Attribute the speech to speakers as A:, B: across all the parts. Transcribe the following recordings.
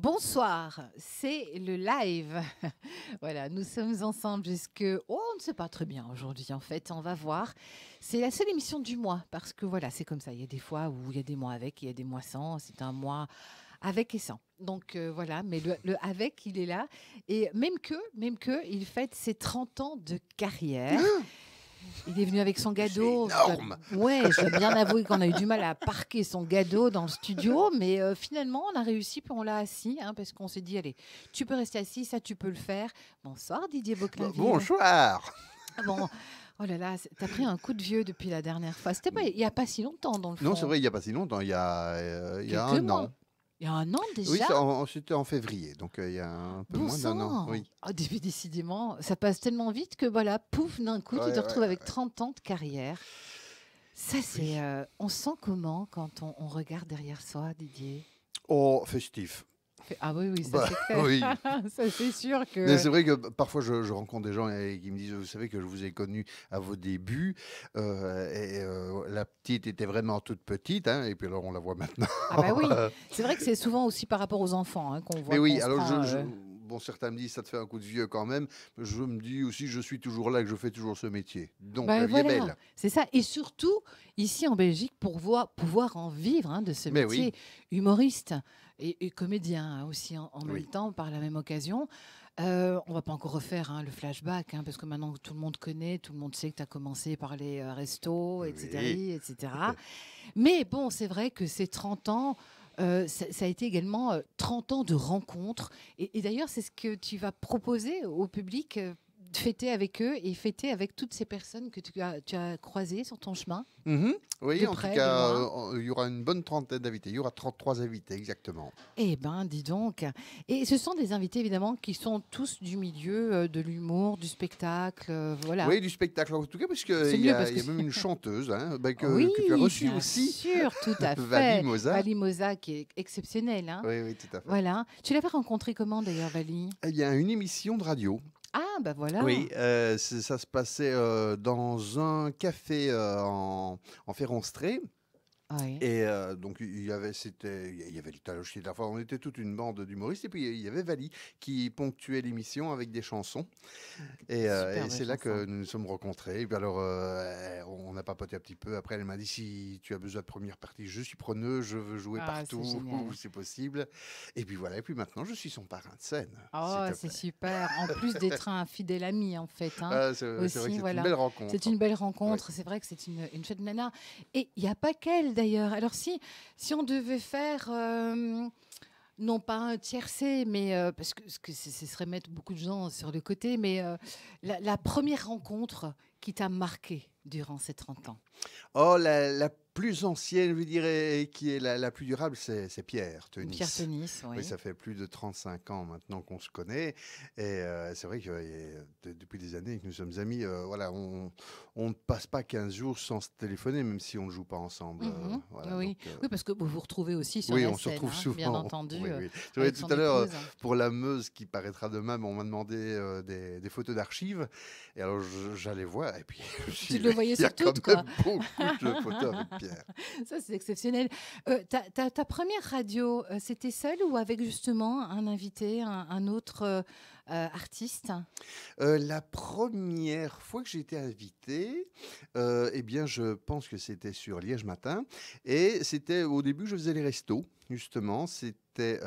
A: Bonsoir, c'est le live. Voilà, nous sommes ensemble jusque... Oh, on ne sait pas très bien aujourd'hui, en fait, on va voir. C'est la seule émission du mois, parce que voilà, c'est comme ça. Il y a des fois où il y a des mois avec, il y a des mois sans. C'est un mois avec et sans. Donc voilà, mais le avec, il est là. Et même que, il fête ses 30 ans de carrière. Il est venu avec son gado.
B: C'est énorme.
A: Ouais, je dois bien avouer qu'on a eu du mal à parquer son gado dans le studio, mais finalement, on a réussi, puis on l'a assis, hein, parce qu'on s'est dit, allez, tu peux rester assis, ça, tu peux le faire. Bonsoir, Didier Boclainville.
B: Bonsoir.
A: Bon, oh là là, t'as pris un coup de vieux depuis la dernière fois. C'était pas, il n'y a pas si longtemps, dans le fond.
B: Non, c'est vrai, il n'y a pas si longtemps, il y a
A: Quelques
B: un
A: mois.
B: an.
A: Il y a un an déjà.
B: Oui, c'était en février, donc il y a un peu
A: Bon
B: moins d'un an.
A: sang.
B: Oui.
A: Oh, décidément, ça passe tellement vite que voilà, pouf, d'un coup, tu te retrouves avec 30 ans de carrière. Ça, c'est. On sent comment quand on regarde derrière soi, Didier?
B: Oh, festif.
A: Ah oui, oui, ça
B: Bah,
A: c'est clair.
B: oui.
A: Ça c'est sûr que.
B: Mais c'est vrai que parfois je rencontre des gens qui me disent, vous savez que je vous ai connu à vos débuts, la petite était vraiment toute petite, hein, et puis alors on la voit maintenant.
A: Ah bah oui, c'est vrai que c'est souvent aussi par rapport aux enfants, hein, qu'on voit.
B: Mais oui,
A: qu'on se
B: alors
A: prend,
B: bon, certains me disent ça te fait un coup de vieux quand même. Je me dis aussi, je suis toujours là, que je fais toujours ce métier. Donc
A: bah
B: la vie est
A: voilà,
B: belle.
A: c'est ça. Et surtout, ici en Belgique, pour pouvoir en vivre, hein, de ce
B: Mais
A: métier,
B: oui.
A: humoriste et comédien, hein, aussi en même
B: Oui.
A: temps, par la même occasion. On va pas encore refaire, hein, le flashback, hein, parce que maintenant tout le monde connaît, tout le monde sait que tu as commencé par les restos, etc.,
B: Oui.
A: etc. Mais bon, c'est vrai que ces 30 ans, ça a été également 30 ans de rencontres. Et d'ailleurs, c'est ce que tu vas proposer au public, de fêter avec eux et fêter avec toutes ces personnes que tu as croisées sur ton chemin.
B: Oui,
A: De
B: en
A: près,
B: tout
A: de
B: cas,
A: loin.
B: il y aura une bonne trentaine d'invités. Il y aura 33 invités, exactement.
A: Eh ben, dis donc. Et ce sont des invités, évidemment, qui sont tous du milieu de l'humour, du spectacle, voilà.
B: Oui, du spectacle en tout cas, parce
A: C'est
B: qu'il y
A: mieux
B: a,
A: parce
B: il
A: que...
B: y a même une chanteuse hein,
A: Oui,
B: que tu as reçue
A: bien
B: aussi,
A: sûr, tout à
B: Vali
A: fait.
B: Moza.
A: Vali Moza, qui est exceptionnelle, hein.
B: Oui, oui, tout à fait.
A: Voilà. Tu l'avais rencontrée comment, d'ailleurs, Vali?
B: Il y a une émission de radio.
A: Ah, bah voilà.
B: Oui, ça se passait dans un café en Ferronstrée.
A: Oui.
B: Et donc il y avait du Taloche qui était là. Enfin, on était toute une bande d'humoristes et puis il y avait Vali qui ponctuait l'émission avec des chansons et
A: Superbe
B: c'est là que
A: chanson.
B: nous nous sommes rencontrés. Et puis alors on a papoté un petit peu. Après elle m'a dit si tu as besoin de première partie, je suis preneuse, je veux jouer
A: Ah, c'est
B: partout
A: génial.
B: où c'est possible. Et puis voilà. Et puis maintenant je suis son parrain de scène. S'il
A: Oh,
B: te
A: c'est
B: plaît.
A: super. En plus d'être un fidèle ami, en fait, hein,
B: Ah, c'est vrai que
A: aussi,
B: c'est une
A: voilà.
B: belle
A: C'est
B: rencontre.
A: une belle rencontre. C'est vrai que c'est une chouette nana. Et il n'y a pas qu'elle, d'ailleurs. Alors, si on devait faire, non pas un tiercé, mais parce que ce serait mettre beaucoup de gens sur le côté, mais la première rencontre qui t'a marqué durant ces 30 ans.
B: Oh, la plus ancienne, je dirais, qui est la plus durable, c'est Pierre
A: Pierre
B: Tenis.
A: Tenis,
B: Oui,
A: oui.
B: ça fait plus de 35 ans maintenant qu'on se connaît. Et c'est vrai que depuis des années que nous sommes amis, voilà, on ne passe pas 15 jours sans se téléphoner, même si on ne joue pas ensemble.
A: Mhm.
B: Voilà,
A: Oui.
B: donc,
A: Oui, parce que vous vous retrouvez aussi sur
B: oui,
A: la
B: on se
A: scène,
B: retrouve
A: hein,
B: souvent.
A: bien entendu,
B: Oui, oui. C'est vrai,
A: avec
B: tout
A: son
B: à l'heure,
A: épouse.
B: pour la Meuse qui paraîtra demain, on m'a demandé des photos d'archives. Et alors, j'allais voir, et puis je me suis
A: Tu
B: dit,
A: le voyais
B: il y a
A: sur
B: quand
A: toutes,
B: même
A: quoi.
B: beaucoup de photos avec Pierre.
A: Ça, c'est exceptionnel. Ta première radio, c'était seule ou avec justement un invité, un autre artiste?
B: La première fois que j'ai été invité, eh bien, je pense que c'était sur Liège Matin et c'était au début, je faisais les restos, justement. C'était,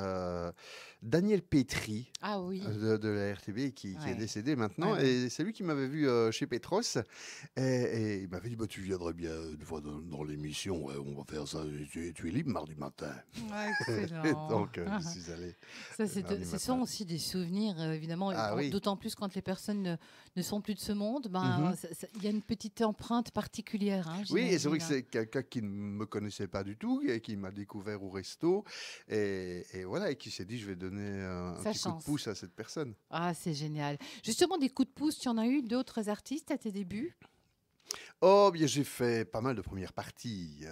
B: Daniel Pétry,
A: Ah oui,
B: de la RTB qui est
A: ouais.
B: décédé maintenant
A: Ouais.
B: et c'est lui qui m'avait vu, chez Petros et il m'avait dit: «Bah, tu viendrais bien une fois dans l'émission, ouais, on va faire ça, tu es libre mardi matin?»
A: Ouais,
B: Et
A: excellent.
B: donc j'y suis allé,
A: Ça,
B: mardi
A: ce sont
B: matin.
A: aussi des souvenirs, évidemment,
B: Ah oui.
A: d'autant plus quand les personnes ne sont plus de ce monde.
B: Mmh.
A: Ben, il y a une petite empreinte particulière, hein,
B: Oui, et c'est vrai que
A: j'imagine.
B: c'est quelqu'un qui ne me connaissait pas du tout et qui m'a découvert au resto et voilà, et qui s'est dit: «Je vais donner un
A: Sa
B: petit coup de
A: chance.
B: pouce à cette personne».
A: Ah, c'est génial. Justement, des coups de pouce, tu en as eu d'autres artistes à tes débuts?
B: Oh, bien, j'ai fait pas mal de premières parties.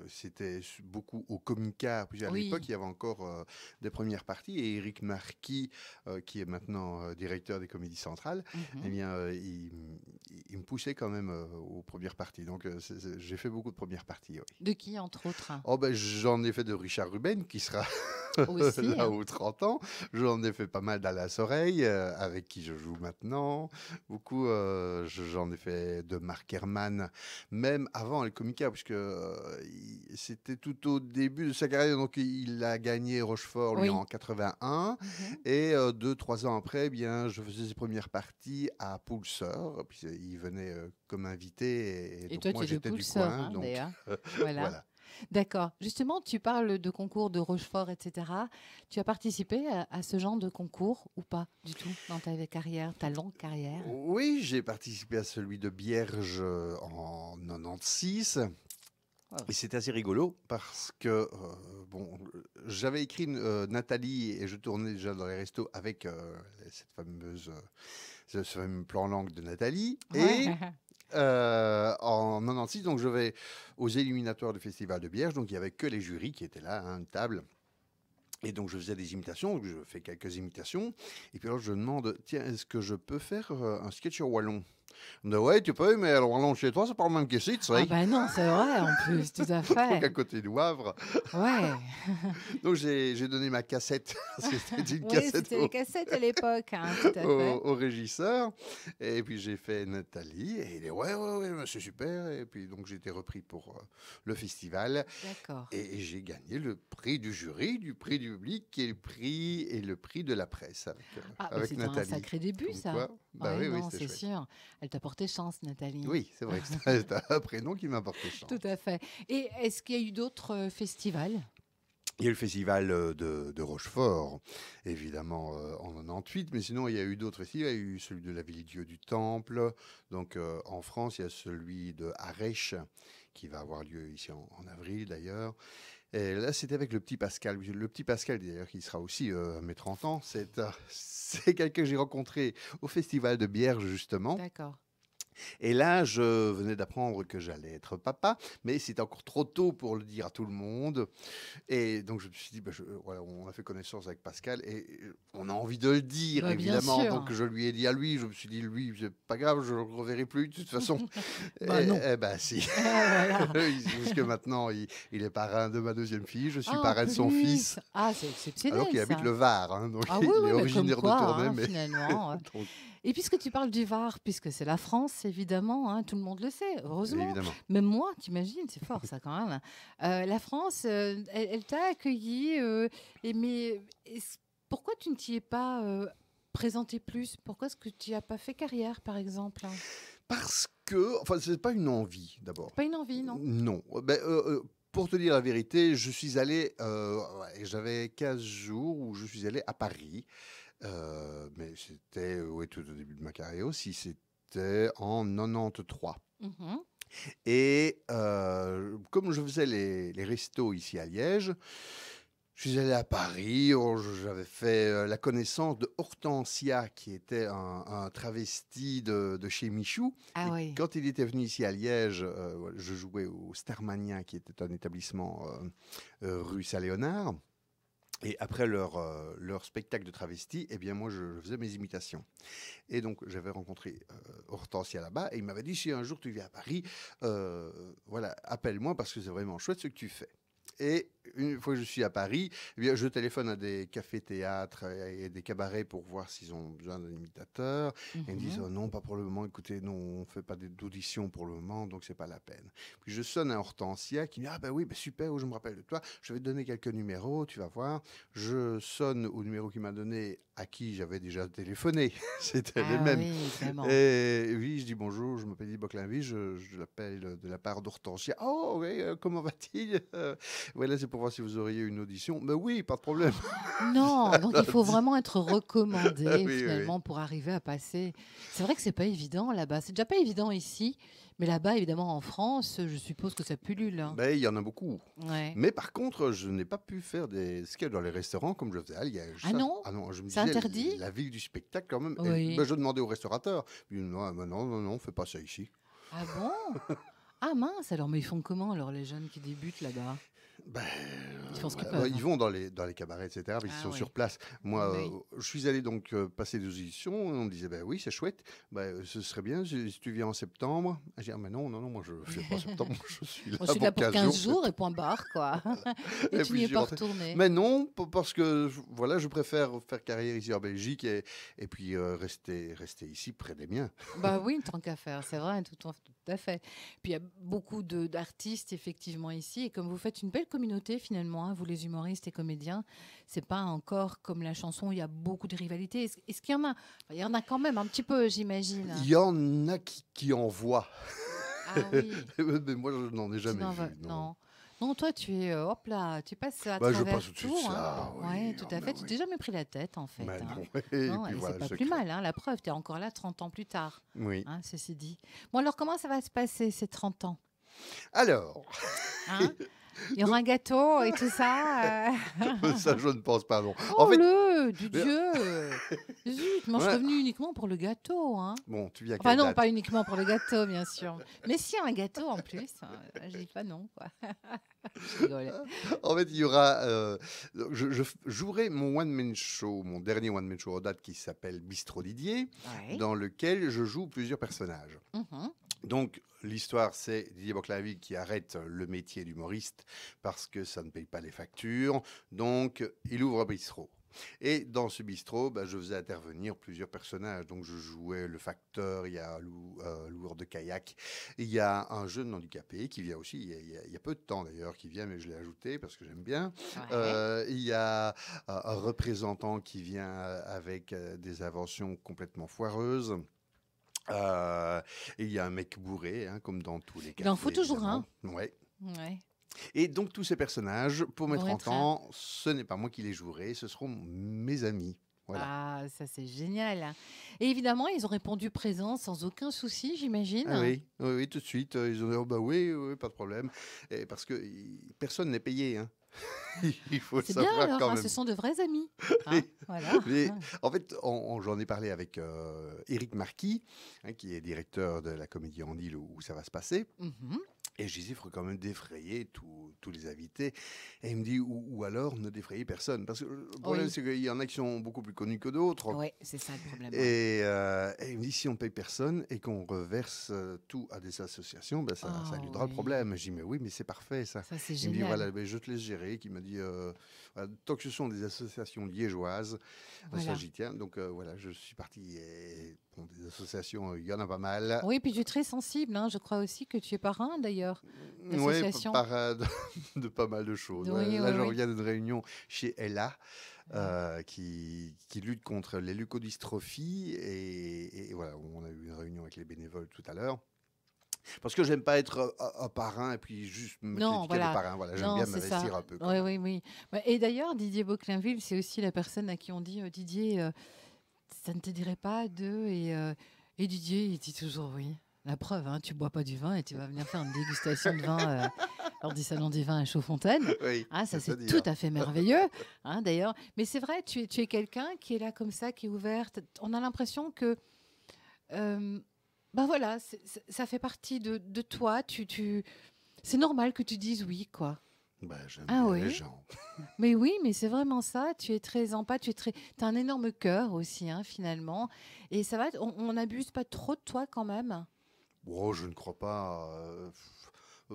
B: C'était beaucoup au Comica. Puis à l'époque,
A: Oui.
B: il y avait encore des premières parties. Et Eric Marquis, qui est maintenant directeur des Comédies Centrales, eh
A: Mhm.
B: bien, il me poussait quand même aux premières parties. Donc, j'ai fait beaucoup de premières parties, oui.
A: De qui, entre autres?
B: Oh, ben, j'en ai fait de Richard Ruben, qui sera
A: Aussi.
B: là aux 30 ans. J'en ai fait pas mal d'Alain Soreille, avec qui je joue maintenant. Beaucoup, j'en ai fait de Marc Herman, même avant le Comica, puisque c'était tout au début de sa carrière. Donc, il a gagné Rochefort, lui,
A: Oui.
B: en 81.
A: Mhm.
B: Et 2, 3 ans après, eh bien, je faisais ses premières parties à Poulseur. Puis, il venait comme invité. Et
A: Et
B: donc,
A: toi, tu
B: moi,
A: es de
B: j'étais du
A: Poulseur,
B: coin.
A: hein,
B: Donc,
A: d'ailleurs. Voilà.
B: voilà.
A: D'accord. Justement, tu parles de concours de Rochefort, etc. Tu as participé à ce genre de concours ou pas du tout dans ta carrière, ta longue carrière?
B: Oui, j'ai participé à celui de Bierge en 96.
A: Wow.
B: Et c'était assez rigolo parce que bon, j'avais écrit Nathalie et je tournais déjà dans les restos avec cette fameuse, ce fameux plan langue de Nathalie. Et
A: Ouais.
B: en 96, donc je vais aux éliminatoires du Festival de Bierge. Donc il n'y avait que les jurys qui étaient là, hein, une table. Et donc je faisais des imitations, je fais quelques imitations. Et puis alors je demande, tiens, est-ce que je peux faire un sketch en wallon? On me dit, ouais, tu peux, mais le wallon chez toi, c'est pas le même qu'ici, tu
A: Ah
B: sais.
A: ben non, c'est vrai en plus, tout à
B: Donc à
A: fait.
B: côté du Wavre.
A: Ouais.
B: Donc j'ai donné ma cassette, parce que c'était une
A: Oui,
B: cassette
A: c'était les cassettes à l'époque, hein, tout à fait.
B: au régisseur. Et puis j'ai fait Nathalie, et il dit, ouais, ouais, ouais, mais c'est super. Et puis donc j'ai été repris pour le festival.
A: D'accord.
B: Et j'ai gagné le prix du jury, du prix du public et le prix de la presse
A: Ah, bah
B: avec
A: c'était un
B: Nathalie.
A: sacré début,
B: Comme
A: ça.
B: quoi, bah
A: Ouais,
B: oui, oui,
A: non,
B: c'était
A: c'est
B: chouette.
A: sûr. Elle t'a porté chance, Nathalie.
B: Oui, c'est vrai que c'est un prénom qui m'a porté
A: Tout
B: chance.
A: à fait. Et est-ce qu'il y a eu d'autres festivals?
B: Il y a eu le festival de Rochefort, évidemment, en 98, mais sinon, il y a eu d'autres festivals. Il y a eu celui de la Ville-Dieu du Temple. Donc, en France, il y a celui de Arèche, qui va avoir lieu ici en avril, d'ailleurs. Et là, c'était avec le petit Pascal. Le petit Pascal, d'ailleurs, qui sera aussi à mes 30 ans. C'est quelqu'un que j'ai rencontré au festival de Bierge, justement.
A: D'accord.
B: Et là, je venais d'apprendre que j'allais être papa, mais c'était encore trop tôt pour le dire à tout le monde. Et donc, je me suis dit, bah, voilà, on a fait connaissance avec Pascal et on a envie de le dire,
A: Bah, bien
B: évidemment.
A: sûr.
B: Donc, je lui ai dit à lui, je me suis dit, lui, c'est pas grave, je le reverrai plus de toute façon.
A: Bah non.
B: Eh ben, si.
A: Voilà.
B: Jusque maintenant, il est parrain de ma deuxième fille, je suis
A: Ah, en
B: parrain de son fils,
A: plus. Ah, c'est
B: alors
A: exceptionnel,
B: qu'il habite
A: ça.
B: le Var, hein, donc
A: Ah oui,
B: il
A: oui,
B: est
A: mais comme
B: originaire de
A: quoi,
B: Tournai,
A: hein,
B: mais
A: finalement.
B: donc,
A: Et puisque tu parles du Var, puisque c'est la France, évidemment, hein, tout le monde le sait, heureusement.
B: évidemment.
A: Même moi, t'imagines, c'est fort ça quand même. La France, elle t'a accueilli, mais pourquoi tu ne t'y es pas présenté plus? Pourquoi est-ce que tu n'y as pas fait carrière, par exemple?
B: Parce que, enfin, c'est pas une envie, d'abord.
A: Pas une envie, non?
B: Non. Ben, pour te dire la vérité, je suis allé, ouais, j'avais 15 jours où je suis allé à Paris. Mais c'était ouais, tout au début de ma carrière aussi. C'était en 93.
A: Mhm.
B: Et comme je faisais les restos ici à Liège, je suis allé à Paris. J'avais fait la connaissance de Hortensia, qui était un travesti de chez Michou.
A: Ah
B: Et
A: oui.
B: quand il était venu ici à Liège, je jouais au Starmania, qui était un établissement rue Saint-Léonard. Et après leur spectacle de travesti, eh bien moi je faisais mes imitations. Et donc j'avais rencontré Hortensia là-bas et il m'avait dit si un jour tu viens à Paris, voilà, appelle-moi parce que c'est vraiment chouette ce que tu fais. Et une fois que je suis à Paris, eh bien, je téléphone à des cafés-théâtres et des cabarets pour voir s'ils ont besoin d'un imitateur. Et ils me disent
A: Mhm.
B: oh non, pas pour le moment. Écoutez, non, on ne fait pas d'audition pour le moment, donc c'est pas la peine. Puis je sonne à Hortensia qui me dit ah ben oui, ben super, je me rappelle de toi. Je vais te donner quelques numéros, tu vas voir. Je sonne au numéro qu'il m'a donné à qui j'avais déjà téléphoné. C'était les
A: Ah
B: mêmes.
A: oui, évidemment.
B: Et oui, je dis bonjour, je m'appelle Yves Boclinville, je l'appelle de la part d'Hortensia. Oh oui, comment va-t-il? Voilà, c'est pour voir si vous auriez une audition. Mais oui, pas de problème.
A: Non, donc il faut
B: Dit-
A: vraiment être recommandé
B: oui, oui, oui.
A: finalement pour arriver à passer. C'est vrai que c'est pas évident là-bas. C'est déjà pas évident ici, mais là-bas, évidemment, en France, je suppose que ça pullule, hein.
B: Ben, il y en a beaucoup.
A: Ouais.
B: Mais par contre, je n'ai pas pu faire des sketchs dans les restaurants comme je faisais à Liège.
A: Ah non?
B: Ah non, je me
A: C'est
B: disais,
A: interdit?
B: la ville du spectacle quand même. Et,
A: Oui.
B: ben, je demandais au restaurateur. Il dit, non, non, non, non, fais pas ça ici.
A: Ah bon? Ah mince, alors mais ils font comment alors les jeunes qui débutent là-bas?
B: Ben,
A: Ils font ce qu'ils
B: voilà, bah,
A: peuvent,
B: ils
A: hein.
B: vont dans les cabarets, etc. Parce qu'ils
A: Ah
B: sont
A: oui,
B: sur place. Moi,
A: oui.
B: je suis allé donc passer des auditions. On me disait, ben oui, c'est chouette. Ben, ce serait bien si tu viens en septembre. Je dis, ah, mais non, non, non, moi je ne fais pas en septembre. Moi, je suis
A: Moi, je
B: là
A: suis là
B: pour
A: pour
B: 15
A: 15
B: jours.
A: jours et point barre, quoi. Et
B: Et
A: tu
B: puis
A: n'y es
B: j'y
A: pas
B: rentrais.
A: retourné.
B: Mais non, parce que voilà, je préfère faire carrière ici en Belgique et puis rester ici près des miens.
A: Bah oui, tant qu'à faire, c'est vrai, tout à fait. Puis il y a beaucoup d'artistes effectivement ici, et comme vous faites une belle communauté finalement, hein, vous les humoristes et comédiens, c'est pas encore comme la chanson où il y a beaucoup de rivalités. Est-ce qu'il y en a? Enfin, il y en a quand même un petit peu,
B: Il
A: j'imagine.
B: y en a qui en voient.
A: Ah oui,
B: Mais moi, je n'en ai
A: tu
B: jamais
A: n'en vas,
B: vu, non.
A: non. Non, toi tu es, hop là, tu passes à
B: Bah, je passe
A: travers
B: au-dessus de
A: tout, hein.
B: ça,
A: Ouais,
B: oui.
A: tout
B: Oh,
A: à
B: mais
A: fait. Tu
B: oui.
A: t'es jamais pris la tête en fait,
B: Mais
A: hein.
B: non. Et
A: Non,
B: puis
A: et c'est
B: voilà, le
A: pas plus
B: secret.
A: mal, hein, la preuve, tu es encore là 30 ans plus tard,
B: Oui.
A: hein, ceci dit. Bon, alors comment ça va se passer ces 30 ans?
B: Alors,
A: Hein? Il y aura
B: donc,
A: un gâteau et tout ça.
B: ça, je ne pense pas, non. En
A: Oh
B: fait,
A: le, du
B: euh,
A: Dieu! Zut, moi je
B: ouais,
A: serais venue uniquement pour le gâteau, hein.
B: bon, tu viens à
A: Enfin
B: quelle
A: non,
B: date?
A: pas uniquement pour le gâteau, bien sûr. Mais si un gâteau en plus, je dis pas non, quoi. Je rigolais.
B: En fait, il y aura. Je jouerai mon one-man show, mon dernier one-man show en date qui s'appelle Bistro Didier,
A: Ouais.
B: dans lequel je joue plusieurs personnages.
A: Mhm.
B: Donc, l'histoire, c'est Didier Boclaville qui arrête le métier d'humoriste parce que ça ne paye pas les factures. Donc, il ouvre un bistrot. Et dans ce bistrot, bah, je faisais intervenir plusieurs personnages. Donc, je jouais le facteur, il y a un loueur de kayak, il y a un jeune handicapé qui vient aussi, il y a peu de temps d'ailleurs, qui vient, mais je l'ai ajouté parce que j'aime bien.
A: Ouais.
B: Il y a un représentant qui vient avec des inventions complètement foireuses. Et il y a un mec bourré, hein, comme dans tous les
A: Il en faut
B: cafés,
A: toujours
B: évidemment.
A: un.
B: Ouais.
A: Ouais.
B: Et donc, tous ces personnages, pour mes
A: Pour
B: 30
A: être
B: ans, ce n'est pas moi qui les jouerai, ce seront mes amis. Voilà.
A: Ah, ça c'est génial. Et évidemment, ils ont répondu présent sans aucun souci,
B: Ah
A: j'imagine.
B: oui, oui, oui, tout de suite, ils ont dit, oh, bah oui, oui, pas de problème. Et parce que personne n'est payé, hein. Il faut le
A: C'est bien
B: savoir
A: alors,
B: quand
A: hein,
B: même.
A: ce sont de vrais amis. Hein, voilà.
B: Mais en fait, j'en ai parlé avec Éric Marquis, hein, qui est directeur de la Comédie Andile où ça va se passer.
A: Mhm.
B: Et je disais, il faudrait quand même défrayer tous les invités. Et il me dit, ou alors ne défrayez personne. Parce que le problème,
A: Oui,
B: c'est qu'il y en a qui sont beaucoup plus connus que d'autres.
A: ouais, c'est ça le problème. Ouais.
B: Et il me dit, si on paye personne et qu'on reverse tout à des associations, ben ça
A: Oh
B: éludera le
A: oui,
B: problème. Je dis, mais oui, mais c'est parfait ça.
A: ça c'est
B: Il me dit,
A: génial.
B: voilà, ben, je te laisse gérer. Qui me dit, voilà, tant que ce sont des associations liégeoises, ça
A: Voilà.
B: j'y tiens. Donc voilà, je suis parti. Et, bon, des associations, il y en a pas mal.
A: Oui, puis tu es très sensible, hein. Je crois aussi que tu es parrain d'ailleurs
B: Oui,
A: d'association.
B: de pas mal de choses.
A: Oui,
B: Là,
A: oui,
B: je
A: oui.
B: reviens d'une réunion chez Ella
A: Ouais.
B: qui lutte contre les leucodystrophies. Et voilà, on a eu une réunion avec les bénévoles tout à l'heure. Parce que j'aime pas être un parrain et puis juste me mettre
A: Non,
B: l'étiquette de
A: voilà.
B: parrain. Voilà, j'aime
A: Non,
B: bien
A: c'est ça.
B: m'investir un peu quand
A: Oui,
B: même.
A: oui, oui. Ouais, et d'ailleurs, Didier Boclainville, c'est aussi la personne à qui on dit Didier, ça ne te dirait pas de. Et Didier, il dit toujours oui. La preuve, hein, tu bois pas du vin et tu vas venir faire une dégustation de vin lors du Salon du vin à Chaudfontaine.
B: Oui,
A: Ah, ça,
B: c'est à
A: c'est tout
B: dire.
A: à fait merveilleux, hein, d'ailleurs. Mais c'est vrai, tu es quelqu'un qui est là comme ça, qui est ouverte. On a l'impression que, ben voilà, ça fait partie de toi. C'est normal que tu dises oui, quoi.
B: Bah, j'aime
A: Ah
B: bien les
A: oui,
B: gens.
A: mais oui, mais c'est vraiment ça. Tu es très empathique, t'as un énorme cœur aussi, hein, finalement. Et ça va, on n'abuse pas trop de toi quand même.
B: Bon, je ne crois pas.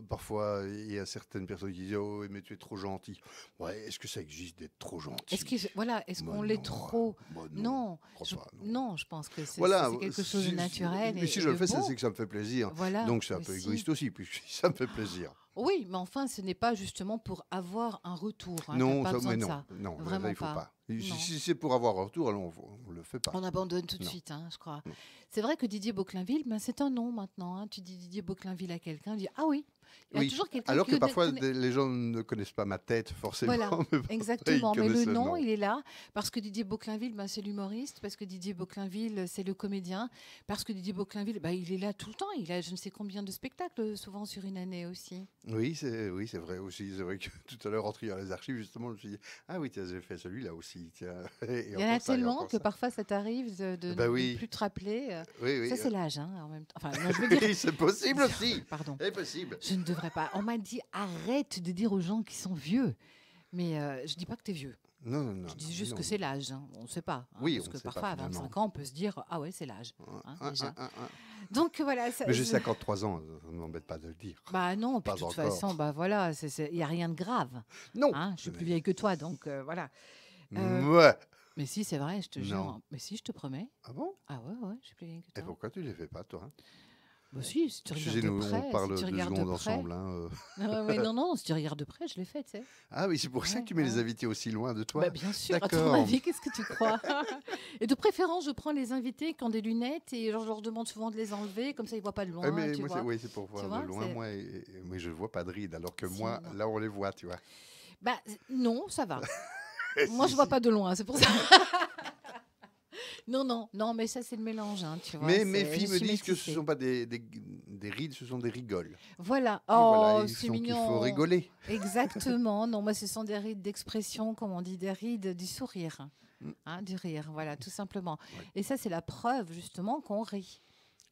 B: Parfois, il y a certaines personnes qui disent, oh, oui, mais tu es trop gentil. Ouais, est-ce que ça existe d'être trop
A: Est-ce
B: gentil?
A: voilà, est-ce
B: Bah
A: qu'on l'est
B: non,
A: trop?
B: bah non,
A: Non,
B: je crois pas, non.
A: non, je pense que
B: Voilà,
A: c'est quelque chose de naturel
B: mais si
A: et
B: je le
A: de
B: fais, c'est
A: beau.
B: que ça me fait plaisir.
A: Voilà,
B: Donc c'est un peu
A: aussi.
B: égoïste aussi, puisque ça me fait plaisir.
A: Oui, mais enfin, ce n'est pas justement pour avoir un retour. Hein, t'as
B: Non,
A: pas besoin
B: mais
A: de
B: non,
A: ça.
B: non, là,
A: Vraiment
B: il faut
A: pas.
B: pas. Si,
A: Non.
B: c'est pour avoir un retour, alors on le fait pas.
A: On abandonne tout de
B: Non,
A: suite, hein, je crois.
B: non.
A: C'est vrai que Didier Boclainville, ben, c'est un nom maintenant. Hein. Tu dis Didier Boclainville à quelqu'un, il dit ah oui. Il y a
B: Oui,
A: toujours quelqu'un
B: alors
A: qui
B: que
A: le
B: parfois
A: connaît.
B: les gens ne connaissent pas ma tête forcément,
A: Voilà,
B: mais bon, ils
A: exactement. Mais
B: connaissent
A: le
B: le
A: nom,
B: nom.
A: il est là parce que Didier Boclainville, ben, c'est l'humoriste, parce que Didier Boclainville, c'est le comédien, parce que Didier Boclainville, ben, il est là tout le temps. Il a je ne sais combien de spectacles, souvent sur une année aussi.
B: Oui, c'est vrai aussi. C'est vrai que tout à l'heure, en triant les archives, justement, je me suis dit, ah oui, tiens, j'ai fait celui-là aussi. Tiens, et
A: Il y en a
B: encore ça, et
A: tellement
B: encore
A: que
B: ça.
A: parfois ça t'arrive
B: Ben
A: de ne
B: oui,
A: plus te rappeler.
B: oui,
A: Ça,
B: oui.
A: c'est l'âge, hein, en même temps. Enfin, non, je veux dire,
B: Oui, c'est possible aussi.
A: pardon,
B: C'est possible.
A: je ne devrais pas. On m'a dit arrête de dire aux gens qui sont vieux. Mais je dis pas que tu es vieux.
B: Non, non,
A: Je
B: non,
A: dis
B: non,
A: juste
B: non,
A: que c'est
B: non.
A: l'âge, hein. On ne sait pas, hein,
B: Oui,
A: parce
B: on
A: que
B: ne sait pas
A: parfois à
B: finalement.
A: 25 ans, on peut se dire ah ouais, c'est l'âge, hein, déjà.
B: Un.
A: Donc voilà,
B: Mais j'ai 53 ans, ça ne m'embête pas de le dire.
A: bah non, puis
B: Pas
A: de toute
B: encore.
A: façon, bah voilà, il y a rien de grave,
B: Non.
A: hein. Je suis plus vieille que toi, donc voilà. Euh,
B: Ouais.
A: mais si, c'est vrai, je te jure,
B: Non.
A: hein. Mais si, je te promets.
B: Ah bon?
A: Ah ouais, je suis plus vieille que
B: Et
A: toi.
B: pourquoi tu ne les fais pas, toi?
A: Bah si tu
B: Tu
A: regardes
B: sais,
A: de
B: nous, on
A: près, si
B: parle
A: tu
B: 2
A: regardes de
B: secondes
A: près.
B: ensemble. Hein.
A: Ah ouais, non, si tu regardes de près, je l'ai fait, tu sais.
B: Ah oui, c'est pour ça
A: Ouais,
B: que tu mets les
A: ouais.
B: invités aussi loin de toi?
A: Bah, bien sûr, à ton
B: D'accord.
A: avis, qu'est-ce que tu crois? Et de préférence, je prends les invités qui ont des lunettes et genre, je leur demande souvent de les enlever, comme ça ils voient pas de
B: Ouais,
A: loin,
B: mais
A: tu
B: moi,
A: vois.
B: oui, c'est pour
A: Tu
B: voir de
A: vois,
B: loin, moi, et je ne vois pas de rides, alors que
A: si,
B: moi,
A: non.
B: là, on les voit, tu vois.
A: Bah, non, ça va. Moi,
B: Si,
A: je vois
B: si.
A: pas de loin, c'est pour ça. Non, mais ça, c'est le mélange, hein, tu vois.
B: Mais mes
A: Je
B: filles me
A: suis
B: disent que ce ne
A: métissée.
B: sont pas des rides, ce sont des rigoles.
A: Voilà.
B: Et voilà,
A: Oh,
B: il
A: c'est
B: qu'il faut
A: mignon.
B: rigoler.
A: Exactement. Non, moi, ce sont des rides d'expression, comme on dit, des rides du sourire.
B: Mm.
A: Hein, du rire, voilà, tout simplement.
B: Ouais.
A: Et ça, c'est la preuve, justement, qu'on rit.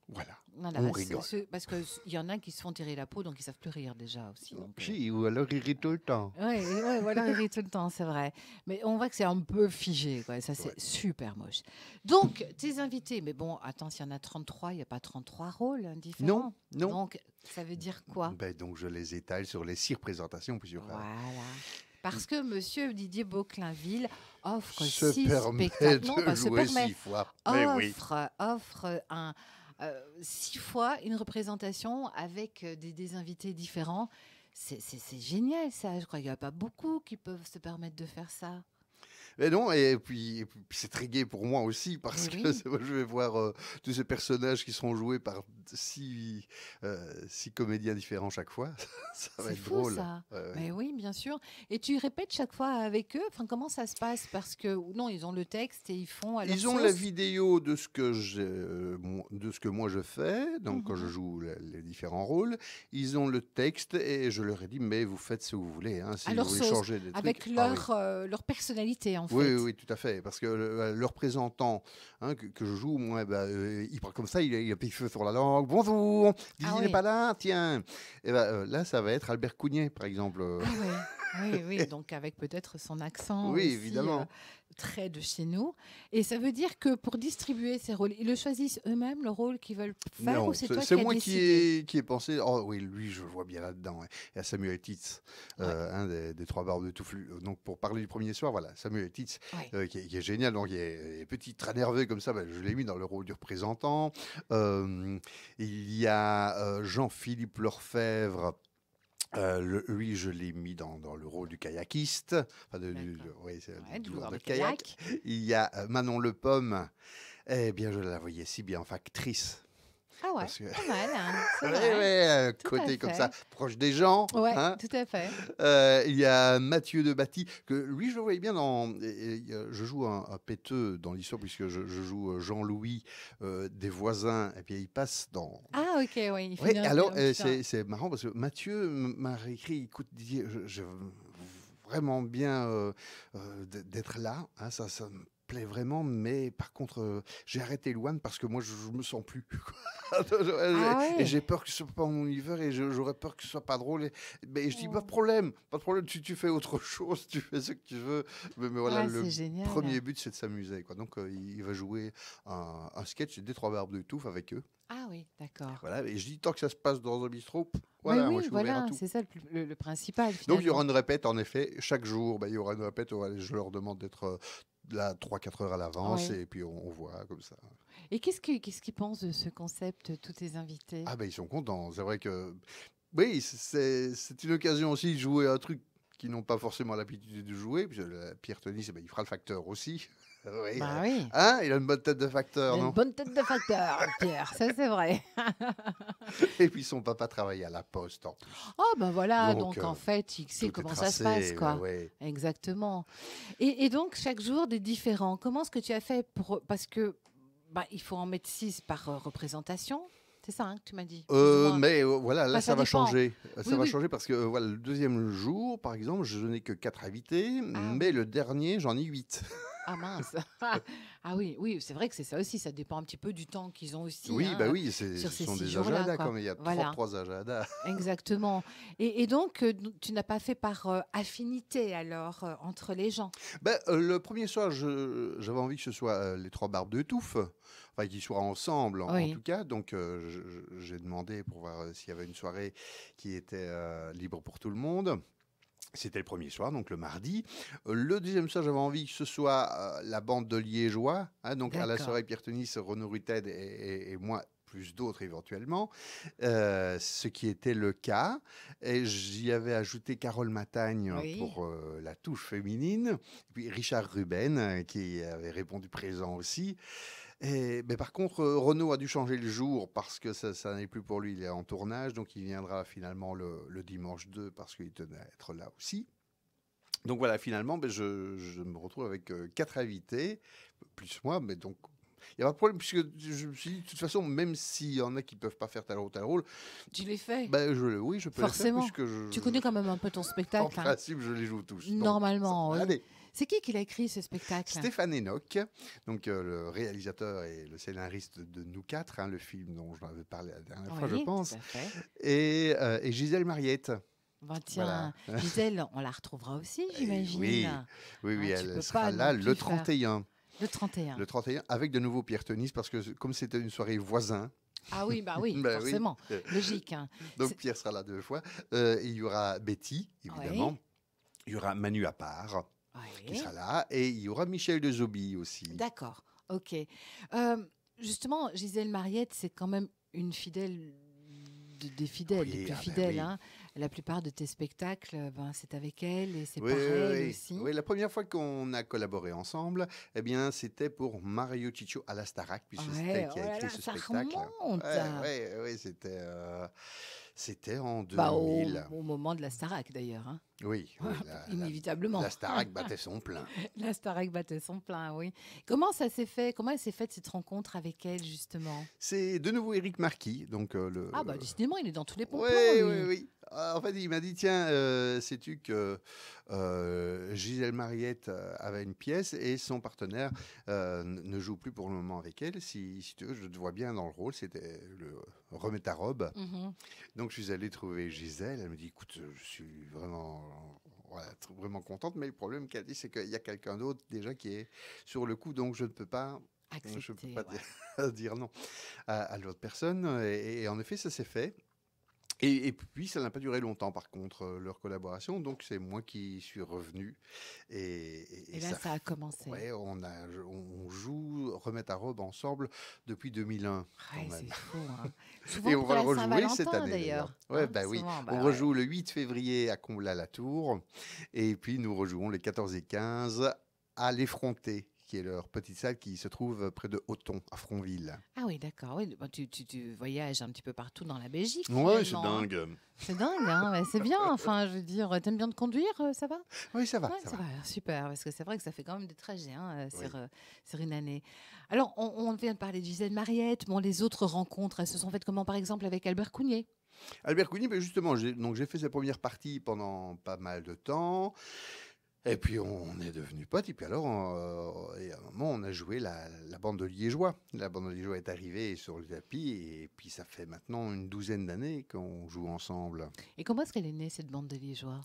B: Voilà,
A: Voilà,
B: on rigole.
A: parce qu'il y en a qui se font tirer la peau, donc ils savent plus rire déjà aussi. Donc,
B: Si, ou alors il rit tout le temps.
A: ouais, voilà, ils rient tout le temps, c'est vrai. Mais on voit que c'est un peu figé, quoi. Ça, c'est
B: Ouais.
A: super moche. Donc, tes invités, mais bon, attends, s'il y en a 33, il n'y a pas 33 rôles différents.
B: Non.
A: Donc, ça veut dire quoi?
B: Ben, donc je les étale sur les 6 représentations, puis sur
A: Voilà. Parce que Monsieur Didier Boclainville offre
B: se
A: 6
B: permet
A: spectacles. Non,
B: de
A: pas se
B: jouer
A: permet.
B: 6 fois. Mais oui.
A: Offre 6 fois une représentation avec des invités différents. C'est génial ça. Je crois qu'il n'y a pas beaucoup qui peuvent se permettre de faire ça.
B: Mais non, et puis c'est très gai pour moi aussi, parce
A: Oui,
B: que
A: oui.
B: moi, je vais voir tous ces personnages qui seront joués par 6 comédiens différents chaque fois. Ça va
A: C'est
B: être
A: fou
B: drôle.
A: ça.
B: Ouais, ouais.
A: Mais oui, bien sûr. Et tu répètes chaque fois avec eux. Enfin, comment ça se passe? Parce que non, ils ont le texte et ils font à leur
B: Ils ont la
A: sauce.
B: vidéo de ce que de ce que moi je fais, donc quand je
A: Mhm.
B: joue les différents rôles. Ils ont le texte et je leur ai dit, mais vous faites ce que vous voulez. Hein, si
A: À
B: vous
A: leur
B: voulez
A: sauce,
B: changer des
A: avec
B: trucs. Ah oui.
A: leur personnalité en
B: Oui,
A: fait.
B: oui, oui, tout à fait. Parce que le représentant que je joue, moi, il parle comme ça, il a petit feu sur la langue. Bonjour, Didier
A: Ah
B: n'est
A: oui.
B: pas là, tiens. Et là, ça va être Albert Cougnet, par exemple.
A: Ah oui, donc avec peut-être son accent
B: Oui,
A: aussi
B: évidemment.
A: très de chez nous. Et ça veut dire que pour distribuer ces rôles, ils le choisissent eux-mêmes, le rôle qu'ils veulent faire,
B: Non,
A: ou c'est toi
B: c'est
A: qui as
B: moi
A: décidé?
B: qui ai pensé. Oh oui, lui, je le vois bien là-dedans. Ouais. Il y a Samuel Titz,
A: Ouais.
B: des Trois Barbes de Toufflu. Donc, pour parler du premier soir, voilà, Samuel Titz,
A: Ouais.
B: qui est génial. Donc, il est petit, très nerveux comme ça. Ben, je l'ai mis dans le rôle du représentant. Il y a Jean-Philippe Lefebvre. Lui, je l'ai mis dans le rôle du kayakiste, enfin
A: D'accord.
B: ouais, c'est
A: Ouais,
B: du
A: du
B: joueur
A: joueur
B: de
A: de
B: kayak.
A: kayak.
B: Il y a Manon Le Pomme. Eh bien, je la voyais si bien en actrice.
A: Ah ouais,
B: Parce que,
A: pas mal, hein, c'est
B: ouais,
A: vrai.
B: ouais, un
A: Tout à
B: côté comme ça,
A: fait.
B: proche des gens.
A: Ouais,
B: Hein.
A: tout à fait.
B: Il y a Mathieu de Batty, que lui, je le voyais bien dans. Je joue un péteux dans l'histoire, puisque je joue Jean-Louis des voisins, et puis il passe dans.
A: Ah ok, oui, il
B: Oui,
A: finit
B: alors
A: un petit peu.
B: c'est marrant parce que Mathieu m'a réécrit, écoute Didier, je veux vraiment bien d'être là, hein, ça me plaît vraiment, mais par contre j'ai arrêté Louane parce que moi je me sens plus.
A: Ah
B: Et
A: ouais.
B: j'ai peur que ce soit pas mon univers et j'aurais peur que ce soit pas drôle. Mais je dis
A: Oh.
B: pas de problème, tu fais autre chose, tu fais ce que tu veux. Mais voilà,
A: Ah,
B: le
A: c'est génial.
B: premier but c'est de s'amuser, quoi. Donc il va jouer un sketch des Trois Barbes de Touffe avec eux.
A: Ah oui, d'accord.
B: Voilà, et je dis tant que ça se passe dans un bistrot,
A: Mais
B: voilà, moi
A: oui,
B: je suis ouvert à
A: voilà,
B: tout.
A: c'est ça le principal
B: Donc il y aura
A: finalement.
B: une répète en effet, chaque jour, il y aura une répète, je leur demande d'être là 3-4 heures à l'avance
A: Oui.
B: et puis on voit comme ça.
A: Et qu'est-ce qu'ils pensent de ce concept, tous tes invités?
B: Ah ben ils sont contents, c'est vrai que oui, c'est une occasion aussi de jouer un truc qui n'ont pas forcément l'habitude de jouer. Puis, Pierre Tenis, il fera le facteur aussi. Oui,
A: Bah oui.
B: hein, il a une bonne tête de facteur,
A: Il a une
B: non?
A: bonne tête de facteur, Pierre, ça c'est vrai.
B: Et puis son papa travaille à la poste en plus.
A: Oh ben voilà,
B: Donc,
A: donc en fait, il sait
B: tout est
A: comment ça se
B: tracé,
A: passe, quoi.
B: ouais.
A: Exactement. Et donc, chaque jour, des différents. Comment est-ce que tu as fait pour... Parce que il faut en mettre 6 par représentation. C'est ça hein, que tu m'as dit, plus ou moins.
B: Mais voilà, là,
A: Enfin, ça
B: ça va
A: dépend.
B: changer.
A: Oui,
B: Ça va
A: oui.
B: changer parce que voilà, le deuxième jour, par exemple, je n'ai que 4 invités,
A: Ah
B: mais
A: oui.
B: le dernier, j'en ai 8.
A: Ah mince. Ah oui, oui, c'est vrai que c'est ça aussi. Ça dépend un petit peu du temps qu'ils ont aussi
B: Oui,
A: hein,
B: bah oui,
A: sur
B: ce
A: ces
B: sont
A: 6
B: des
A: jours-là,
B: agendas,
A: quoi.
B: comme il y a
A: Voilà,
B: 33 agendas.
A: exactement. Et donc, tu n'as pas fait par affinité alors entre les gens.
B: Ben, le premier soir, j'avais envie que ce soit les 3 barbes de touffe, enfin qu'ils soient ensemble en tout
A: Oui,
B: cas. Donc j'ai demandé pour voir s'il y avait une soirée qui était libre pour tout le monde. C'était le premier soir, donc le mardi. Le deuxième soir, j'avais envie que ce soit la bande de Liégeois, hein, donc à la
A: d'accord.
B: soirée Pierre Tenis, Renaud Ruted et moi, plus d'autres éventuellement, ce qui était le cas. Et j'y avais ajouté Carole Matagne
A: Oui,
B: pour la touche féminine, et puis Richard Ruben qui avait répondu présent aussi. Mais par contre, Renaud a dû changer le jour parce que ça n'est plus pour lui, il est en tournage, donc il viendra finalement le dimanche 2 parce qu'il tenait à être là aussi. Donc voilà, finalement, je me retrouve avec 4 invités, plus moi, mais donc il n'y a pas de problème, puisque je me suis dit, de toute façon, même s'il y en a qui ne peuvent pas faire tel rôle,
A: tu l'as fait.
B: oui, je peux les faire,
A: Forcément.
B: puisque
A: Tu connais quand même un peu ton
B: en
A: spectacle, hein.
B: principe, je les joue tous. Donc,
A: Normalement, oui.
B: allez.
A: C'est qui l'a écrit ce spectacle?
B: Stéphane Enoch, donc le réalisateur et le scénariste de Nous quatre, hein, le film dont je m'avais parlé la dernière fois, je
A: Oui, tout
B: pense,
A: à fait.
B: et Gisèle Mariette.
A: Ben
B: Voilà.
A: tiens, Gisèle, on la retrouvera aussi,
B: Et oui,
A: j'imagine.
B: oui,
A: Hein, tu
B: elle
A: peux
B: sera
A: pas
B: là
A: non
B: le
A: plus faire
B: 31.
A: le 31.
B: Le 31, avec de nouveau Pierre Tenis, parce que comme c'était une soirée voisin,
A: Ah oui, bah oui,
B: ben oui,
A: forcément. Logique, hein.
B: donc
A: C'est-
B: Pierre sera là 2 fois. Il y aura Betty,
A: Oui,
B: évidemment. Il y aura Manu Appart, qui
A: oui.
B: sera là. Et il y aura Michel Dezoby aussi.
A: D'accord, ok. Justement, Gisèle Mariette, c'est quand même une fidèle des fidèles, des
B: Oui,
A: plus
B: ah ben
A: fidèles,
B: oui.
A: hein. La plupart de tes spectacles, c'est avec elle et c'est
B: Oui,
A: par
B: oui,
A: elle
B: oui.
A: aussi.
B: Oui, la première fois qu'on a collaboré ensemble, eh bien, c'était pour Mario Ciccio à la Starac, puisque c'est
A: Ouais,
B: elle qui
A: oh
B: a
A: là
B: écrit
A: là,
B: ce
A: ça
B: spectacle.
A: remonte.
B: Ouais, c'était en
A: Bah,
B: 2000.
A: au moment de la Starac d'ailleurs, hein.
B: Oui, oui,
A: Inévitablement.
B: la Starac battait son plein.
A: La Starac battait son plein, oui. Comment ça s'est fait? Comment elle s'est faite cette rencontre avec elle, justement?
B: C'est de nouveau Éric Marquis, donc
A: Ah, bah, décidément, il est dans tous les bons
B: Oui,
A: plans,
B: oui,
A: lui.
B: oui. En fait, il m'a dit, tiens, sais-tu que Gisèle Mariette avait une pièce et son partenaire ne joue plus pour le moment avec elle. Si tu veux, je te vois bien dans le rôle. C'était le Remets ta robe.
A: Mhm.
B: Donc, je suis allé trouver Gisèle. Elle me dit, écoute, je suis vraiment, voilà, vraiment contente. Mais le problème qu'elle dit, c'est qu'il y a quelqu'un d'autre déjà qui est sur le coup. Donc, je peux
A: Accepté,
B: pas
A: ouais.
B: dire non à l'autre personne. Et en effet, ça s'est fait. Et puis, ça n'a pas duré longtemps, par contre, leur collaboration. Donc, c'est moi qui suis revenu.
A: Et là, ça a commencé.
B: Ouais, on joue Remettre à robe ensemble depuis 2001, quand
A: Ouais,
B: même.
A: c'est fou, hein.
B: Et
A: Souvent
B: on
A: pour
B: va le
A: la
B: rejouer cette
A: Saint-Valentin,
B: année, d'ailleurs.
A: d'ailleurs.
B: Ouais,
A: Hein,
B: bah oui.
A: souvent,
B: On
A: bah ouais.
B: rejoue le 8 février à Combles-la-Tour. Et puis, nous rejouons les 14 et 15 à l'Effronté, qui est leur petite salle qui se trouve près de Auton, à Fronville.
A: Ah oui, d'accord. Oui, bah, tu voyages un petit peu partout dans la Belgique,
B: Ouais, c'est
A: finalement, hein.
B: dingue.
A: C'est dingue, hein. Ouais, c'est bien. Enfin, je veux dire, t'aimes bien de conduire, ça va?
B: Oui, ça va,
A: Ouais,
B: ça
A: ça
B: va.
A: va, super, parce que c'est vrai que ça fait quand même des trajets hein,
B: Oui.
A: sur une année. Alors, on vient de parler de Gisèle Mariette. Bon, les autres rencontres, elles se sont faites comment, par exemple, avec Albert Cougnier?
B: Albert Cougny, ben justement, j'ai fait sa première partie pendant pas mal de temps. Et puis on est devenus potes. Et puis alors, et à un moment, on a joué la bande de Liégeois. La bande de Liégeois est arrivée sur le tapis. Et puis ça fait maintenant une douzaine d'années qu'on joue ensemble.
A: Et comment est-ce qu'elle est née, cette bande de Liégeois?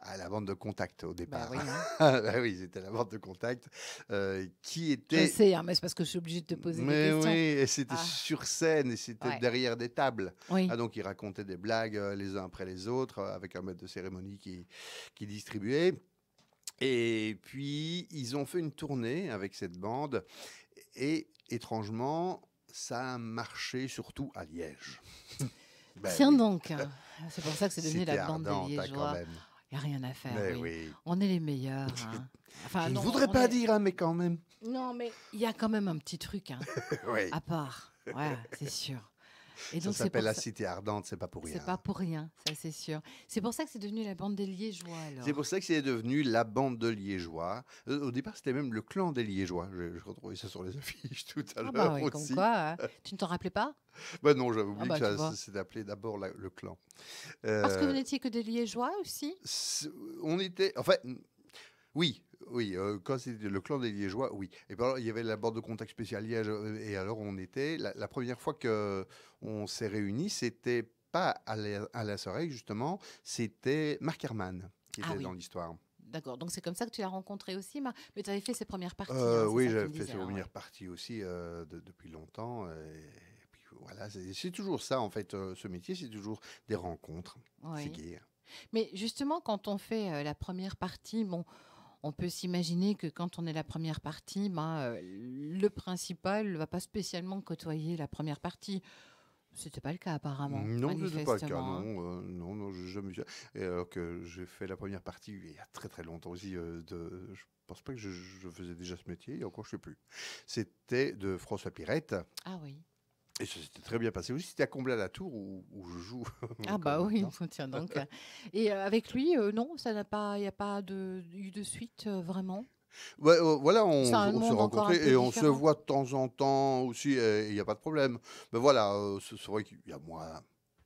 B: À la bande de contact au
A: Bah
B: départ.
A: oui, hein.
B: Bah oui, c'était la bande de contact qui
A: Je
B: était.
A: sais, hein, mais c'est parce que je suis obligée de te poser des
B: Mais oui,
A: questions.
B: et c'était
A: Ah,
B: sur scène et c'était
A: ouais.
B: derrière des tables.
A: Oui.
B: Ah, donc ils racontaient des blagues les uns après les autres avec un maître de cérémonie qui distribuait. Et puis ils ont fait une tournée avec cette bande et étrangement ça a marché surtout à Liège. Ben
A: Tiens
B: oui,
A: donc, hein. C'est pour ça que c'est devenu
B: c'était
A: la bande des
B: ardente hein, quand
A: Liégeois.
B: même.
A: Il n'y a rien à faire,
B: Mais
A: oui.
B: oui.
A: On est les meilleurs, hein. Enfin,
B: Je ne
A: non,
B: voudrais
A: on
B: pas
A: est...
B: dire, hein, mais quand même.
A: Non, mais il y a quand même un petit truc, hein,
B: Oui.
A: à part. Ouais, c'est sûr. Et
B: Ça
A: donc, c'est
B: s'appelle
A: pour
B: la
A: ça...
B: Cité Ardente, c'est pas pour
A: C'est
B: rien.
A: pas pour rien, ça c'est sûr. C'est pour ça que c'est devenu la bande des Liégeois,
B: C'est pour
A: alors.
B: ça que c'est devenu la bande de Liégeois. Au départ, c'était même le clan des Liégeois. Je retrouvais ça sur les affiches tout à
A: Ah bah
B: l'heure
A: oui, comme
B: aussi.
A: quoi, hein. Tu ne t'en rappelais pas?
B: Bah non, j'avais
A: Ah
B: oublié que
A: bah tu
B: ça
A: vois.
B: s'est appelé d'abord le clan.
A: Parce que vous
B: Euh,
A: n'étiez que des Liégeois aussi?
B: c'est- on était, enfin, oui, oui, quand c'était le clan des Liégeois, oui. Et puis alors, il y avait la bande de contact spécial Liège, et alors on était, la première fois que on s'est réunis, c'était pas à la Soreille, justement, c'était Marc Herman qui
A: Ah
B: était dans
A: oui,
B: l'histoire.
A: d'accord. Donc c'est comme ça que tu l'as rencontré aussi, mais tu avais fait ses premières parties, hein, c'est
B: Oui,
A: ça que tu
B: j'avais
A: me
B: fait
A: disais,
B: ses
A: hein,
B: premières
A: ouais.
B: parties aussi depuis longtemps. Et puis voilà, c'est toujours ça, en fait, ce métier, c'est toujours des rencontres. C'est
A: Oui.
B: gai.
A: Mais justement, quand on fait la première partie, bon, on peut s'imaginer que quand on est la première partie, ben, le principal ne va pas spécialement côtoyer la première partie. C'était pas le cas apparemment,
B: Non, ce n'était pas le cas,
A: manifestement, hein.
B: non. Non, non, j'ai jamais vu ça. Et alors que j'ai fait la première partie il y a très très longtemps aussi. Je pense pas que je faisais déjà ce métier, et encore je sais plus. C'était de François Pirette.
A: Ah oui.
B: Et ça s'était très bien passé aussi. C'était à Comblain-la-Tour où je joue
A: Ah
B: encore
A: bah oui,
B: maintenant.
A: tiens donc. Et avec lui, non, ça n'a pas, il n'y a pas eu de suite vraiment.
B: Ouais, voilà,
A: C'est un
B: on s'est
A: monde encore un
B: rencontrés
A: peu
B: et on se
A: différent.
B: voit de temps en temps aussi, et il n'y a pas de problème. Mais voilà, c'est vrai qu'il y a moins,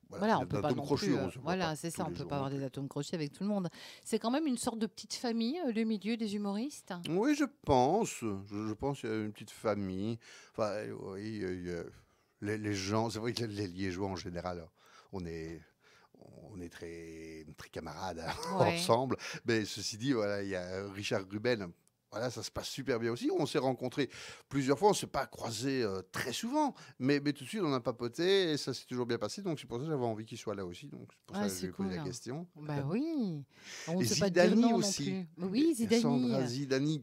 B: voilà,
A: Voilà, on peut pas
B: d'atomes
A: non
B: crochus,
A: plus.
B: on ne se voit pas
A: Voilà, c'est
B: tous
A: ça, on
B: les
A: peut
B: jours
A: pas
B: non
A: avoir des
B: plus.
A: atomes crochus avec tout le monde. C'est quand même une sorte de petite famille, le milieu des humoristes.
B: Oui, je pense. Je pense qu'il y a une petite famille. Enfin, oui, les gens, c'est vrai que les Liégeois en général, on est, on est très, très camarades, hein,
A: Ouais.
B: ensemble. Mais ceci dit, voilà, il y a Richard Ruben. Voilà, ça se passe super bien aussi. On s'est rencontrés plusieurs fois, on ne s'est pas croisés très souvent, mais tout de suite on a papoté et ça s'est toujours bien passé. Donc c'est pour ça que j'avais envie qu'il soit là aussi. Donc c'est pour ça
A: Ah,
B: que je
A: c'est
B: lui ai posé
A: cool,
B: la
A: hein.
B: question.
A: Bah oui. On
B: Et
A: ne sait pas te dire
B: Zidani
A: non non
B: aussi.
A: plus. Oui,
B: Il y a
A: Zidani.
B: Sandra Zidani.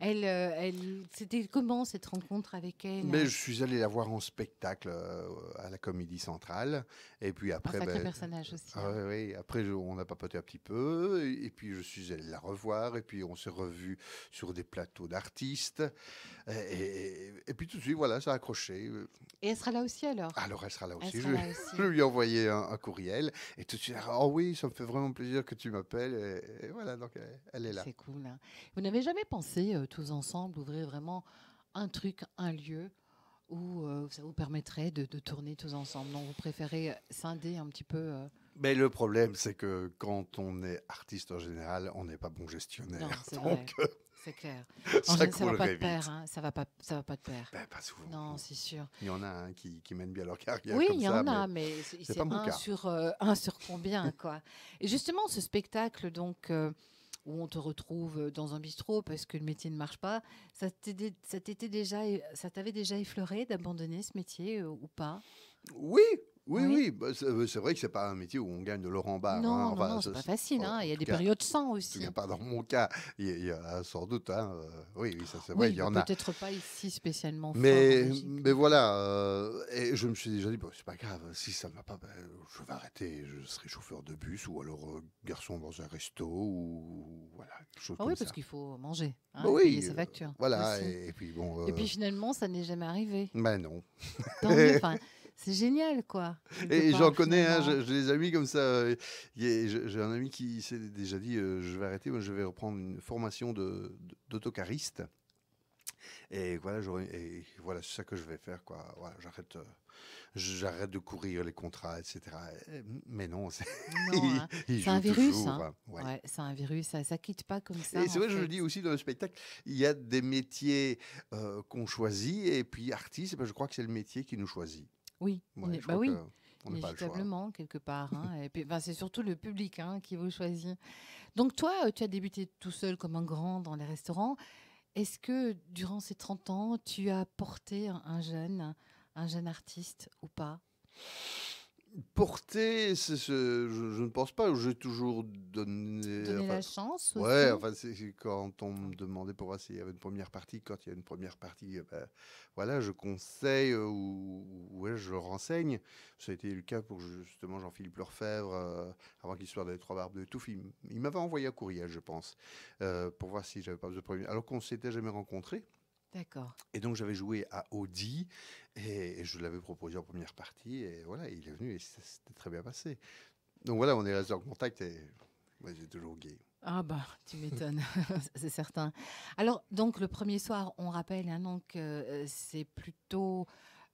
A: C'était comment cette rencontre avec
B: Ben,
A: elle?
B: je suis allé la voir en spectacle à la Comédie Centrale. Et puis
A: Un
B: après,
A: sacré
B: ben,
A: personnage aussi,
B: ah
A: hein.
B: ouais, ouais, après on a papoté un petit peu. Et puis je suis allé la revoir. Et puis on s'est revus sur des plateaux d'artistes. Et puis tout de suite, voilà, ça a accroché.
A: Et elle sera là aussi alors?
B: Alors elle sera là
A: Elle
B: aussi.
A: sera là
B: Je
A: aussi.
B: lui ai envoyé un courriel. Et tout de suite, elle a dit, oh oui, ça me fait vraiment plaisir que tu m'appelles. Et voilà, donc elle est là.
A: C'est cool, hein. Vous n'avez jamais pensé, tous ensemble, ouvrir vraiment un truc, un lieu où ça vous permettrait de tourner tous ensemble? Non, vous préférez scinder un petit peu
B: Mais le problème, c'est que quand on est artiste en général, on n'est pas bon
A: Non,
B: gestionnaire.
A: c'est
B: Donc,
A: vrai, c'est clair.
B: ça
A: Ça va pas de
B: coulerait
A: pair,
B: vite.
A: hein. Ça va pas de pair.
B: Ben, pas souvent.
A: Non,
B: Non.
A: c'est sûr.
B: Il y en a un qui mène bien leur carrière
A: Oui, il
B: comme
A: y
B: ça,
A: en
B: mais
A: a, mais
B: c'est pas
A: c'est
B: mon cas.
A: un sur combien, quoi. Et justement, ce spectacle, donc, où on te retrouve dans un bistrot parce que le métier ne marche pas, ça t'avait déjà effleuré d'abandonner ce métier ou pas?
B: Oui, oui,
A: Oui.
B: oui. Bah, c'est vrai que c'est pas un métier où on gagne de l'or en barre, hein.
A: Non, non,
B: Enfin,
A: non, c'est pas facile, hein. Il y a
B: en tout
A: des
B: cas,
A: périodes sans
B: en tout cas,
A: aussi.
B: pas dans mon cas. Il y a sans doute, hein, oui, oui, ça c'est vrai,
A: Oui,
B: il y
A: bah
B: en a.
A: peut-être pas ici spécialement fort en Belgique,
B: Mais
A: mais
B: voilà, et je me suis déjà dit, bon, c'est pas grave, si ça ne va pas, ben, je vais arrêter, je serai chauffeur de bus ou alors garçon dans un resto ou voilà, quelque chose
A: ah
B: comme
A: oui, parce
B: ça.
A: qu'il faut manger,
B: Bah
A: hein, et payer
B: oui,
A: ses factures
B: voilà,
A: aussi.
B: et puis bon,
A: Et puis finalement, ça n'est jamais arrivé.
B: ben non.
A: Tant mieux. Enfin, c'est génial, quoi, quelque
B: Et j'en
A: part,
B: connais, hein,
A: finalement.
B: j'ai des amis comme ça. J'ai un ami qui s'est déjà dit, je vais arrêter, moi je vais reprendre une formation d'autocariste. Et voilà, et voilà, c'est ça que je vais faire, quoi. Voilà, j'arrête de courir les contrats, etc. Mais non,
A: Non, hein.
B: il
A: C'est un
B: joue
A: virus,
B: toujours,
A: hein.
B: hein, ouais.
A: Ouais, c'est un virus. Ça quitte pas comme ça,
B: Et c'est
A: en
B: vrai, je le dis
A: fait.
B: aussi dans le spectacle, il y a des métiers qu'on choisit, et puis artiste, ben, je crois que c'est le métier qui nous choisit.
A: Oui,
B: Ouais, je
A: bah
B: crois
A: oui,
B: qu'on n'a pas le choix.
A: inévitablement, quelque part, hein. Et puis, enfin, c'est surtout le public, hein, qui vous choisit. Donc, toi, tu as débuté tout seul comme un grand dans les restaurants. Est-ce que, durant ces 30 ans, tu as porté un jeune artiste ou pas?
B: Porter, je ne pense pas. J'ai toujours donné.
A: Donner la
B: Enfin,
A: chance
B: ouais,
A: aussi?
B: enfin, c'est quand on me demandait pour voir s'il y avait une première partie. Quand il y a une première partie, ben, voilà, je conseille ou ouais, je renseigne. Ça a été le cas pour justement Jean-Philippe Lefebvre, avant qu'il soit dans les Trois Barbes de Touffe. Il m'avait envoyé un courriel, je pense, pour voir si j'avais pas besoin de premier. Alors qu'on ne s'était jamais rencontrés.
A: D'accord.
B: Et donc j'avais joué à Audi et je l'avais proposé en première partie et voilà, il est venu et ça s'était très bien passé. Donc voilà, on est resté en contact et moi j'ai toujours gay.
A: Ah bah, tu m'étonnes, c'est certain. Alors, donc, le premier soir, on rappelle, hein, donc, c'est plutôt...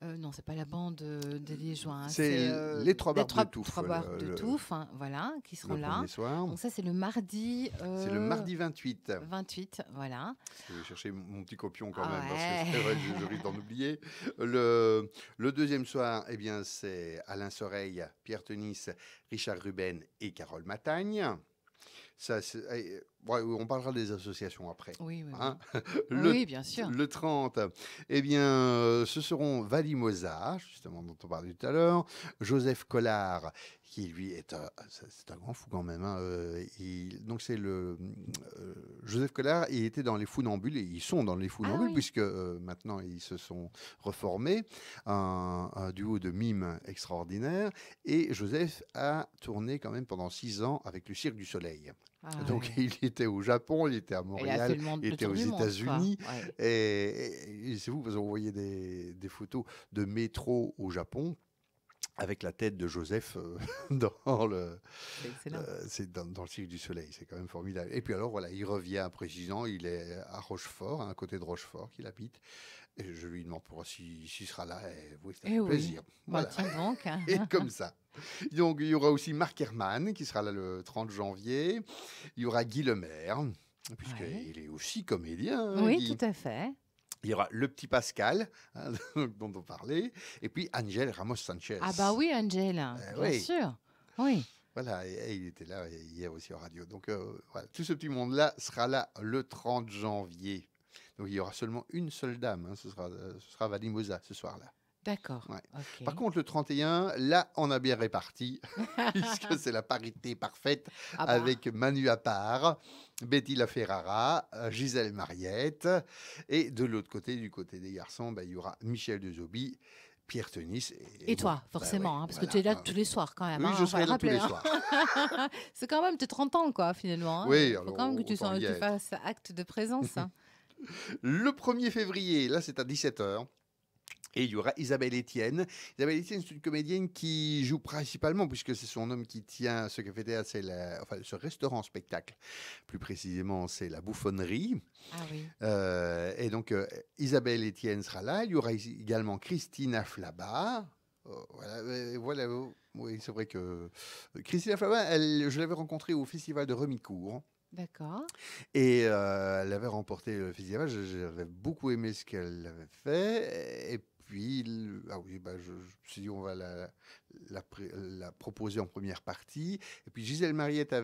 A: non, c'est pas la bande des Liégeois, hein,
B: C'est
A: c'est
B: les Trois
A: les
B: Barbes de Touffe,
A: trois barbes de Touffe, hein, voilà, qui seront
B: le
A: là.
B: premier soir.
A: Donc ça, c'est le mardi
B: C'est le mardi 28.
A: 28, voilà.
B: Je vais chercher mon petit copion quand
A: Ah
B: même parce que
A: ouais.
B: c'est vrai, je risque d'en oublier. Le deuxième soir, eh bien, c'est Alain Soreille, Pierre Tenis, Richard Ruben et Carole Matagne. Ça, ouais, on parlera des associations après.
A: Oui, oui,
B: Hein.
A: oui.
B: Le,
A: Oui, bien sûr.
B: le 30, eh bien, ce seront Valimosa, justement, dont on parlait tout à l'heure, Joseph Collard, qui lui c'est un grand fou quand même. Hein, donc c'est Joseph Collard, il était dans les Funambules, et ils sont dans les
A: Ah
B: Funambules,
A: oui.
B: puisque maintenant ils se sont reformés, un duo de mimes extraordinaire, et Joseph a tourné quand même pendant 6 ans avec le Cirque du Soleil.
A: Ah
B: Donc
A: ouais.
B: il était au Japon, il était à
A: Il a fait
B: Montréal, il
A: le
B: était
A: tour
B: aux
A: du monde, quoi.
B: États-Unis.
A: Ouais,
B: Et c'est vous, parce qu'on voyait des photos de métro au Japon avec la tête de Joseph dans
A: c'est excellent.
B: dans le Cirque du Soleil. C'est quand même formidable. Et puis alors, voilà, il revient après 6 ans. Il est à Rochefort, à côté de Rochefort, qu'il habite. Et je lui demande pour s'il sera là. Et oui, ça
A: Eh
B: fait
A: oui.
B: plaisir.
A: Bah,
B: Voilà.
A: tiens donc, hein.
B: Et comme ça. Donc, il y aura aussi Marc Herman, qui sera là le 30 janvier. Il y aura Guy Lemaire,
A: Ouais.
B: puisqu'il est aussi comédien, hein,
A: Oui,
B: Guy.
A: tout à fait.
B: Il y aura le petit Pascal, hein, dont on parlait, et puis Angel Ramos Sanchez.
A: Ah bah oui, Angel, bien
B: Oui,
A: sûr. Oui.
B: voilà, et il était là hier aussi en radio. Donc voilà, tout ce petit monde-là sera là le 30 janvier. Donc il y aura seulement une seule dame, hein, ce sera Valimosa ce soir-là.
A: D'accord.
B: Ouais.
A: Ok.
B: Par contre, le 31, là, on a bien réparti, puisque c'est la parité parfaite,
A: Ah bah.
B: avec Manu Appart, Betty La Ferrara, Gisèle Mariette, et de l'autre côté, du côté des garçons, ben, il y aura Michel Dezoby, Pierre Tenis.
A: Et
B: moi.
A: toi,
B: Ben
A: forcément,
B: ouais,
A: hein, parce que
B: voilà.
A: tu es là tous les soirs quand même.
B: Oui,
A: Hein,
B: je
A: on va
B: serai
A: le
B: là tous
A: rappeler.
B: les
A: Hein.
B: soirs.
A: C'est quand même tes 30 ans, quoi, finalement. Hein.
B: Oui,
A: Il faut
B: alors
A: quand même que tu,
B: autant y
A: tu
B: être.
A: fasses acte de présence. Hein.
B: Le 1er février, là, c'est à 17h. Et il y aura Isabelle Etienne. Isabelle Etienne, c'est une comédienne qui joue principalement, puisque c'est son homme qui tient ce café-théâtre, enfin, ce restaurant-spectacle. Plus précisément, c'est la Bouffonnerie.
A: Ah oui.
B: Et donc, Isabelle Etienne sera là. Il y aura également Christina Flaba. Voilà, oui, c'est vrai que Christina Flaba, je l'avais rencontrée au festival de Remicourt.
A: D'accord.
B: Et elle avait remporté le festival. J'avais beaucoup aimé ce qu'elle avait fait. Et puis, ah oui, bah, je me suis dit, on va la proposer en première partie. Et puis, Gisèle Mariette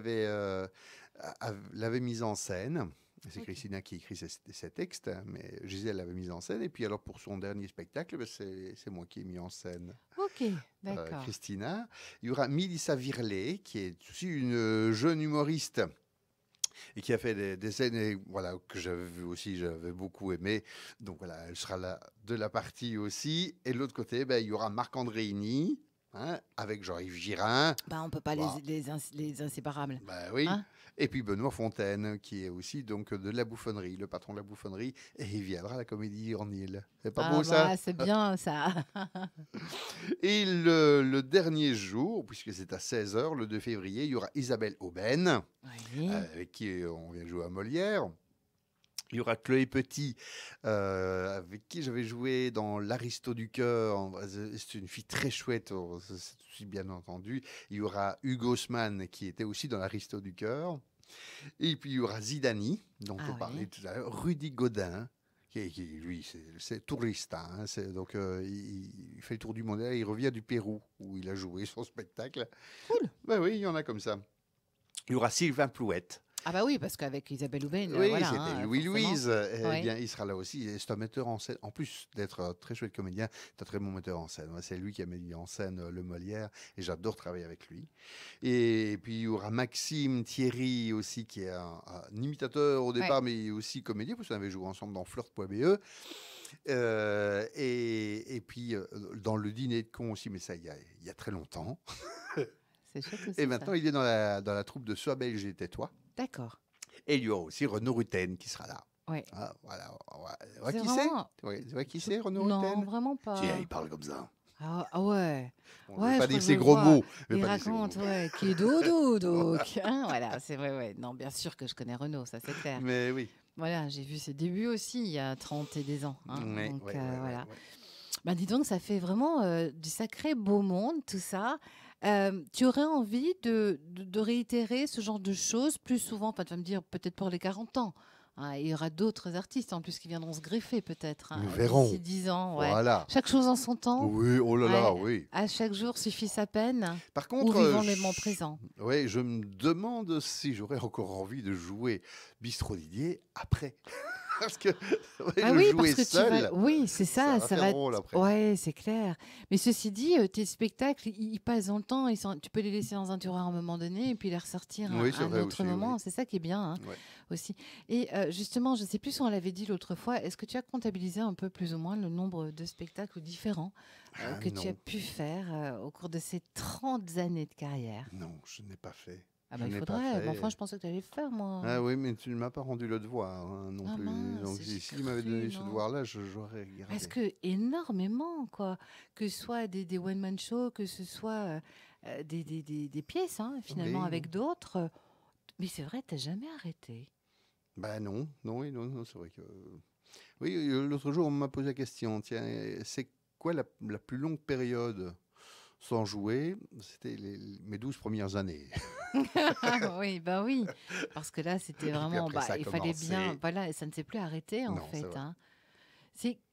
B: l'avait mise en scène. C'est
A: Ok.
B: Christina qui écrit ses textes, hein, mais Gisèle l'avait mise en scène. Et puis, alors, pour son dernier spectacle, bah, c'est moi qui ai mis en scène
A: Ok, d'accord.
B: Christina. Il y aura Mélissa Virlet, qui est aussi une jeune humoriste et qui a fait des scènes voilà, que j'avais vu aussi, j'avais beaucoup aimé. Donc voilà, elle sera là de la partie aussi. Et de l'autre côté, ben, il y aura Marc-André Hini, hein, avec Jean-Yves Girin.
A: Bah, on peut pas
B: Bah,
A: les inséparables.
B: ben oui.
A: Hein.
B: Et puis Benoît Fontaine, qui est aussi donc de la Bouffonnerie, le patron de la Bouffonnerie. Et il viendra à la Comédie Hors-Nil. C'est pas
A: Ah
B: beau ça?
A: bah, c'est bien ça.
B: Et le dernier jour, puisque c'est à 16h, le 2 février, il y aura Isabelle Aubaine,
A: Oui.
B: avec qui on vient de jouer à Molière. Il y aura Chloé Petit, avec qui j'avais joué dans L'Aristo du Cœur. C'est une fille très chouette, c'est aussi bien entendu. Il y aura Hugo Haussmann, qui était aussi dans L'Aristo du Cœur. Et puis il y aura Zidani, dont
A: Ah
B: on
A: oui.
B: parlait tout à l'heure. Rudy Godin, qui lui, c'est touriste. Hein, donc il fait le tour du monde. Il revient du Pérou, où il a joué son spectacle.
A: Cool.
B: Ben oui, il y en a comme ça. Il y aura Sylvain Plouette.
A: Ah bah oui, parce qu'avec Isabelle Houben,
B: Oui,
A: voilà,
B: c'était
A: hein, forcément.
B: Louis-Louise. Eh
A: Oui.
B: bien, il sera là aussi. Et c'est un metteur en scène. En plus d'être un très chouette comédien, c'est un très bon metteur en scène. Moi, c'est lui qui a mis en scène le Molière et j'adore travailler avec lui. Et puis, il y aura Maxime Thierry aussi, qui est un imitateur au
A: Ouais.
B: départ, mais aussi comédien, parce qu'on avait joué ensemble dans Flirt.be. Et puis, dans Le Dîner de Con aussi, mais ça, il y a très longtemps.
A: C'est chouette
B: Et
A: aussi, ça.
B: maintenant, il est dans la troupe de Sois belge et tais-toi.
A: D'accord.
B: Et il y aura aussi Renaud Rutten qui sera là.
A: Ouais.
B: Ah, voilà. Tu vois
A: C'est
B: qui c'est?
A: vraiment.
B: Oui, tu vois qui c'est, Renaud
A: Non,
B: Rutten?
A: vraiment
B: Si,
A: pas.
B: il parle comme ça.
A: Ah ouais.
B: Bon, je ne vais
A: Ouais, je
B: pas
A: crois
B: dire
A: que je
B: ces
A: le
B: gros
A: vois.
B: mots. Je vais
A: Il
B: pas dire ces gros
A: raconte,
B: mots.
A: ouais, qui est dodo, donc. Hein, voilà, c'est vrai, ouais. Non, bien sûr que je connais Renaud, ça c'est clair.
B: Mais oui.
A: Voilà, j'ai vu ses débuts aussi il y a 30 et des ans. Hein,
B: Ouais,
A: donc
B: ouais, ouais,
A: voilà.
B: ouais.
A: Bah, dis donc, ça fait vraiment du sacré beau monde, tout ça. Tu aurais envie de réitérer ce genre de choses plus souvent? Enfin, tu vas me dire peut-être pour les 40 ans. Hein, il y aura d'autres artistes en plus qui viendront se greffer peut-être
B: Nous
A: d'ici
B: verrons.
A: 10 ans. Ouais.
B: Voilà.
A: Chaque chose en son temps.
B: Oui, oh là là,
A: Ouais.
B: oui.
A: À chaque jour suffit sa peine.
B: Par
A: Ou
B: contre,
A: vivons le moment présent.
B: ouais, je me demande si j'aurais encore envie de jouer Bistro Didier après. Parce que ouais,
A: Ah
B: le
A: oui,
B: jouer
A: parce que tu vas.
B: seul,
A: Oui, c'est
B: ça
A: ça.
B: va
A: Ça
B: faire
A: va.
B: drôle après.
A: Ouais, c'est clair. Mais ceci dit, tes spectacles, ils passent dans le temps. Tu peux les laisser dans un tiroir à un moment donné et puis les ressortir
B: Oui,
A: à
B: c'est
A: un
B: vrai
A: autre
B: aussi,
A: moment.
B: oui.
A: C'est ça qui est bien, hein,
B: Ouais.
A: aussi. Et justement, je ne sais plus si on l'avait dit l'autre fois. Est-ce que tu as comptabilisé un peu plus ou moins le nombre de spectacles différents
B: Ah,
A: que tu as
B: non,
A: pu faire au cours de ces 30 années de carrière?
B: non, je n'ai pas fait.
A: Ah
B: Je
A: bah il
B: n'ai pas
A: faudrait. Mais enfin,
B: fait.
A: je pensais que tu allais le faire, moi.
B: Ah oui, mais tu ne m'as pas rendu le devoir non
A: Ah
B: plus. Donc,
A: mince, j'ai
B: s'il m'avait
A: cru,
B: donné ce
A: non.
B: devoir-là, j'aurais
A: Parce
B: regardé.
A: que énormément, quoi. Que ce soit des one-man shows, que ce soit des pièces, hein, finalement,
B: Oui,
A: avec d'autres. Mais c'est vrai, t'as jamais arrêté.
B: bah non, non, oui, non, non, c'est vrai que. Oui, l'autre jour, on m'a posé la question, tiens, c'est quoi la plus longue période sans jouer? C'était mes 12 premières années.
A: Oui, bah oui. Parce que là, c'était
B: Et puis
A: vraiment.
B: après,
A: Bah,
B: ça a
A: il fallait bien.
B: commencé.
A: Voilà, et ça ne s'est plus arrêté, en
B: Non, c'est
A: fait.
B: vrai.
A: Hein.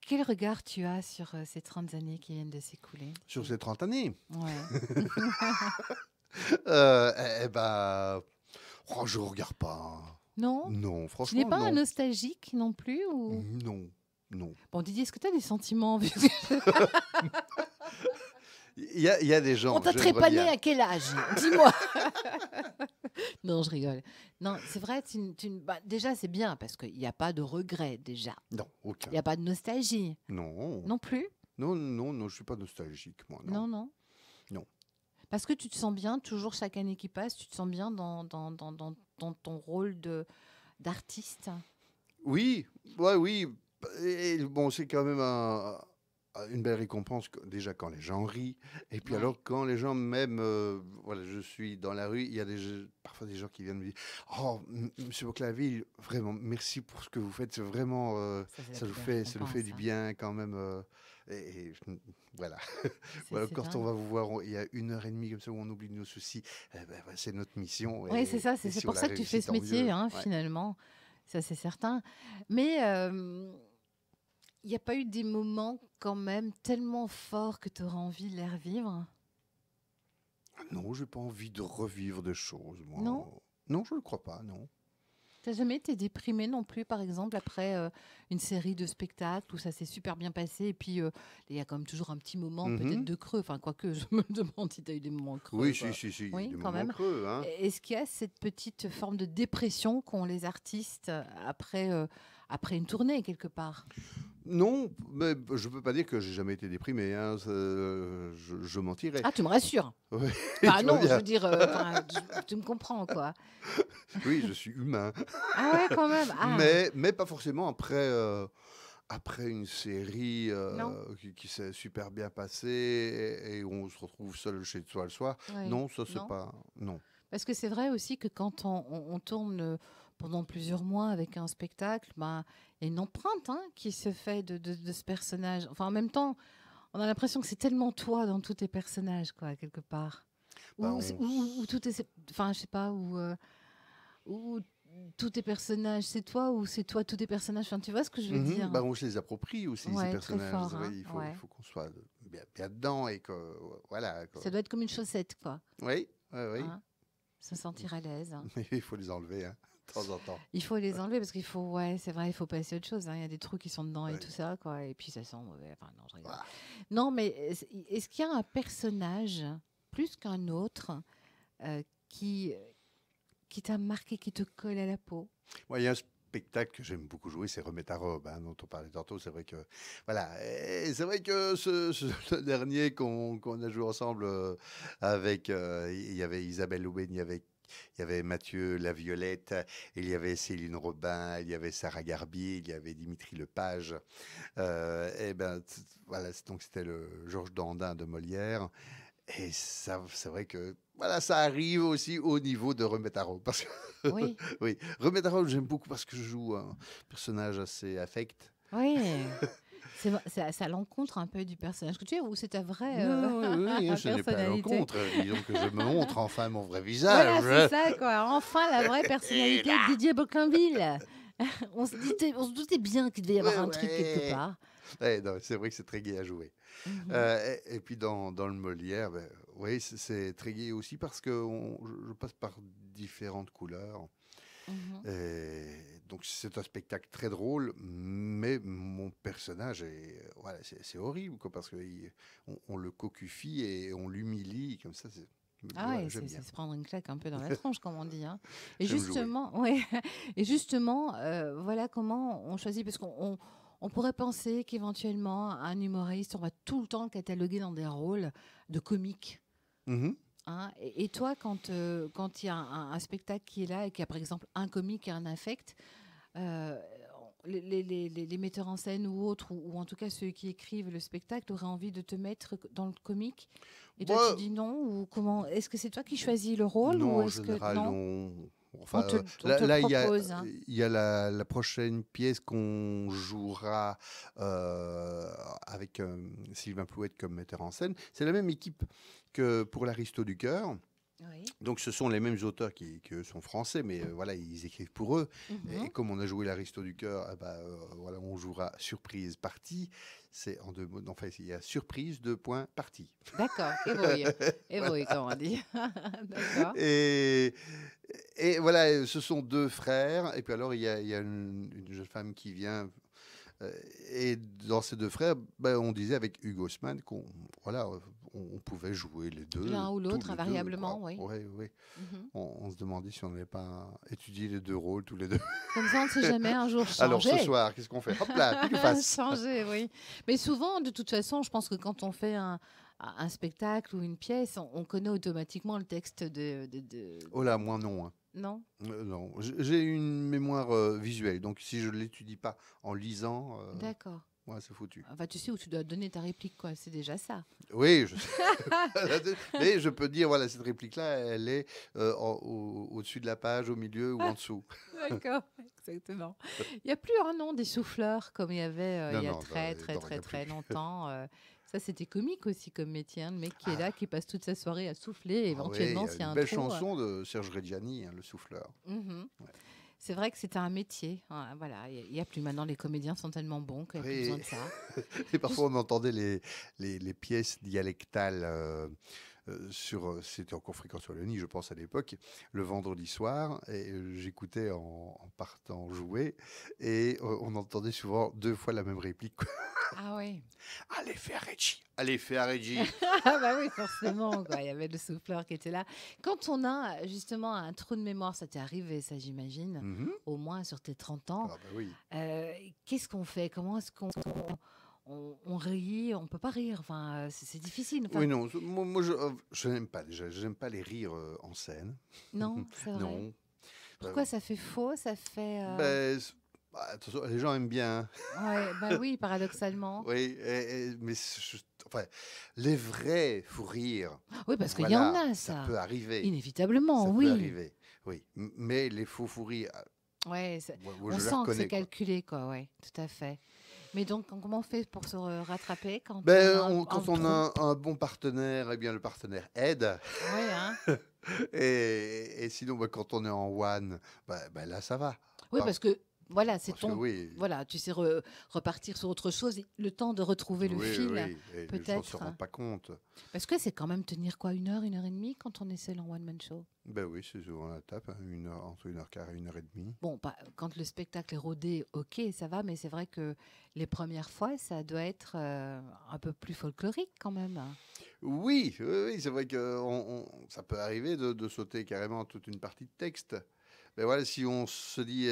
A: Quel regard tu as sur ces 30 années qui viennent de s'écouler?
B: Sur ces 30 années,
A: Ouais.
B: eh ben, oh, je regarde pas.
A: Non?
B: Non,
A: Tu n'es
B: franchement,
A: pas un
B: non.
A: nostalgique non plus ou...
B: Non, non.
A: Bon, Didier, est-ce que tu as des sentiments?
B: Il y a des
A: On
B: gens,
A: t'a
B: j'aimerais
A: trépané
B: bien.
A: à quel âge? Dis-moi. Non, je rigole. Non, c'est vrai, bah, déjà, c'est bien parce qu'il n'y a pas de regret, déjà.
B: Non,
A: Il
B: aucun.
A: n'y a pas de nostalgie.
B: Non,
A: Non plus?
B: non, non, non, je suis pas nostalgique, moi, non.
A: Non, non.
B: Non.
A: Parce que tu te sens bien, toujours chaque année qui passe, tu te sens bien dans ton rôle d'artiste.
B: Oui, ouais, oui. Et bon, c'est quand même une belle récompense, déjà quand les gens rient. Et puis
A: Ouais.
B: alors, quand les gens m'aiment, voilà, je suis dans la rue, il y a parfois des gens qui viennent me dire, oh, Monsieur Boclaville, vraiment, merci pour ce que vous faites. C'est vraiment,
A: Ça, c'est la
B: ça nous
A: plus
B: fait,
A: belle
B: ça nous fait du
A: récompense, hein.
B: bien quand même. Voilà. Voilà,
A: C'est
B: quand on
A: dingue.
B: va vous voir, il y a 1 heure et demie comme ça où on oublie nos soucis. C'est notre mission.
A: Oui, c'est ça. C'est
B: si
A: pour
B: on a
A: ça que tu fais
B: réussi,
A: ce
B: tant
A: métier,
B: mieux.
A: hein,
B: Ouais.
A: finalement. Ça, c'est certain. Mais il n'y a pas eu des moments quand même tellement forts que tu auras envie de les revivre?
B: Non, j'ai pas envie de revivre des choses, moi.
A: Non?
B: Non, je ne crois pas, non.
A: T'as jamais été déprimé non plus, par exemple, après une série de spectacles où ça s'est super bien passé et puis il y a quand même toujours un petit moment peut-être
B: Mhm.
A: de creux. Enfin, quoique, je me demande si tu as eu des moments creux.
B: Oui,
A: Quoi.
B: si, il y a
A: Oui,
B: des
A: quand
B: moments
A: même.
B: creux, hein.
A: Est-ce qu'il y a cette petite forme de dépression qu'ont les artistes après une tournée, quelque part?
B: Non, mais je peux pas dire que j'ai jamais été déprimé, hein, je mentirais.
A: Ah, tu me rassures.
B: Ouais,
A: Enfin,
B: tu vois
A: non, je
B: bien.
A: veux dire, tu me comprends, quoi.
B: Oui, je suis humain.
A: Ah ouais, quand même. Ah,
B: Mais pas forcément après une série
A: non.
B: qui s'est super bien passée et où on se retrouve seul chez soi le soir.
A: Oui,
B: Non, ça c'est
A: non.
B: pas. Non.
A: Parce que c'est vrai aussi que quand on tourne pendant plusieurs mois avec un spectacle, ben, il y a une empreinte hein, qui se fait de ce personnage. Enfin, en même temps, on a l'impression que c'est tellement toi dans tous tes personnages, quoi, quelque part.
B: Bah,
A: Ou tout est... Enfin, je sais pas, ou tous tes personnages, c'est toi ou c'est toi tous tes personnages. Enfin, tu vois ce que je veux dire?
B: Bah, on se les approprie aussi, ces
A: Ouais, très
B: personnages.
A: fort.
B: C'est vrai,
A: Hein,
B: il
A: ouais.
B: faut qu'on soit bien, bien dedans et que. Voilà.
A: Ça doit être comme une chaussette, quoi.
B: Oui, oui, oui.
A: Hein, se sentir à l'aise.
B: Mais il faut les enlever, hein. de temps en temps.
A: Il faut les enlever parce qu'il faut, ouais, c'est vrai, il faut passer à autre chose, hein. Il y a des trous qui sont dedans et
B: Ouais.
A: tout ça, quoi. Et puis ça sent mauvais. Enfin, non, je rigole.
B: Voilà.
A: Non, mais est-ce qu'il y a un personnage plus qu'un autre euh, qui, qui t'a marqué, qui te colle à la peau?
B: Moi, il y a un spectacle que j'aime beaucoup jouer, c'est Remettre à Robe, hein, dont on parlait tantôt. C'est vrai que, voilà, et c'est vrai que le dernier qu'on a joué ensemble avec, il y avait Isabelle Aubin, il y avait Mathieu Laviolette, il y avait Céline Robin, il y avait Sarah Garbier, il y avait Dimitri Lepage. Et ben, voilà, donc c'était le Georges Dandin de Molière. Et ça, c'est vrai que voilà, ça arrive aussi au niveau de Remettre à Robe. Parce que
A: Oui,
B: oui, Remettre à Robe, j'aime beaucoup parce que je joue un personnage assez affect.
A: oui. C'est à l'encontre un peu du personnage que tu es ou c'est ta vraie
B: Non, oui, je n'ai pas à
A: personnalité?
B: l'encontre. Disons que je me montre enfin mon vrai
A: Voilà, c'est
B: visage.
A: ça, quoi. Enfin, la vraie
B: Et
A: personnalité
B: là,
A: de Didier Bocquinville. On se doutait bien qu'il devait y avoir
B: ouais,
A: un truc quelque
B: ouais.
A: part.
B: Ouais, non, c'est vrai que c'est très gai à jouer.
A: Mhm,
B: Et puis dans le Molière, ben, oui, c'est très gai aussi parce que je passe par différentes couleurs.
A: mhm.
B: Et donc c'est un spectacle très drôle, mais mon personnage voilà, c'est horrible quoi, parce on le cocufie et on l'humilie comme ça.
A: Ah
B: Voilà,
A: ouais,
B: j'aime
A: c'est
B: bien.
A: se prendre une claque un peu dans la tronche, comme on dit, hein. Et
B: J'aime jouer.
A: justement, ouais, et justement, voilà comment on choisit, parce on pourrait penser qu'éventuellement, un humoriste, on va tout le temps le cataloguer dans des rôles de comique.
B: Mhm.
A: Hein. Et toi, quand il y a un spectacle qui est là et qu'il y a par exemple un comique et un affect, euh, les metteurs en scène ou autres, ou en tout cas ceux qui écrivent le spectacle, auraient envie de te mettre dans le comique et toi tu
B: Moi,
A: dis non? Ou comment? Est-ce que c'est toi qui choisis le rôle ou
B: non, en
A: est-ce que
B: général,
A: non?
B: non.
A: On
B: Enfin,
A: te, on
B: là,
A: te le
B: là,
A: propose, hein.
B: il y a la prochaine pièce qu'on jouera avec Sylvain Plouette comme metteur en scène. C'est la même équipe que pour l'Aristo du Cœur.
A: Oui.
B: Donc ce sont les mêmes auteurs qui eux, sont français, mais voilà, ils écrivent pour eux. Et
A: Mhm.
B: comme on a joué l'Aristo du Cœur, voilà, on jouera surprise partie. C'est en deux mots. Enfin, il y a surprise, deux points, partie.
A: D'accord, ébrouille. Ébrouille, comme on dit. D'accord.
B: Et, et voilà, ce sont deux frères. Et puis alors, il y a une jeune femme qui vient. euh, et dans ces deux frères, ben, on disait avec Hugo Haussmann qu'on voilà, on pouvait jouer les deux,
A: L'un ou
B: tous
A: l'autre,
B: les deux, quoi.
A: invariablement, oui.
B: Ouais, ouais.
A: Mhm.
B: On se demandait si on n'avait pas étudié les deux rôles tous les deux.
A: Comme ça, on ne sait jamais un jour
B: Alors ce
A: changer.
B: soir, qu'est-ce qu'on fait? Hop là, pile ou face.
A: Changer, oui. Mais souvent, de toute façon, je pense que quand on fait un spectacle ou une pièce, on connaît automatiquement le texte
B: Oh là, moi non, hein.
A: Non?
B: Non, j'ai une mémoire visuelle, donc si je ne l'étudie pas en lisant,
A: D'accord.
B: ouais, c'est foutu.
A: Enfin, tu sais où tu dois donner ta réplique, quoi. C'est déjà ça.
B: Oui, je sais. Mais je peux dire, voilà, cette réplique-là, elle est au-dessus de la page, au milieu ou en dessous.
A: D'accord, exactement. Il n'y a plus un nom des souffleurs comme il y avait il
B: Non,
A: y a
B: non,
A: très,
B: non,
A: très,
B: non, il n'y
A: très,
B: a
A: très
B: plus.
A: longtemps. Ça, c'était comique aussi comme métier, hein. Le mec qui est
B: Ah,
A: là, qui passe toute sa soirée à souffler, et
B: ah ouais, il
A: éventuellement,
B: y a
A: s'il y a
B: une
A: un
B: belle
A: trou.
B: chanson de Serge Reggiani, hein, Le Souffleur.
A: Mhm.
B: Ouais.
A: C'est vrai que c'était un métier, hein. Voilà, il n'y a plus maintenant. Les comédiens sont tellement bons qu'il n'y a plus besoin
B: Oui.
A: de ça.
B: Et parfois, on entendait les pièces dialectales c'était encore Fréquence Wallonie, je pense, à l'époque, le vendredi soir, et j'écoutais en partant jouer, et on entendait souvent deux fois la même réplique, quoi.
A: Ah oui.
B: Allez, fais à Reggie. Allez, fais à Reggie.
A: Ah bah oui, forcément, quoi. Il y avait le souffleur qui était là. Quand on a justement un trou de mémoire, ça t'est arrivé, ça j'imagine,
B: Mhm.
A: au moins sur tes 30 ans,
B: Ah bah oui.
A: qu'est-ce qu'on fait? Comment est-ce qu'on on rit? On peut pas rire. Enfin, c'est difficile. Enfin,
B: Oui, non, moi, je n'aime pas, j'aime pas les rires en scène.
A: non, c'est vrai.
B: Non. Euh,
A: Pourquoi ça fait faux? Ça fait.
B: ben, attention, les gens aiment bien.
A: Ouais, bah oui, paradoxalement.
B: Oui, mais enfin, les vrais fous rires,
A: Oui, parce qu'il y en
B: voilà,
A: a,
B: ça
A: ça.
B: peut arriver.
A: Inévitablement,
B: Ça peut
A: oui.
B: arriver, oui. Mais les faux fous rires,
A: Ouais,
B: moi,
A: on
B: je les
A: sent que c'est
B: reconnais, quoi.
A: calculé, quoi. Ouais, tout à fait. Mais donc, comment on fait pour se rattraper quand on
B: Ben,
A: a un
B: quand on
A: trou?
B: a un bon partenaire, eh bien, le partenaire aide.
A: Oui, hein?
B: Et sinon, ben, quand on est en one, ben, là, ça va.
A: Oui,
B: Par-
A: parce que voilà, c'est
B: Parce que
A: ton,
B: oui,
A: voilà, tu sais repartir sur autre chose, et le temps de retrouver le
B: oui,
A: fil,
B: oui, et les gens ne se
A: peut-être.
B: rendent pas compte.
A: Parce que c'est quand même tenir quoi, une heure et demie quand on est seul en one-man show.
B: Ben oui, c'est souvent la tape, hein, entre 1h15 et 1h30.
A: Bon, quand le spectacle est rodé, ok, ça va, mais c'est vrai que les premières fois, ça doit être un peu plus folklorique quand même.
B: Oui, oui, oui, c'est vrai que ça peut arriver de sauter carrément toute une partie de texte. Mais voilà, si on se dit,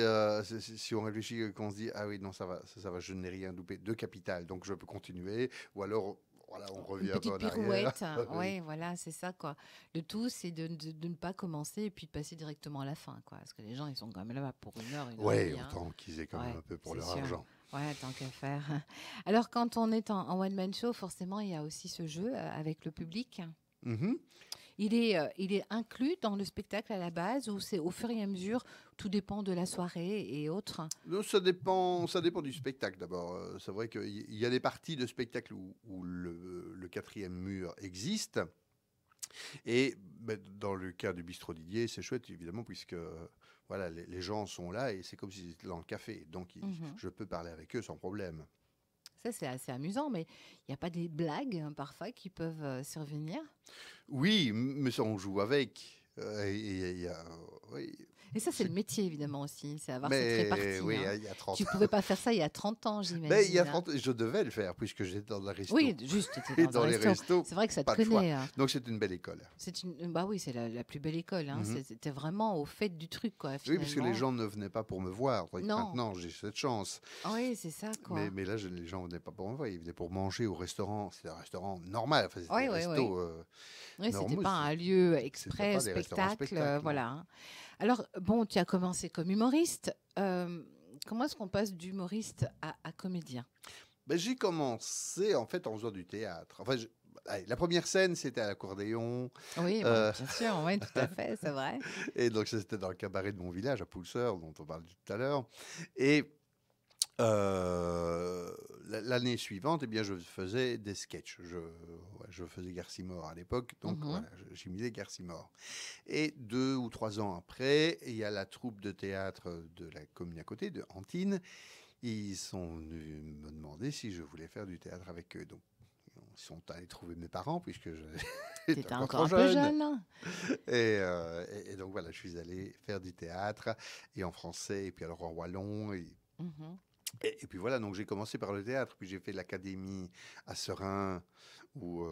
B: si on réfléchit, qu'on se dit, ah oui, non, ça va, je n'ai rien loupé de capital, donc je peux continuer, ou alors, voilà, on
A: Une
B: revient un peu
A: petite
B: en arrière.
A: pirouette,
B: Oui.
A: ouais, voilà, c'est ça, quoi. Le tout, c'est de ne pas commencer et puis de passer directement à la fin, quoi. Parce que les gens, ils sont quand même là pour une heure et
B: Ouais,
A: demie, hein.
B: autant qu'ils aient quand même
A: Ouais,
B: un peu pour
A: c'est
B: leur
A: sûr.
B: argent.
A: Ouais, tant qu'à faire. Alors, quand on est en one-man show, forcément, il y a aussi ce jeu avec le public.
B: Mhm.
A: Il est inclus dans le spectacle à la base ou c'est au fur et à mesure, tout dépend de la soirée et autres?
B: Donc, ça dépend du spectacle d'abord. C'est vrai qu'il y a des parties de spectacle où le quatrième mur existe. Et ben, dans le cas du bistrot Didier, c'est chouette évidemment puisque voilà, les gens sont là et c'est comme s'ils étaient dans le café. Donc
A: Mhm.
B: je peux parler avec eux sans problème.
A: Ça, c'est assez amusant, mais il n'y a pas des blagues parfois qui peuvent survenir?
B: Oui, mais ça on joue avec. Et il y a, oui,
A: Et ça, c'est le
B: c'est-
A: métier, évidemment, aussi, c'est avoir cette
B: mais
A: répartie,
B: oui,
A: hein.
B: il y a 30.
A: Tu ne pouvais pas faire ça il y a 30 ans,
B: Mais il y a
A: j'imagine, hein.
B: 30, je devais le faire puisque j'étais dans le resto.
A: Oui, juste, tu étais
B: Et
A: dans un
B: dans les
A: resto.
B: restos,
A: C'est vrai que ça te
B: pas de choix.
A: connaît, hein.
B: Donc c'est une belle école.
A: Bah oui, c'est la plus belle école, hein.
B: Mhm.
A: C'était vraiment au fait du truc, quoi,
B: Oui, parce que les
A: finalement.
B: gens ne venaient pas pour me voir. Tandis que
A: Non,
B: maintenant, j'ai cette chance.
A: oui, c'est ça, quoi.
B: Mais là, les gens ne venaient pas pour me voir. Ils venaient pour manger au restaurant. C'était un restaurant normal. Enfin, c'était
A: Oui,
B: des
A: oui, oui.
B: restos
A: Oui, c'était
B: normaux.
A: pas un lieu
B: C'était
A: exprès,
B: pas des restaurants
A: spectacle,
B: spectacle, non.
A: voilà, hein. Alors, bon, tu as commencé comme humoriste. Comment est-ce qu'on passe d'humoriste à comédien?
B: Ben, j'ai commencé, en fait, en faisant du théâtre. Enfin, allez, la première scène, c'était à l'accordéon.
A: Oui, bah,
B: Euh,
A: bien sûr, oui, tout à fait, c'est vrai.
B: et donc, ça, c'était dans le cabaret de mon village, à Poulseur, dont on parlait tout à l'heure. Et l'année suivante, eh bien, je faisais des sketchs. Je faisais Garcimore à l'époque, donc
A: Mhm.
B: voilà, j'imitais Garcimore. Et 2 ou 3 ans après, il y a la troupe de théâtre de la commune à côté, de Antine. Ils sont venus me demander si je voulais faire du théâtre avec eux. Donc, ils sont allés trouver mes parents, puisque j'étais
A: T'étais
B: encore
A: encore
B: trop
A: un peu
B: jeune.
A: jeune, hein.
B: Et donc voilà, je suis allé faire du théâtre, et en français, et puis alors en wallon.
A: Mhm.
B: Et puis voilà, donc j'ai commencé par le théâtre, puis j'ai fait l'académie à Serein, où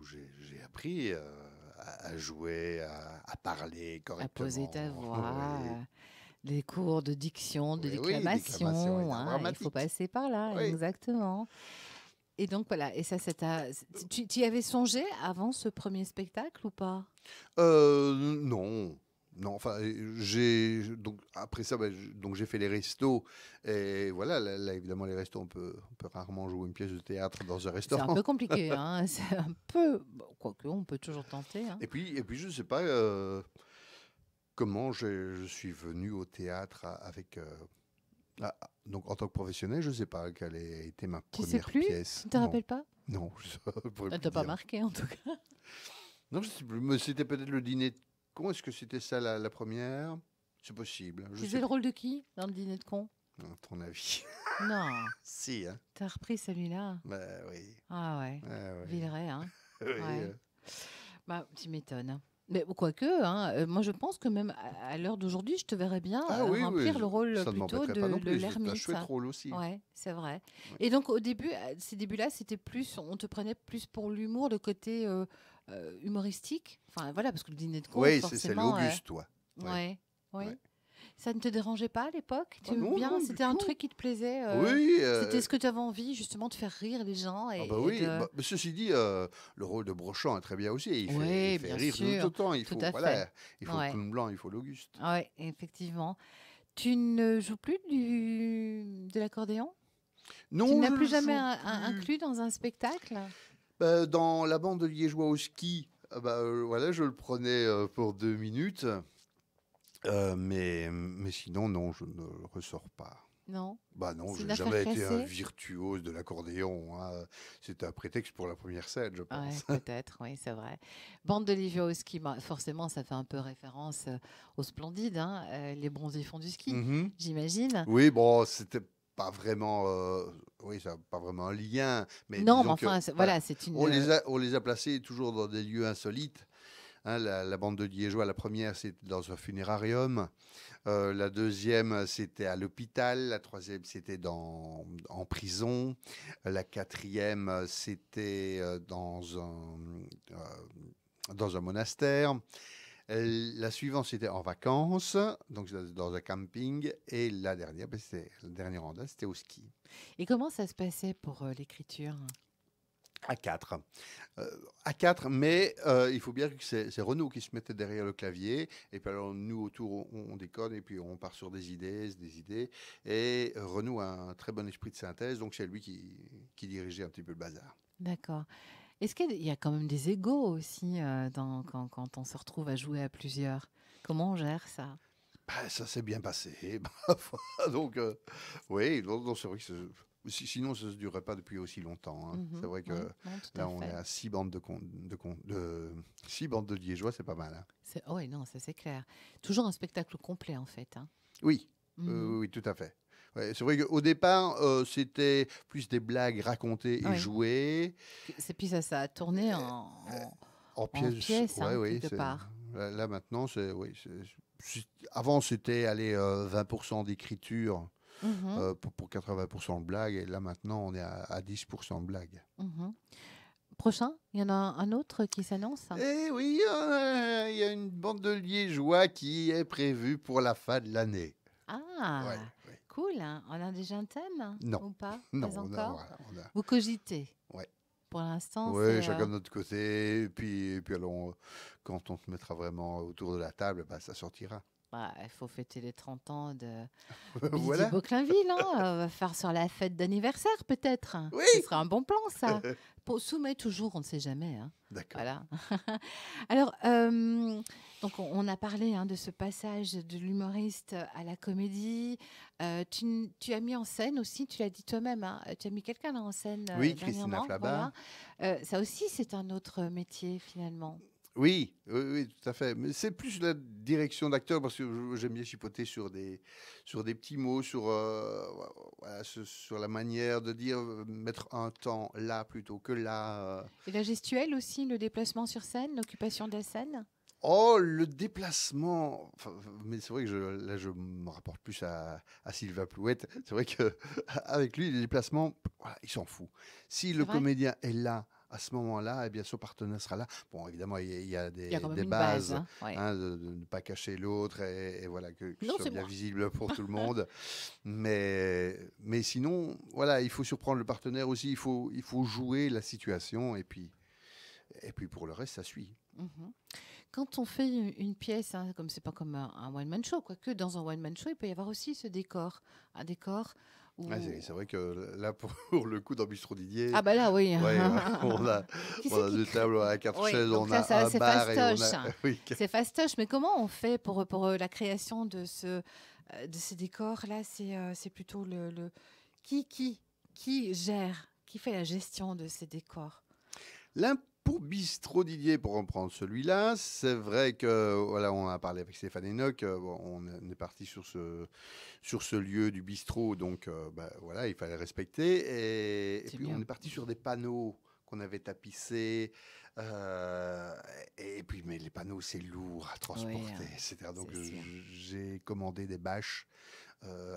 B: j'ai appris à jouer, à parler
A: À poser ta
B: correctement.
A: voix,
B: Oui,
A: des cours de diction, de
B: oui, oui, déclamation et
A: déclamation,
B: d'art
A: hein, il faut
B: dramatique.
A: passer par là,
B: Oui.
A: exactement. Et donc voilà, et ça, tu y avais songé avant ce premier spectacle ou pas?
B: Non. Non, enfin, donc après ça, ben, donc j'ai fait les restos et voilà, là, évidemment les restos, on peut rarement jouer une pièce de théâtre dans un
A: C'est un
B: restaurant.
A: peu compliqué, hein, c'est un peu, bon, quoique on peut toujours tenter, hein.
B: Et puis je sais pas comment je suis venu au théâtre avec donc en tant que professionnel, je sais pas quelle a été ma
A: Tu sais
B: première
A: plus?
B: pièce.
A: Tu ne te
B: Non,
A: rappelles pas?
B: non, je pourrais
A: Ça
B: plus
A: t'a pas
B: dire.
A: marqué en tout cas.
B: Non, je sais plus, mais c'était peut-être le dîner. Comment est-ce que c'était ça la première? C'est possible, je
A: Tu
B: sais
A: faisais le
B: plus.
A: rôle de qui dans le dîner de con?
B: À ton avis?
A: Non,
B: Si, hein?
A: t'as repris celui-là.
B: Bah oui.
A: Ah ouais,
B: Oui.
A: Villeray, hein.
B: Oui,
A: Ouais. Bah, tu m'étonnes. Mais quoique, hein, moi je pense que même à l'heure d'aujourd'hui, je te verrais bien
B: Ah oui, oui,
A: remplir le rôle
B: ça ne
A: plutôt
B: m'embêterait pas non
A: de
B: plus. C'est un
A: l'ermite.
B: chouette rôle aussi.
A: Ouais, c'est vrai.
B: Ouais.
A: Et donc au début, ces débuts-là, c'était plus, on te prenait plus pour l'humour, le côté humoristique. Enfin voilà, parce que le dîner de con,
B: Oui, c'est
A: forcément.
B: l'Auguste, toi. Ouais.
A: Ouais, oui.
B: Ouais.
A: Ça ne te dérangeait pas à l'époque? Tu
B: Ah
A: aimais
B: non,
A: bien?
B: non, du
A: C'était un
B: tout.
A: truc qui te plaisait?
B: Oui.
A: C'était ce que tu avais envie, justement, de faire rire les gens
B: Ah bah
A: et
B: oui.
A: de...
B: Mais ceci dit, le rôle de Brochant est très bien aussi. Il
A: Oui,
B: fait
A: bien
B: rire tout
A: sûr,
B: autant.
A: tout à fait.
B: Voilà, il faut le
A: Ouais,
B: clown blanc, il faut l'Auguste.
A: ouais, effectivement. Tu ne joues plus de l'accordéon? Tu ne
B: Non,
A: l'as
B: je
A: plus
B: le
A: jamais
B: joue plus.
A: inclus dans un spectacle?
B: Dans la bande de Liégeois au ski, voilà, je le prenais pour 2 minutes. Mais sinon, non, je ne le ressors pas.
A: Non?
B: Bah non,
A: C'est
B: j'ai
A: une affaire
B: jamais été un
A: classée?
B: virtuose de l'accordéon, hein. C'était un prétexte pour la première scène, je
A: Ouais,
B: pense.
A: peut-être, oui, c'est vrai. Bande d'Olivier au ski, bah, forcément, ça fait un peu référence aux Splendides, hein, les bronzés font du ski,
B: Mhm.
A: j'imagine.
B: Oui, bon, c'était pas vraiment, oui, ça n'a pas vraiment un lien, mais
A: Non, mais
B: disons que,
A: enfin,
B: voilà,
A: voilà, c'est une.
B: on les a placés toujours dans des lieux insolites. Hein, la bande de Liégeois, la première, c'était dans un funérarium. La deuxième, c'était à l'hôpital. La troisième, c'était en prison. La quatrième, c'était dans un monastère. La suivante, c'était en vacances, donc dans un camping. Et la dernière, c'était le dernier en date, c'était au ski.
A: Et comment ça se passait pour l'écriture?
B: À quatre. Euh, à quatre, mais il faut bien que c'est Renaud qui se mettait derrière le clavier. Et puis alors, nous, autour, on déconne et puis on part sur des idées, des idées. Et Renaud a un très bon esprit de synthèse, donc c'est lui qui dirigeait un petit peu le bazar.
A: D'accord. Est-ce qu'il y a quand même des égos aussi quand on se retrouve à jouer à plusieurs? Comment on gère ça?
B: Bah, ça s'est bien passé. Ma foi. Donc, oui, non, c'est vrai que sinon, ça ne se durerait pas depuis aussi longtemps. Hein. C'est
A: Mhm,
B: vrai
A: oui,
B: que
A: non, tout à
B: là, on est
A: fait.
B: à six bandes de Liégeois, c'est pas mal. Hein.
A: Oh, oui, non, ça c'est clair. Toujours un spectacle complet en fait, hein.
B: Oui,
A: Mhm.
B: oui, tout à fait. Ouais, c'est vrai qu'au départ, c'était plus des blagues racontées et
A: Oui.
B: jouées.
A: Puis ça a tourné
B: En
A: en
B: pièces,
A: pièces,
B: ouais,
A: hein,
B: oui.
A: quelque part.
B: Là, maintenant, oui, avant, c'était allez, 20% d'écriture
A: Mhm,
B: pour 80% de blagues. Et là, maintenant, on est à 10% de blagues.
A: mhm. Prochain, il y en a un autre qui s'annonce?
B: Et oui, il y a une bande de Liégeois qui est prévue pour la fin de l'année. Ouais,
A: Ah,
B: ouais.
A: cool, hein. On a déjà un thème
B: Non,
A: ou pas?
B: non,
A: Pas encore?
B: voilà,
A: Vous cogitez.
B: ouais.
A: Pour l'instant,
B: Oui,
A: c'est.
B: chacun de notre côté. Et puis alors, quand on se mettra vraiment autour de la table, bah, ça sortira.
A: Il faut fêter les 30 ans de Lydie
B: Voilà.
A: Bauclainville, hein. On va faire sur la fête d'anniversaire, peut-être. Ce
B: Oui.
A: serait un bon plan, ça. Pour soumet toujours, on ne sait jamais, hein.
B: D'accord.
A: Voilà. Alors, donc on a parlé, hein, de ce passage de l'humoriste à la comédie. Tu as mis en scène aussi, tu l'as dit toi-même, hein, tu as mis quelqu'un là en scène
B: Oui, Christina
A: dernièrement.
B: Flabat.
A: Voilà. Ça aussi, c'est un autre métier finalement.
B: Oui, oui, oui, tout à fait. Mais c'est plus la direction d'acteur parce que j'aime bien chipoter sur des petits mots, voilà, sur la manière de dire, mettre un temps là plutôt que là.
A: Et la gestuelle aussi, le déplacement sur scène, l'occupation de la scène.
B: Oh, le déplacement. Mais c'est vrai que là, je me rapporte plus à Sylvain Plouette. C'est vrai que avec lui, les déplacements, voilà, il s'en fout. Si
A: C'est
B: le
A: vrai?
B: comédien est là à ce moment-là, eh bien, son partenaire sera là. Bon, évidemment, il y a
A: Il y a quand même
B: des
A: une base,
B: bases,
A: hein. Ouais.
B: hein, de ne pas cacher l'autre et voilà, que ce
A: Non,
B: soit
A: c'est
B: bien
A: moi.
B: visible pour tout le monde. Mais sinon, voilà, il faut surprendre le partenaire aussi. Il faut jouer la situation et puis pour le reste, ça suit.
A: Mhm. Quand on fait une pièce, hein, comme c'est pas comme un one-man show, quoique dans un one-man show, il peut y avoir aussi ce décor. Un décor où.
B: Ah, c'est vrai que là, pour le coup, dans Bistrot Didier,
A: Ah bah là, oui.
B: ouais,
A: Qui
B: on
A: c'est
B: a
A: qui
B: deux
A: crée?
B: tables à quatre
A: Oui,
B: chaises,
A: donc
B: on
A: ça,
B: a un
A: c'est
B: bar et on
A: fastoche,
B: a.
A: hein.
B: Oui,
A: C'est fastoche, mais comment on fait pour la création de ces décors-là? C'est plutôt qui, qui, qui gère, qui fait la gestion de ces décors?
B: l'un pour Bistrot Didier, pour reprendre celui-là, c'est vrai que, voilà, on a parlé avec Stéphane Enoch, bon, on est parti sur ce lieu du bistrot, donc bah, voilà, il fallait respecter. Et
A: C'est
B: puis on
A: bien.
B: est parti sur des panneaux qu'on avait tapissés. euh, et puis, mais les panneaux, c'est lourd à
A: Oui,
B: transporter, etc. Donc
A: c'est sûr.
B: j'ai commandé des bâches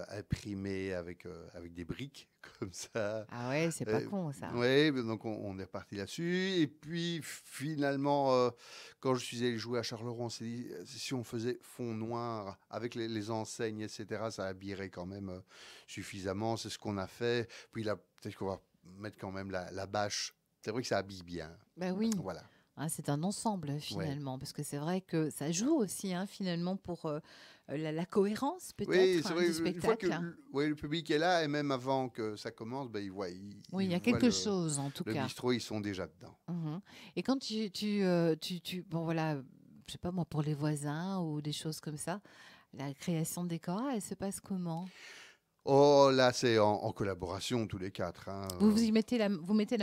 B: imprimées avec des briques, comme ça.
A: Ah ouais, c'est pas con, ça.
B: Ouais, donc on est reparti là-dessus. Et puis finalement, quand je suis allé jouer à Charleroi, on s'est dit, si on faisait fond noir avec les enseignes, etc., ça habillerait quand même suffisamment. C'est ce qu'on a fait. Puis là, peut-être qu'on va mettre quand même la bâche. C'est vrai que ça habille bien.
A: Ben oui.
B: Voilà.
A: Ah, c'est un ensemble
B: Ouais.
A: finalement, parce que c'est vrai que ça joue aussi, hein, finalement pour la cohérence
B: Oui,
A: peut-être,
B: c'est
A: hein,
B: vrai,
A: du
B: une fois que
A: spectacle.
B: ouais, le public est là, et même avant que ça commence, ben,
A: Oui, il y
B: il
A: a
B: voit
A: quelque chose en tout
B: le
A: cas.
B: bistrot, ils sont déjà dedans.
A: Mhm. Et quand bon voilà, je sais pas moi, pour les voisins ou des choses comme ça, la création de décors, elle se passe comment?
B: Oh là, c'est en collaboration tous les 4, hein,
A: Vous mettez la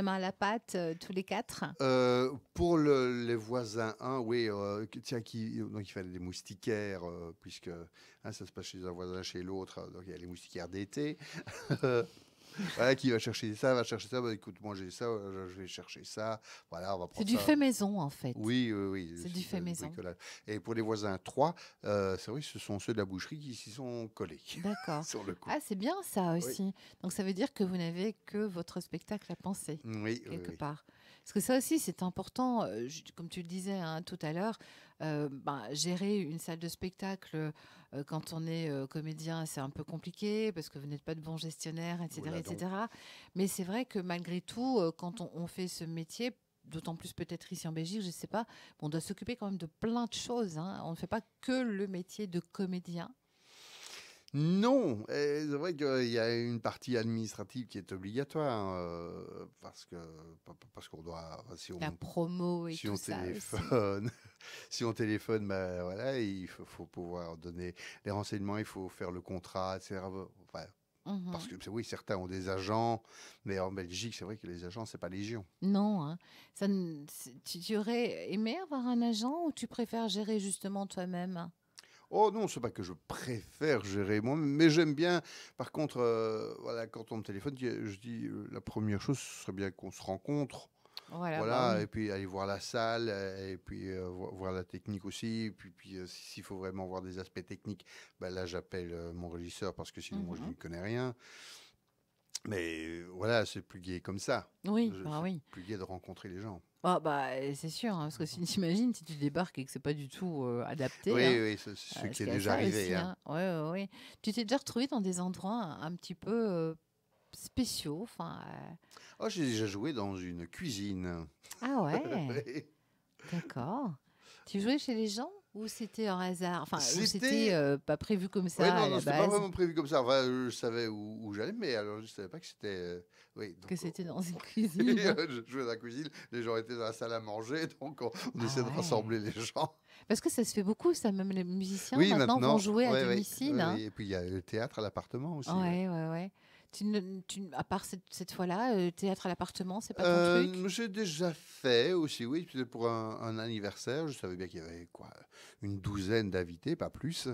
A: main à la pâte tous les quatre?
B: pour les voisins, oui, tiens, donc il fallait des moustiquaires, puisque hein, ça se passe chez un voisin, chez l'autre, donc il y a les moustiquaires d'été. Voilà, qui va chercher ça, bah, écoute, moi j'ai ça, je vais chercher ça, voilà, on va
A: C'est
B: prendre
A: du
B: ça.
A: fait maison, en fait.
B: Oui, oui, oui,
A: C'est du
B: c'est
A: fait
B: du
A: maison.
B: bricolage. Et pour les voisins 3, c'est vrai que ce sont ceux de la boucherie qui s'y sont collés
A: D'accord.
B: sur le coup.
A: Ah, c'est bien ça
B: Oui,
A: aussi. Donc ça veut dire que vous n'avez que votre spectacle à penser,
B: oui, oui,
A: quelque
B: oui.
A: part. Parce que ça aussi, c'est important, comme tu le disais hein, tout à l'heure, gérer une salle de spectacle quand on est comédien, c'est un peu compliqué parce que vous n'êtes pas de bon gestionnaire, etc.
B: Voilà donc.
A: etc. Mais c'est vrai que malgré tout, quand on fait ce métier, d'autant plus peut-être ici en Belgique, je ne sais pas, on doit s'occuper quand même de plein de choses, hein. On ne fait pas que le métier de comédien.
B: Non, c'est vrai qu'il y a une partie administrative qui est obligatoire, parce qu'on doit,
A: La promo et
B: si
A: tout
B: on
A: ça aussi.
B: téléphone, si on téléphone, bah, voilà, il faut pouvoir donner les renseignements, il faut faire le contrat, etc. Enfin, parce
A: Mhm.
B: que oui, certains ont des agents, mais en Belgique, c'est vrai que les agents, c'est pas légion.
A: Non, hein. Tu aurais aimé avoir un agent ou tu préfères gérer justement toi-même?
B: Oh non, c'est pas que je préfère gérer moi, mais j'aime bien. Par contre, voilà, quand on me téléphone, je dis la première chose, ce serait bien qu'on se rencontre.
A: Voilà, bah
B: Voilà,
A: oui.
B: et puis aller voir la salle, et puis voir la technique aussi. Et puis s'il faut vraiment voir des aspects techniques, bah là j'appelle mon régisseur parce que sinon moi je
A: Mhm.
B: n'y connais rien. Mais voilà, c'est plus gai comme ça.
A: Oui, bah
B: C'est
A: oui.
B: plus gai de rencontrer les gens.
A: Ah bah c'est sûr, hein, parce que si t'imagines si tu débarques et que c'est pas du tout adapté,
B: Oui,
A: hein,
B: oui, c'est ce
A: parce
B: qui est
A: qu'il y a
B: déjà
A: ça
B: arrivé,
A: aussi,
B: hein.
A: hein. Ouais, ouais, ouais. Tu t'es déjà retrouvé dans des endroits un petit peu spéciaux, enfin.
B: Oh, j'ai déjà joué dans une cuisine.
A: Ah ouais,
B: Oui.
A: d'accord. Tu jouais chez les gens ou c'était un hasard, enfin, ou c'était
B: C'était
A: pas prévu comme
B: Oui,
A: ça
B: non,
A: à
B: non,
A: la
B: c'était pas
A: base,
B: vraiment prévu comme ça. Enfin, je savais où j'allais, mais alors je savais pas que c'était. Oui, donc
A: que c'était dans une cuisine?
B: je jouais dans la cuisine, les gens étaient dans la salle à manger, donc on
A: Ah
B: essaie de
A: ouais.
B: rassembler les gens.
A: Parce que ça se fait beaucoup, ça, même les musiciens
B: Oui,
A: maintenant vont
B: maintenant,
A: jouer à
B: oui, oui,
A: domicile,
B: oui,
A: hein.
B: oui. Et puis il y a le théâtre à l'appartement aussi, ouais.
A: Ouais, ouais, ouais. À part cette fois-là, théâtre à l'appartement, c'est pas ton truc?
B: J'ai déjà fait aussi, oui, c'était pour un anniversaire. Je savais bien qu'il y avait quoi, une douzaine d'invités, pas plus.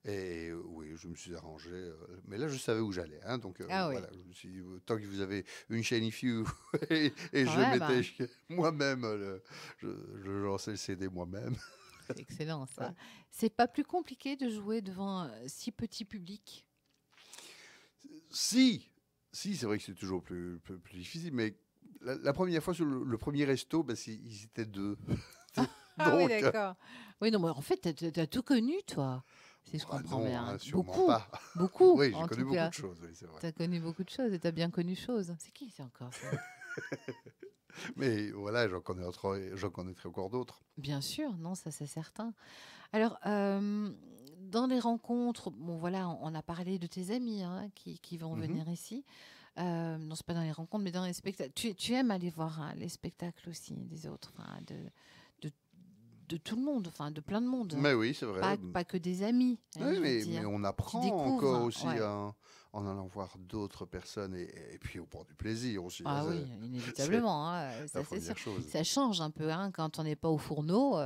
B: Et oui, je me suis arrangé. Mais là, je savais où j'allais, hein, donc
A: Ah oui,
B: voilà. Je me suis dit, tant que vous avez une chaîne IFI et
A: quand
B: je
A: même,
B: mettais
A: hein.
B: moi-même, je lançais le CD moi-même.
A: C'est excellent
B: Ouais.
A: ça. C'est pas plus compliqué de jouer devant si petit public?
B: Si, si, c'est vrai que c'est toujours plus difficile, mais la première fois sur le premier resto, ben, ils étaient deux.
A: Ah oui,
B: Donc,
A: d'accord. Oui, non, mais en fait, t'as tout connu, toi, si je
B: ah
A: comprends
B: non,
A: bien.
B: hein, sûrement
A: Beaucoup,
B: pas.
A: beaucoup,
B: Oui, j'ai
A: en
B: connu
A: tout
B: beaucoup
A: cas.
B: de choses, oui, c'est vrai.
A: T'as connu beaucoup de choses et t'as bien connu choses. C'est qui, c'est encore ça?
B: Mais voilà, j'en connaîtrai encore d'autres.
A: Bien sûr, non, ça c'est certain. Alors, dans les rencontres, bon voilà, on a parlé de tes amis hein, qui vont
B: Mhm.
A: venir ici. Non, c'est pas dans les rencontres, mais dans les spectacles. Tu aimes aller voir hein, les spectacles aussi des autres, enfin, de, de tout le monde, enfin de plein de monde, hein.
B: Mais oui, c'est vrai.
A: Pas que des amis, hein,
B: Oui,
A: je veux
B: mais
A: dire.
B: on
A: Tu
B: apprend
A: découvres,
B: encore
A: hein,
B: aussi
A: ouais.
B: en allant voir d'autres personnes et puis on prend du plaisir aussi, hein,
A: Ah oui,
B: c'est
A: inévitablement, hein,
B: la
A: ça c'est sûr.
B: première chose.
A: Ça change un peu, hein, quand on n'est pas au fourneau,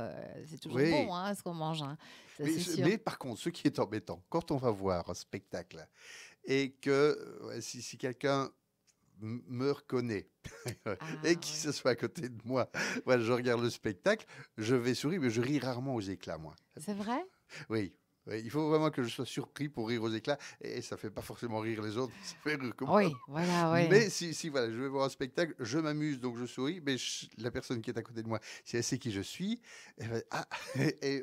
A: c'est toujours bon,
B: Oui,
A: hein, ce qu'on mange, hein, ça c'est sûr.
B: mais par contre, ce qui est embêtant, quand on va voir un spectacle et que ouais, si quelqu'un me reconnaît et
A: Ah
B: qui
A: ouais.
B: se soit à côté de moi, voilà, je regarde le spectacle, je vais sourire, mais je ris rarement aux éclats, moi.
A: C'est vrai?
B: Oui. Oui, il faut vraiment que je sois surpris pour rire aux éclats, et ça fait pas forcément rire les autres, ça fait rire que moi.
A: Oui, voilà, ouais.
B: Mais si voilà, je vais voir un spectacle, je m'amuse, donc je souris, mais la personne qui est à côté de moi, si elle sait qui je suis, elle va, ah, et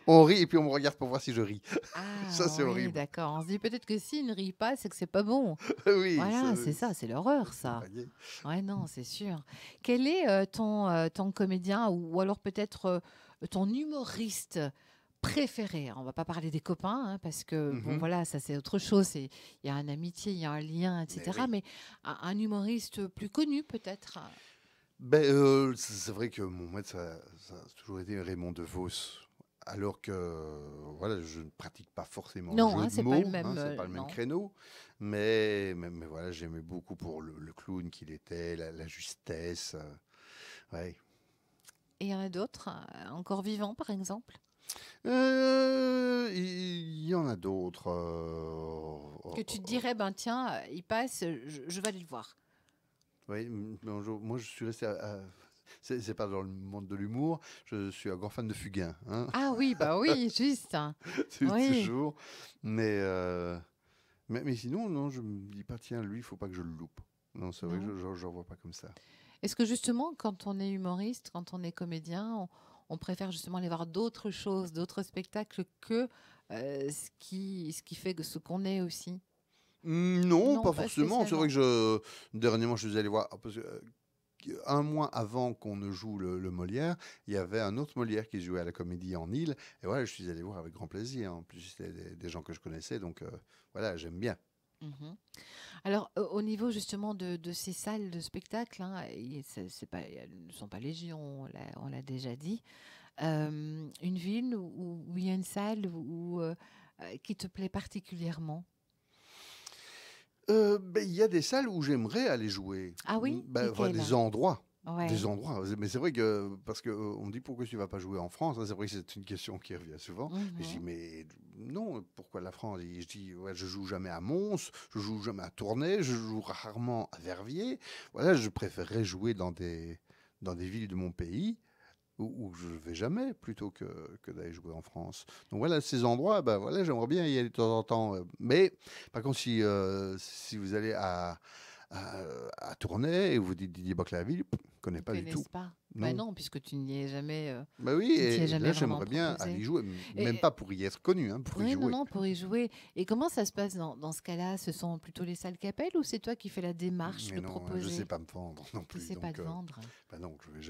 B: on rit, et puis on me regarde pour voir si je ris. Ça,
A: Ah
B: c'est
A: oui,
B: horrible.
A: d'accord. On se dit peut-être que s'il ne rit pas, c'est que c'est pas bon.
B: Oui,
A: Voilà, c'est ça, c'est l'horreur,
B: c'est
A: ça.
B: pas gai.
A: Ouais, non, c'est sûr. Quel est ton comédien ou alors peut-être ton humoriste préféré? On va pas parler des copains, hein, parce que bon,
B: Mhm.
A: voilà, ça c'est autre chose. Il y a une amitié, il y a un lien,
B: Mais
A: etc.
B: oui.
A: Mais un humoriste plus connu, peut-être.
B: Ben, c'est vrai que mon maître, ça a toujours été Raymond DeVos. Alors que voilà, je ne pratique pas forcément le
A: Non,
B: jeu
A: hein,
B: de
A: c'est pas le
B: mots,
A: même.
B: hein, c'est pas le même
A: Non.
B: créneau, mais voilà, j'aimais beaucoup pour le clown qu'il était, la justesse. Ouais.
A: Et il y en a d'autres, encore vivants, par exemple,
B: Il y en a d'autres.
A: que tu te dirais, ben tiens, il passe, je vais aller le voir.
B: Oui, moi je suis resté c'est pas dans le monde de l'humour, je suis un grand fan de Fugain, hein,
A: Ah oui, bah oui, juste. Oui.
B: toujours. Mais, mais sinon, non, je me dis pas, tiens, lui, il faut pas que je le loupe. Non, c'est vrai que
A: Non.
B: je vois pas comme ça.
A: Est-ce que justement, quand on est humoriste, quand on est comédien, on préfère justement aller voir d'autres choses, d'autres spectacles que ce qui fait ce qu'on est aussi?
B: Non,
A: Non,
B: pas
A: pas
B: forcément. C'est vrai
A: spécialement.
B: que dernièrement, je suis allé voir, parce que, un mois avant qu'on ne joue le Molière, il y avait un autre Molière qui jouait à la Comédie en Île. Et voilà, je suis allé voir avec grand plaisir. En plus, c'était des gens que je connaissais, donc voilà, j'aime bien.
A: Mhm. Alors, au niveau justement de ces salles de spectacle, hein, c'est pas, elles ne sont pas légion, on l'a déjà dit. Une ville où il y a une salle qui te plaît particulièrement?
B: Ben, il y a des salles où j'aimerais aller jouer.
A: Ah oui,
B: Ben, enfin,
A: lesquelles?
B: des endroits. Des
A: Ouais.
B: endroits. Mais c'est vrai que, parce qu'on me dit pourquoi tu vas pas jouer en France, hein, c'est vrai que c'est une question qui revient souvent. Et je dis,
A: Mhm.
B: mais non, pourquoi la France? Et je dis, ouais, je joue jamais à Mons, je joue jamais à Tournai, je joue rarement à Verviers. Voilà, je préférerais jouer dans des villes de mon pays où je ne vais jamais plutôt que d'aller jouer en France. Donc voilà, ces endroits, ben voilà, j'aimerais bien y aller de temps en temps. Mais par contre, si vous allez à, à Tournai et vous dites Didier Boclaville, je ne connais
A: Ils
B: pas du tout.
A: connaissent pas. Ben
B: Non.
A: non, puisque tu n'y es jamais,
B: Bah oui,
A: tu ne t'y es
B: et là,
A: jamais vraiment
B: j'aimerais bien aller
A: proposé.
B: jouer, même
A: Et,
B: pas pour y être connu, hein, pour y
A: oui, non,
B: jouer.
A: non, pour y jouer. Et comment ça se passe dans ce cas-là? Ce sont plutôt les salles qu'appellent ou c'est toi qui fais la démarche
B: Mais
A: de
B: non, je sais
A: proposer?
B: pas me vendre non
A: Tu
B: plus.
A: sais pas
B: Donc,
A: te vendre?
B: bah non, je vais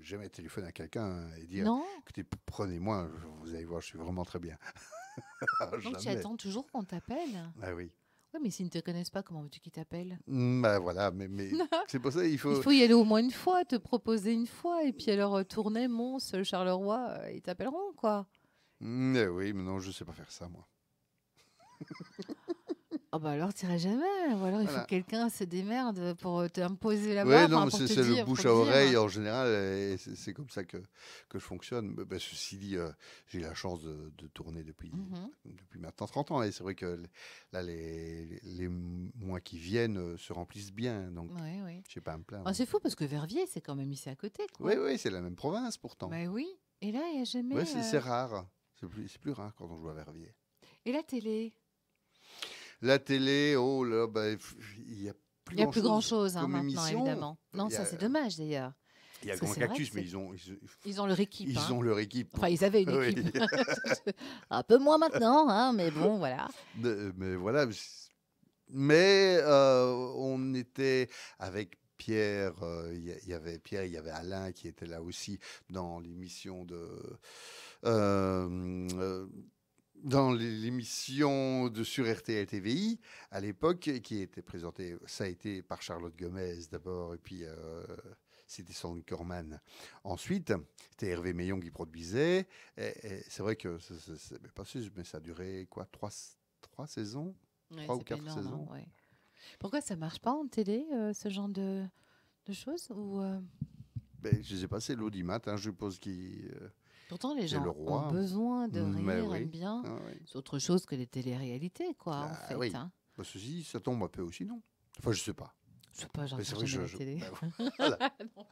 B: jamais téléphoner à quelqu'un et dire,
A: Non?
B: écoutez, prenez-moi, vous allez voir, je suis vraiment très bien.
A: Donc tu
B: Jamais.
A: attends toujours qu'on t'appelle?
B: Ah oui.
A: Oui, mais s'ils ne te connaissent pas, comment veux-tu qu'ils t'appellent?
B: Bah voilà, mais c'est pour ça il
A: Il
B: faut.
A: faut y aller au moins une fois, te proposer une fois, et puis alors Tournai, Mons, Charleroi, ils t'appelleront, quoi.
B: Oui, mais non, je sais pas faire ça, moi.
A: Ah bah alors t'iras jamais, ou alors il faut que
B: Voilà.
A: quelqu'un se démerde pour t'imposer là-bas,
B: Ouais, non,
A: enfin
B: mais
A: pour te
B: c'est le
A: dire,
B: bouche
A: pour
B: à
A: te
B: oreille
A: dire.
B: en général, et c'est comme ça que je fonctionne. Bah, ceci dit, j'ai la chance de tourner
A: Mhm.
B: depuis maintenant 30 ans, et c'est vrai que là, les mois qui viennent se remplissent bien, donc
A: Oui, oui.
B: je sais pas à me
A: Ah,
B: plaindre.
A: c'est fou parce que Verviers, c'est quand même ici à côté,
B: Oui,
A: quoi.
B: oui, c'est la même province pourtant.
A: Mais oui. Et là, il n'y a
B: Ouais,
A: jamais.
B: c'est rare. C'est plus rare quand on joue à Verviers.
A: Et la télé?
B: La télé, oh là, bah, il y a plus
A: Il n'y a plus
B: grand-chose
A: grand-chose hein,
B: comme
A: maintenant,
B: émission.
A: évidemment. Non,
B: Il y
A: ça
B: a,
A: c'est dommage d'ailleurs.
B: il y a
A: Parce que
B: Grand
A: c'est vrai que
B: Cactus, mais
A: ils ont leur équipe.
B: ils
A: Hein.
B: ont leur équipe.
A: Enfin, ils avaient une
B: Oui.
A: équipe. Un peu moins maintenant, hein, mais bon, voilà.
B: Mais voilà. Mais on était avec Pierre, il y avait Pierre, il y avait Alain qui était là aussi dans l'émission euh, dans l'émission de sur RTL TVI à l'époque, qui était présentée, ça a été par Charlotte Gomez d'abord, et puis c'était Sandrine Corman. Ensuite, c'était Hervé Meillon qui produisait. Et c'est vrai que ça m'est passé, mais ça a duré quoi, trois saisons,
A: Ouais,
B: trois ou
A: c'est pas
B: quatre
A: énorme. Hein,
B: saisons.
A: ouais. Pourquoi ça marche pas en télé, ce genre de choses ou,
B: Ben, je sais pas, c'est l'audimat, hein, je suppose qui
A: Pourtant, les
B: c'est le
A: gens ont
B: roi.
A: besoin de
B: Mais
A: rire, aiment
B: oui.
A: bien.
B: Ah oui.
A: C'est autre chose que les téléréalités, quoi, en
B: Ah
A: fait.
B: oui.
A: Hein.
B: Bah, ceci, ça tombe un peu aussi, non? Enfin, je sais pas.
A: Je sais pas, je
B: Mais c'est
A: regarde
B: vrai que
A: jamais la télé.
B: ben, voilà.
A: Donc,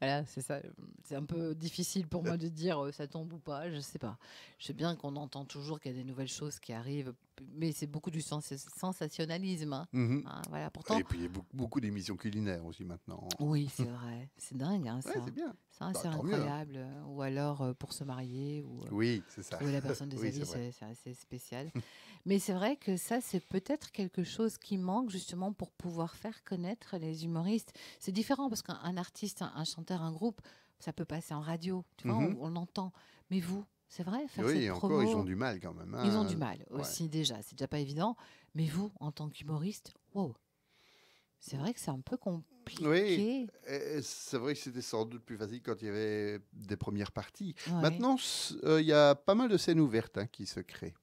A: voilà, c'est ça. C'est un peu difficile pour moi de dire ça tombe ou pas. Je sais pas. Je sais bien qu'on entend toujours qu'il y a des nouvelles choses qui arrivent, mais c'est beaucoup du sensationnalisme. Hein.
B: Mhm.
A: Hein, voilà. Pourtant,
B: Et puis, il y a beaucoup d'émissions culinaires aussi maintenant.
A: oui, c'est vrai. C'est dingue, hein,
B: Ouais,
A: ça.
B: c'est bien.
A: Ça,
B: Bah,
A: c'est
B: tant mieux, hein.
A: incroyable. Ou alors pour se marier ou
B: Oui, c'est ça.
A: trouver la personne de sa
B: Oui, c'est
A: vie,
B: vrai.
A: c'est assez spécial. Mais c'est vrai que ça, c'est peut-être quelque chose qui manque justement pour pouvoir faire connaître les humoristes. C'est différent parce qu'un artiste, un chanteur, un groupe, ça peut passer en radio, tu vois,
B: Mhm.
A: on l'entend. Mais vous, c'est vrai, faire
B: Oui,
A: cette
B: et encore, ils ont
A: promo,
B: du mal quand même,
A: ils ont
B: hein.
A: du mal
B: Ouais.
A: aussi déjà, c'est déjà pas évident. Mais vous, en tant qu'humoriste, wow. C'est vrai que c'est un peu
B: Oui,
A: compliqué.
B: et c'est vrai que c'était sans doute plus facile quand il y avait des premières parties.
A: Ouais.
B: Maintenant, il y a pas mal de scènes ouvertes qui se créent.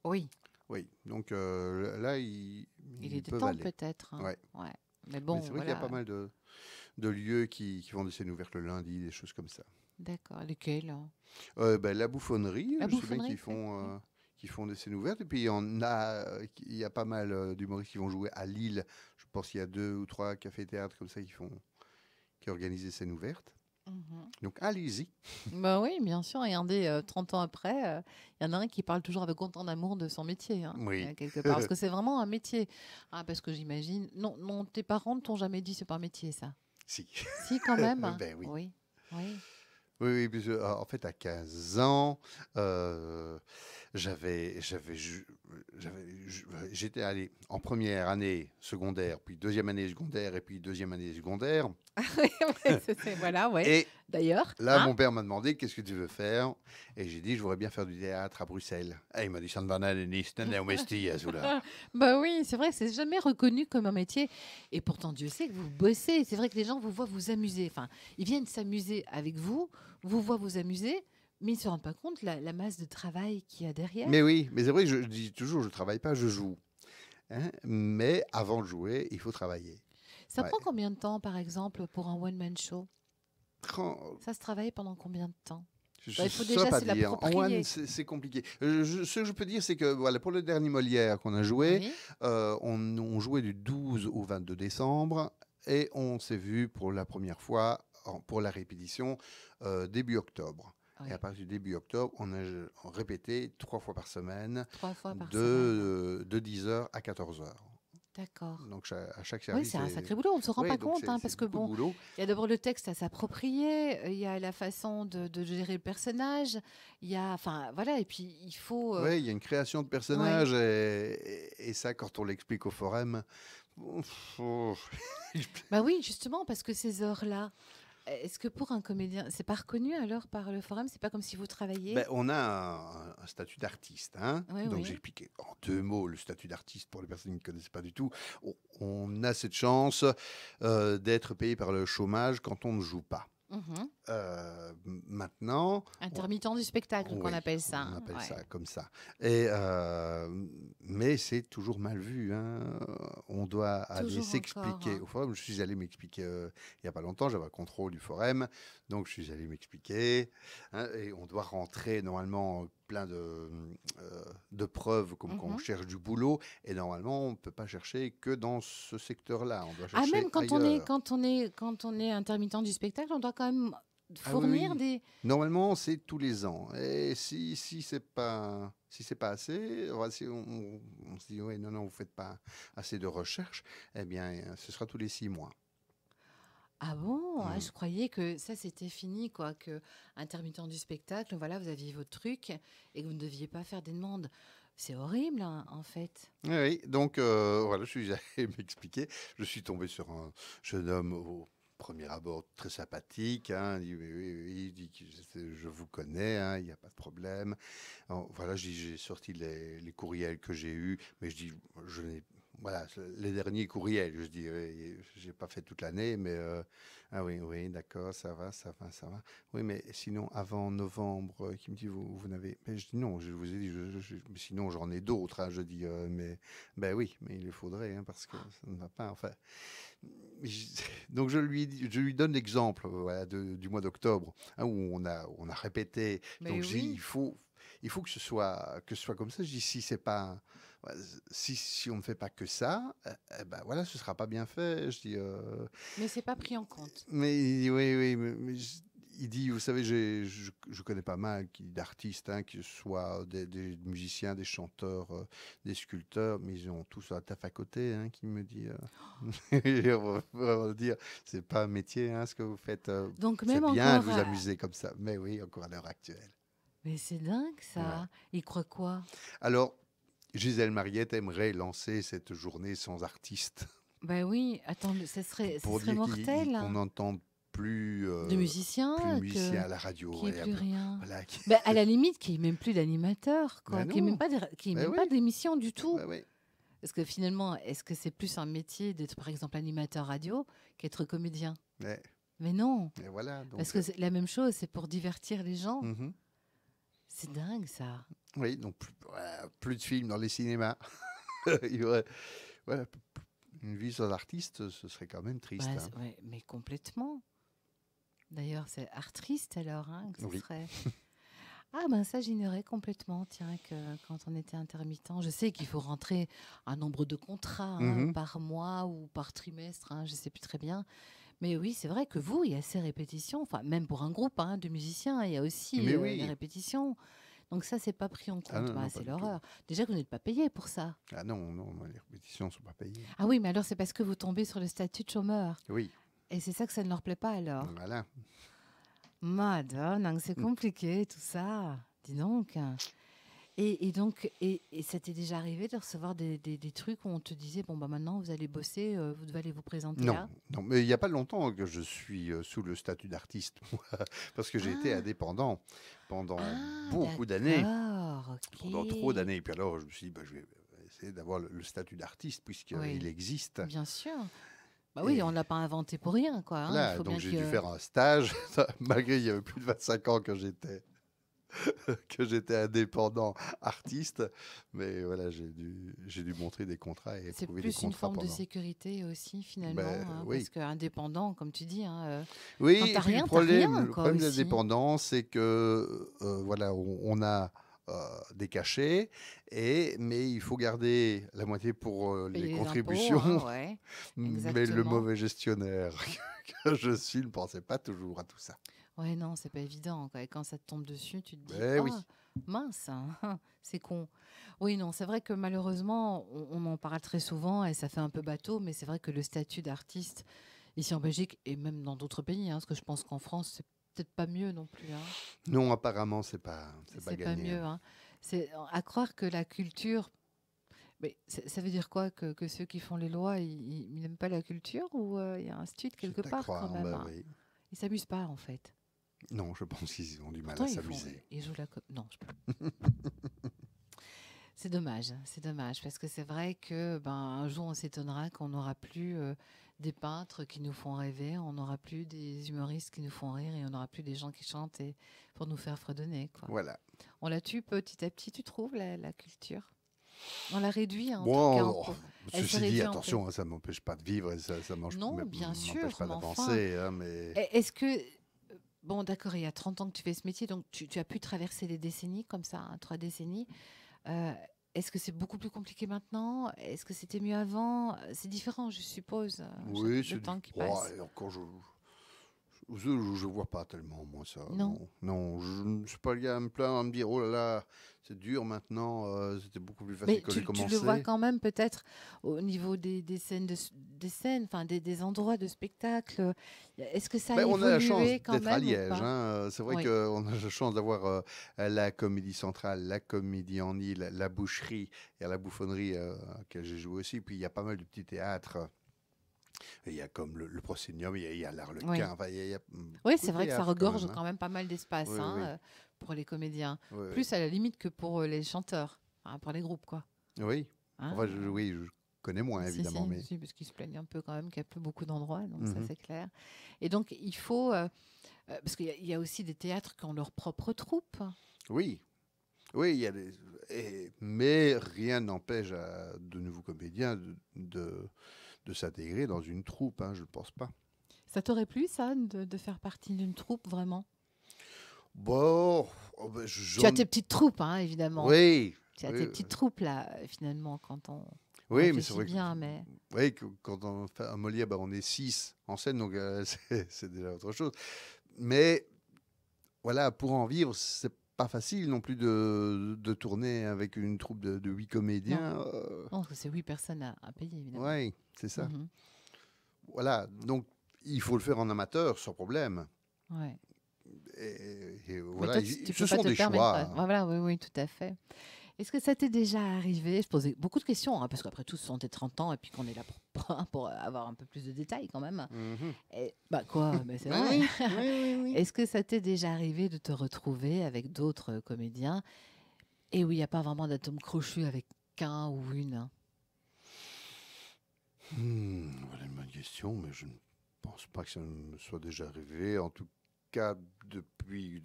A: Oui,
B: Oui, donc là,
A: il
B: ils
A: est
B: peuvent
A: temps
B: aller.
A: peut-être, hein.
B: Ouais.
A: Ouais. Mais
B: Mais c'est
A: bon,
B: vrai qu'il y a pas
A: voilà.
B: mal de lieux qui font des scènes ouvertes le lundi, des choses comme ça.
A: D'accord. Lequel, hein?
B: La bouffonnerie,
A: La
B: je sais bien
A: bouffonnerie, oui. Oui.
B: qu'ils font des scènes ouvertes. Et puis il y a pas mal d'humoristes qui vont jouer à Lille. Je pense qu'il y a 2 ou 3 cafés-théâtres comme ça qui organisent des scènes ouvertes.
A: Mhm.
B: Donc allez-y.
A: Bah oui, bien sûr. Regardez, 30 ans après, il y en a un qui parle toujours avec autant d'amour de son métier, hein,
B: Oui.
A: quelque part. Parce que c'est vraiment un métier. Ah, parce que j'imagine. Non, non, tes parents ne t'ont jamais dit c'est pas un métier, ça.
B: Si.
A: Si, quand même, hein.
B: Ben oui.
A: Oui. Oui.
B: Oui, oui, parce que, en fait, à 15 ans, euh, j'étais allé en première année secondaire, puis deuxième année secondaire, et puis deuxième année secondaire.
A: Voilà, ouais.
B: Et
A: D'ailleurs,
B: là,
A: hein?
B: mon père m'a demandé qu'est-ce que tu veux faire. Et j'ai dit, je voudrais bien faire du théâtre à Bruxelles. Et il m'a dit,
A: Bah oui, c'est vrai, c'est jamais reconnu comme un métier. Et pourtant, Dieu sait que vous bossez. C'est vrai que les gens vous voient vous amuser. Enfin, ils viennent s'amuser avec vous, vous voient vous amuser, mais ils ne se rendent pas compte la masse de travail qu'il y a derrière.
B: Mais oui, mais c'est vrai que je dis toujours, je travaille pas, je joue. Mais avant de jouer, il faut travailler.
A: Ça
B: Ouais.
A: prend combien de temps, par exemple, pour un one-man show?
B: Quand-
A: Ça se travaille pendant combien de temps?
B: Je
A: Bah,
B: ne
A: il faut
B: saurais
A: déjà
B: pas
A: se
B: dire. En one,
A: l'approprier.
B: c'est compliqué. Ce que je peux dire, c'est que voilà, pour le dernier Molière qu'on a joué,
A: Oui,
B: on jouait du 12 au 22 décembre et on s'est vu pour la première fois pour la répétition début octobre. Et à
A: oui.
B: partir du début octobre, on a répété 3 fois par semaine
A: 3 fois par semaine.
B: de 10 heures à 14 heures.
A: D'accord.
B: Donc à chaque
A: Oui,
B: service,
A: c'est un sacré boulot. On ne se rend
B: oui,
A: pas
B: donc
A: compte, hein,
B: c'est
A: parce que
B: beaucoup de
A: bon,
B: boulot.
A: il y a d'abord le texte à s'approprier, il y a la façon de gérer le personnage, il y a, enfin, voilà, et puis il faut,
B: Oui, il y a une création de
A: ouais.
B: personnages et ça, quand on l'explique au forum, ouf,
A: Bah oui, justement, parce que ces heures-là, est-ce que pour un comédien, c'est pas reconnu alors par le forum? C'est pas comme si vous
B: ben,
A: travailliez?
B: on a un statut d'artiste.
A: Oui,
B: Donc j'ai
A: oui.
B: expliqué en 2 mots le statut d'artiste pour les personnes qui ne connaissent pas du tout. On a cette chance d'être payé par le chômage quand on ne joue pas.
A: Mhm.
B: Maintenant,
A: Intermittent du spectacle qu'on
B: oui,
A: appelle ça,
B: on
A: hein,
B: appelle
A: ouais.
B: ça comme ça. Et, mais c'est toujours mal vu. On doit aller
A: Toujours encore,
B: s'expliquer
A: hein.
B: au forum. Je suis allé m'expliquer il n'y a pas longtemps. J'avais un contrôle du forum. Donc je suis allé m'expliquer. Et on doit rentrer normalement plein de preuves comme qu'on
A: Mhm.
B: cherche du boulot. Et normalement, on ne peut pas chercher que dans ce secteur-là. On doit
A: Ah,
B: chercher
A: même
B: ailleurs.
A: quand on est intermittent du spectacle, on doit quand même
B: Ah oui,
A: fournir
B: oui.
A: des.
B: Normalement, c'est tous les ans. Et si c'est pas assez, si on se dit ouais, non, non, vous faites pas assez de recherche, eh bien, ce sera tous les 6 mois.
A: Ah bon? Ah,
B: Mm.
A: je croyais que ça c'était fini, quoi, que intermittent du spectacle, voilà, vous aviez votre truc et que vous ne deviez pas faire des demandes. C'est horrible, hein, en fait.
B: Oui, oui. Donc voilà, je suis allé m'expliquer. Je suis tombé sur un jeune homme au premier abord très sympathique. Il dit oui, oui, oui, il dit que je vous connais, il n'y a pas de problème. Alors, voilà, j'ai sorti les courriels que j'ai eus, mais je dis, je n'ai, voilà, les derniers courriels, je dis, j'ai pas fait toute l'année, mais ah oui, oui, d'accord, ça va, ça va, ça va. Oui, mais sinon, avant novembre, qui me dit, vous n'avez, mais je dis non, je vous ai dit, mais sinon j'en ai d'autres, je dis, mais ben oui, mais il le faudrait, parce que ça ne va pas, enfin. je- Donc je lui donne l'exemple, voilà, du mois d'octobre, où on a répété.
A: Mais
B: Donc je dis,
A: oui,
B: il faut que ce soit comme ça. Je dis, si c'est pas, ouais, si on ne fait pas que ça, ben voilà, ce sera pas bien fait. Je dis,
A: mais c'est pas pris en compte.
B: mais il dit, oui, oui, il dit, vous savez, je connais pas mal d'artistes, que ce soit des musiciens, des chanteurs, des sculpteurs, mais ils ont tous un taf à côté, qui me dit, on va dire, c'est pas un métier, ce que vous faites.
A: Donc
B: C'est
A: même
B: bien de
A: encore,
B: vous amuser comme ça, mais oui, encore à l'heure actuelle.
A: mais c'est dingue
B: Ouais.
A: ça. Il croit quoi?
B: Alors, Gisèle Mariette aimerait lancer cette journée sans artiste
A: Ben oui, attends, ce
B: pour
A: serait
B: dire
A: mortel,
B: qu'on
A: hein.
B: n'entende
A: De
B: plus de
A: musiciens,
B: musiciens à la radio.
A: qu'il n'y ait plus rien.
B: Voilà,
A: Ben, à la limite, qu'il n'y ait même plus d'animateur, quoi,
B: ben
A: qu'il n'y ait même
B: non,
A: pas qu'il y ait
B: ben
A: même
B: oui,
A: pas d'émission du tout.
B: ben oui.
A: Parce que finalement, est-ce que c'est plus un métier d'être, par exemple, animateur radio qu'être comédien?
B: Mais,
A: Mais non,
B: et voilà, donc,
A: parce que c'est la même chose, c'est pour divertir les gens.
B: mhm.
A: C'est dingue, ça.
B: Oui, donc voilà, plus de films dans les cinémas. Il y aurait, voilà, une vie sans artiste, ce serait quand même triste.
A: Bah,
B: Hein.
A: ouais, mais complètement. D'ailleurs, c'est artiste alors, hein, que ce
B: Oui.
A: serait. Ah ben ça, j'ignorais complètement, tiens, que quand on était intermittent, je sais qu'il faut rentrer un nombre de contrats
B: Mhm.
A: par mois ou par trimestre, je ne sais plus très bien. Mais oui, c'est vrai que vous, il y a ces répétitions, enfin même pour un groupe de musiciens, il y a aussi
B: Mais
A: les
B: oui.
A: répétitions. Donc ça, c'est pas pris en
B: Ah
A: compte.
B: non,
A: Bah,
B: non, pas
A: c'est
B: du tout.
A: l'horreur. Déjà que vous n'êtes pas payé pour ça.
B: Ah non, non, les répétitions ne sont pas payées.
A: Ah oui, mais alors c'est parce que vous tombez sur le statut de chômeur.
B: Oui,
A: Et c'est ça que ça ne leur plaît pas alors.
B: voilà.
A: Madame, c'est compliqué tout ça. Dis donc. Et donc, et ça t'est déjà arrivé de recevoir des trucs où on te disait, bon, bah maintenant, vous allez bosser, vous devez aller vous présenter là?
B: Non, mais il n'y a pas longtemps que je suis sous le statut d'artiste, moi, parce que j'ai été
A: Ah,
B: indépendant pendant
A: ah,
B: beaucoup d'années,
A: d'accord, ok.
B: pendant trop d'années. Et puis alors, je me suis dit, bah, je vais essayer d'avoir le statut d'artiste, puisqu'il
A: Oui,
B: existe.
A: bien sûr. Bah oui, on
B: Et
A: ne l'a pas inventé pour rien, quoi. Il
B: voilà,
A: faut bien
B: donc j'ai dû
A: que...
B: faire un stage, malgré il y avait plus de 25 ans que j'étais indépendant artiste, mais voilà, j'ai dû montrer des contrats et
A: C'est
B: prouver des
A: plus une
B: contrats
A: forme de
B: pendant.
A: sécurité aussi, finalement,
B: Ben,
A: parce
B: oui.
A: qu'indépendant, comme tu dis,
B: Oui,
A: quand
B: et puis
A: t'as rien,
B: le
A: quoi,
B: problème de
A: aussi.
B: l'indépendance, c'est que voilà, on a des cachets, mais il faut garder la moitié pour les
A: Payer les impôts,
B: contributions.
A: ouais,
B: Mais le
A: exactement.
B: mauvais gestionnaire que je suis ne pensait pas toujours à tout ça.
A: Ouais, non, c'est pas évident, quoi. Et quand ça te tombe dessus, tu te dis,
B: Eh oui,
A: ah, mince, c'est con. Oui, non, c'est vrai que malheureusement, on en parle très souvent et ça fait un peu bateau, mais c'est vrai que le statut d'artiste ici en Belgique et même dans d'autres pays, parce que je pense qu'en France, c'est peut-être pas mieux non plus.
B: non, apparemment, c'est pas
A: C'est pas
B: gagné.
A: mieux. C'est à croire que la culture. Mais ça veut dire quoi que ceux qui font les lois, ils n'aiment pas la culture ou il y a un stud quelque
B: C'est à
A: part quand
B: croire,
A: même,
B: bah oui.
A: Ils s'amusent pas en fait.
B: Non, je pense qu'ils ont du mal
A: Pourtant,
B: à s'amuser.
A: ils jouent non, c'est dommage, parce que c'est vrai que un jour on s'étonnera qu'on n'aura plus des peintres qui nous font rêver, on n'aura plus des humoristes qui nous font rire et on n'aura plus des gens qui chantent pour nous faire fredonner, quoi.
B: Voilà.
A: On la tue petit à petit, tu trouves, la culture? On la réduit, en tout cas.
B: Bon,
A: Elle se
B: ceci dit,
A: réduit en
B: attention, ça ne m'empêche pas de vivre et ça
A: Non, bien sûr,
B: m'empêche pas
A: mais enfin,
B: d'avancer. Hein, mais
A: est-ce que... Bon, d'accord, il y a 30 ans que tu fais ce métier, donc tu as pu traverser les décennies comme ça, 3 décennies. Euh, Est-ce que c'est beaucoup plus compliqué maintenant? Est-ce que c'était mieux avant? C'est différent, je suppose,
B: oui,
A: le temps qui
B: oh,
A: passe.
B: et encore, je vois pas tellement, moi, ça.
A: Non.
B: Non, non, je ne suis pas lié à me plaindre, à me dire, oh là là, c'est dur maintenant, c'était beaucoup plus facile
A: Mais
B: quand j'ai
A: tu le vois
B: commencé.
A: quand même peut-être au niveau des scènes, des scènes, enfin des endroits de spectacle. Est-ce que ça a
B: Ben, on a la chance
A: évolué quand
B: d'être à
A: même ou
B: Liège.
A: pas?
B: Hein. C'est vrai
A: Oui,
B: qu'on a la chance d'avoir la Comédie Centrale, la Comédie en Île, la Boucherie et la Bouffonnerie à laquelle j'ai joué aussi. Puis il y a pas mal de petits théâtres. Il y a comme le Proscenium, il y a
A: oui.
B: l'Arlequin. Enfin, il y a
A: Oui,
B: beaucoup
A: c'est
B: de
A: vrai que ça
B: théâtres quand
A: regorge
B: même. Hein.
A: quand même pas mal d'espace
B: Oui, oui,
A: pour les comédiens.
B: oui,
A: Plus à la limite que pour les chanteurs, pour les groupes, quoi.
B: oui. Oui.
A: Hein,
B: Enfin, oui, je connais moins
A: si,
B: évidemment, mais
A: si, parce qu'ils se plaignent un peu quand même qu'il n'y a plus beaucoup d'endroits, donc ça
B: Mhm.
A: c'est clair. Et donc il faut, parce qu'il y a aussi des théâtres qui ont leur propre troupe.
B: Oui, oui, il y a mais rien n'empêche à de nouveaux comédiens de s'intégrer dans une troupe. Hein, je ne pense pas.
A: Ça t'aurait plu, ça, de faire partie d'une troupe, vraiment?
B: Bon, oh, ben,
A: Tu as tes petites troupes, évidemment.
B: oui,
A: Tu as
B: oui,
A: tes petites troupes, là, finalement, quand on
B: oui, mais c'est
A: réfléchit
B: vrai que,
A: bien, mais...
B: oui, quand on fait un Molière, ben, on est 6 en scène, donc c'est déjà autre chose. Mais voilà, pour en vivre, c'est pas facile non plus de tourner avec une troupe de 8
A: Non,
B: comédiens.
A: non, parce que c'est 8 personnes à payer, évidemment.
B: Oui, c'est ça.
A: Mhm.
B: Voilà, donc il faut le faire en amateur sans problème.
A: Ouais.
B: Et
A: Mais
B: voilà,
A: toi, tu
B: ce
A: peux pas
B: sont
A: te
B: des
A: permettre.
B: choix.
A: Voilà, oui, oui, tout à fait. Est-ce que ça t'est déjà arrivé? Je posais beaucoup de questions, parce qu'après tout, ce sont tes 30 ans et puis qu'on est là pour avoir un peu plus de détails quand même.
B: Mhm.
A: Et, quoi, mais c'est
B: Oui,
A: vrai.
B: oui, oui, oui.
A: Est-ce que ça t'est déjà arrivé de te retrouver avec d'autres comédiens et où il n'y a pas vraiment d'atome crochu avec qu'un ou une?
B: Voilà une bonne question, mais je ne pense pas que ça me soit déjà arrivé. En tout cas, depuis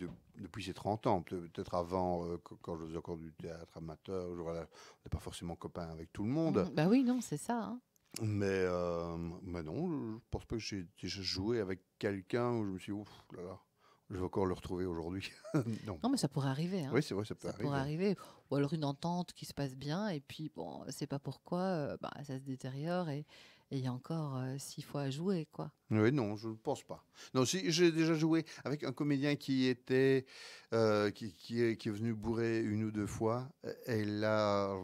B: ces 30 ans, peut-être avant, quand je faisais encore du théâtre amateur, voilà, on n'est pas forcément copain avec tout le monde.
A: Bah oui, non, c'est ça, hein.
B: Mais non, je ne pense pas que j'ai déjà joué avec quelqu'un où je me suis dit, ouf, là là, je vais encore le retrouver aujourd'hui. Non.
A: Non, mais ça pourrait arriver, hein.
B: Oui, c'est vrai, ça peut
A: Ça pourrait
B: arriver.
A: arriver. Ou alors une entente qui se passe bien, et puis bon, c'est pas pourquoi, bah, ça se détériore, et il y a encore 6 fois à jouer, quoi.
B: Oui, non, je ne pense pas. Non, si, j'ai déjà joué avec un comédien qui est venu bourrer une ou deux fois. Et là